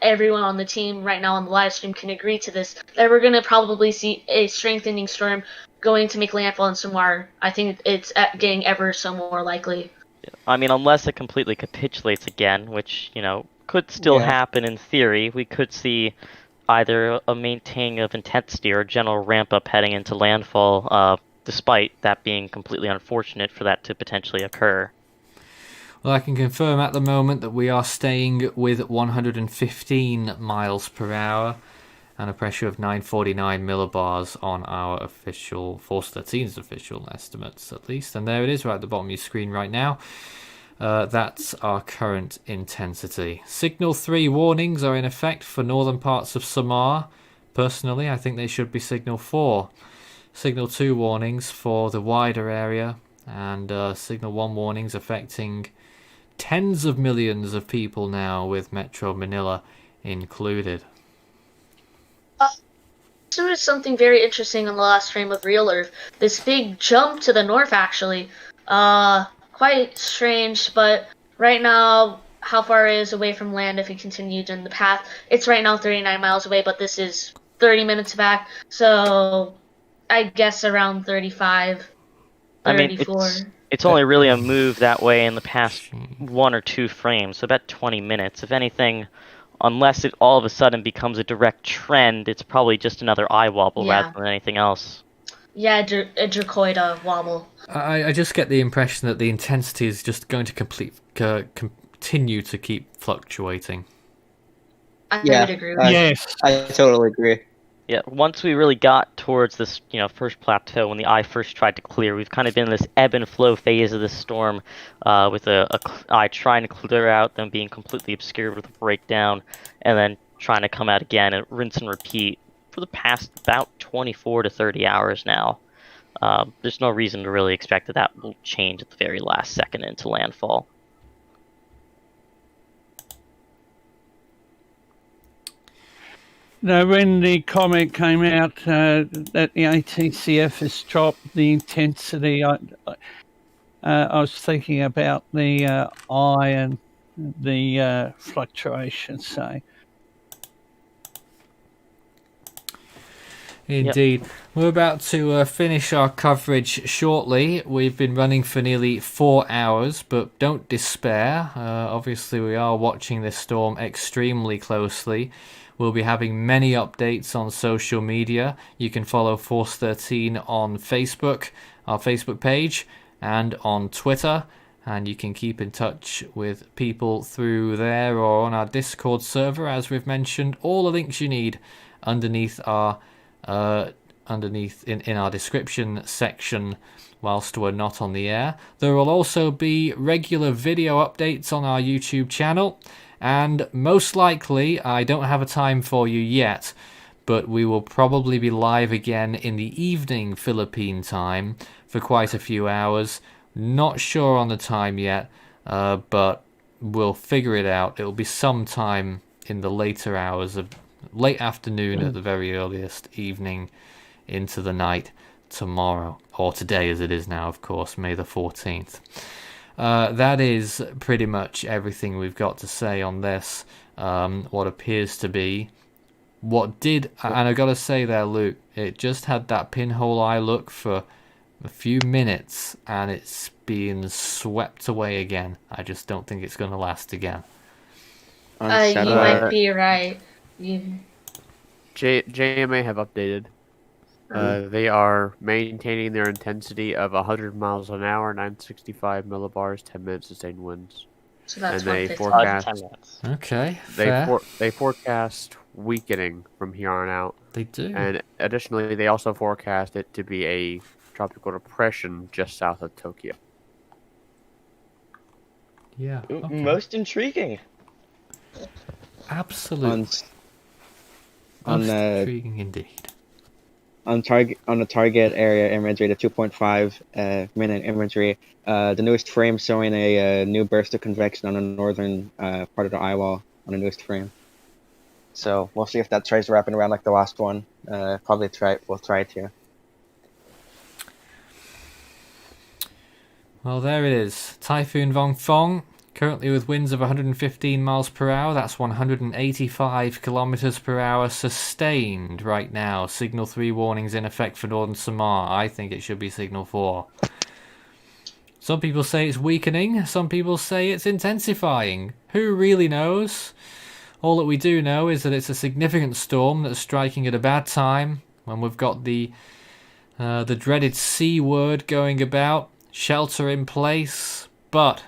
Speaker 5: everyone on the team right now on the live stream can agree to this, that we're going to probably see a strengthening storm going to make landfall in Samar. I think it's getting ever so more likely.
Speaker 6: I mean, unless it completely capitulates again, which, could still happen in theory, we could see either a maintaining of intensity or a general ramp up heading into landfall, despite that being completely unfortunate for that to potentially occur.
Speaker 1: Well, I can confirm at the moment that we are staying with 115 miles per hour and a pressure of 949 millibars on our official, Force 13's official estimates at least. And there it is right at the bottom of your screen right now. That's our current intensity. Signal 3 warnings are in effect for northern parts of Samar. Personally, I think they should be Signal 4. Signal 2 warnings for the wider area, and Signal 1 warnings affecting tens of millions of people now, with Metro Manila included.
Speaker 5: So there's something very interesting on the last frame of Real Earth. This big jump to the north, actually. Quite strange, but right now, how far it is away from land if we continued in the path? It's right now 39 miles away, but this is 30 minutes back, so I guess around 35, 34.
Speaker 6: I mean, it's only really a move that way in the past 1 or 2 frames, so about 20 minutes. If anything, unless it all of a sudden becomes a direct trend, it's probably just another eye wobble rather than anything else.
Speaker 5: Yeah, a dracoid wobble.
Speaker 1: I just get the impression that the intensity is just going to continue to keep fluctuating.
Speaker 5: I would agree with
Speaker 4: Yes.
Speaker 9: I totally agree.
Speaker 6: Yeah, once we really got towards this, first plateau, when the eye first tried to clear, we've kind of been in this ebb and flow phase of this storm, with a eye trying to clear out, then being completely obscured with a breakdown, and then trying to come out again and rinse and repeat for the past about 24 to 30 hours now. There's no reason to really expect that will change at the very last second into landfall.
Speaker 4: Now, when the comment came out that the ATCF has dropped the intensity, I was thinking about the eye and the fluctuation. So,
Speaker 1: Indeed. Yep. We're about to finish our coverage shortly. We've been running for nearly 4 hours, but don't despair. Obviously, we are watching this storm extremely closely. We'll be having many updates on social media. You can follow Force 13 on Facebook, our Facebook page, and on Twitter. And you can keep in touch with people through there or on our Discord server, as we've mentioned. All the links you need underneath our in our description section whilst we're not on the air. There will also be regular video updates on our YouTube channel. And most likely, I don't have a time for you yet, but we will probably be live again in the evening Philippine time for quite a few hours. Not sure on the time yet, but we'll figure it out. It'll be sometime in the later hours of late afternoon at the very earliest, evening into the night tomorrow, or today as it is now, of course, May the 14th. That is pretty much everything we've got to say on this. What appears to be and I gotta say there, Luke, it just had that pinhole eye look for a few minutes and it's being swept away again. I just don't think it's going to last again.
Speaker 5: You might be right.
Speaker 2: JMA have updated. They are maintaining their intensity of 100 miles an hour, 965 millibars, 10 minutes sustained winds.
Speaker 5: So that's
Speaker 2: and they
Speaker 5: 150.
Speaker 2: forecast.
Speaker 1: Okay, fair.
Speaker 2: They forecast weakening from here on out.
Speaker 1: They do.
Speaker 2: And additionally, they also forecast it to be a tropical depression just south of Tokyo.
Speaker 1: Yeah. Okay.
Speaker 6: Most intriguing.
Speaker 1: Absolutely.
Speaker 10: On
Speaker 1: intriguing indeed.
Speaker 10: On the target area imagery, the 2.5 minute imagery, the newest frame showing a new burst of convection on the northern part of the eye wall on the newest frame. So we'll see if that tries wrapping around like the last one. We'll try it here.
Speaker 1: Well, there it is. Typhoon Vongfong, currently with winds of 115 miles per hour. That's 185 kilometers per hour sustained right now. Signal 3 warnings in effect for northern Samar. I think it should be signal 4. Some people say it's weakening. Some people say it's intensifying. Who really knows? All that we do know is that it's a significant storm that's striking at a bad time when we've got the dreaded C word going about. Shelter in place. But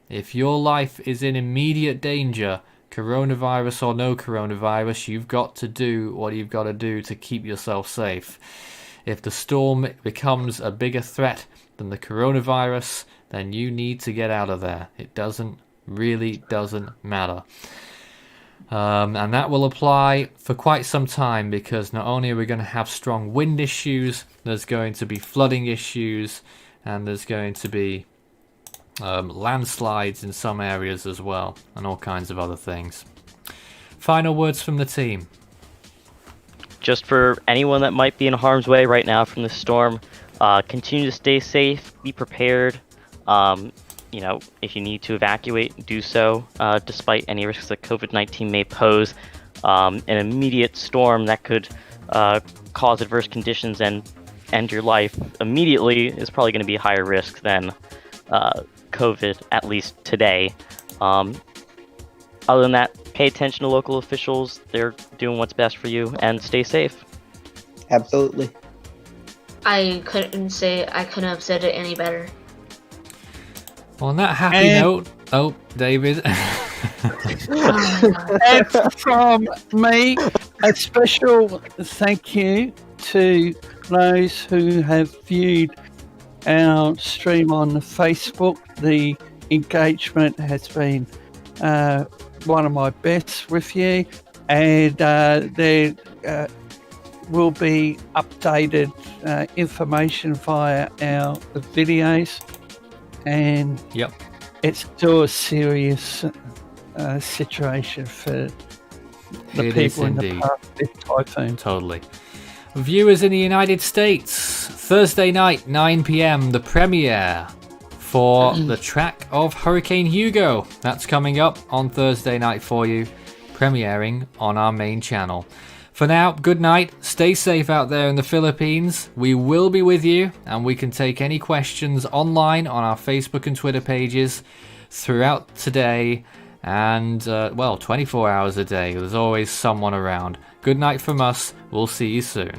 Speaker 1: if your life is in immediate danger, coronavirus or no coronavirus, you've got to do what you've got to do to keep yourself safe. If the storm becomes a bigger threat than the coronavirus, then you need to get out of there. It really doesn't matter. And that will apply for quite some time, because not only are we going to have strong wind issues, there's going to be flooding issues, and there's going to be landslides in some areas as well, and all kinds of other things. Final words from the team.
Speaker 6: Just for anyone that might be in harm's way right now from the storm, continue to stay safe, be prepared. If you need to evacuate, do so, despite any risks that COVID-19 may pose. An immediate storm that could cause adverse conditions and end your life immediately is probably going to be a higher risk than COVID, at least today. Other than that, pay attention to local officials. They're doing what's best for you, and stay safe.
Speaker 9: Absolutely.
Speaker 5: I couldn't have said it any better.
Speaker 1: On that happy note, David.
Speaker 4: And from me, a special thank you to those who have viewed our stream on Facebook. The engagement has been one of my best with you, and there will be updated information via our videos. And
Speaker 1: yep,
Speaker 4: it's still a serious situation for the people in the path of this typhoon.
Speaker 1: Totally. Viewers in the United States, Thursday night, 9 p.m, the premiere for the track of Hurricane Hugo. That's coming up on Thursday night for you, premiering on our main channel. For now, good night. Stay safe out there in the Philippines. We will be with you, and we can take any questions online on our Facebook and Twitter pages throughout today, and 24 hours a day. There's always someone around. Good night from us. We'll see you soon.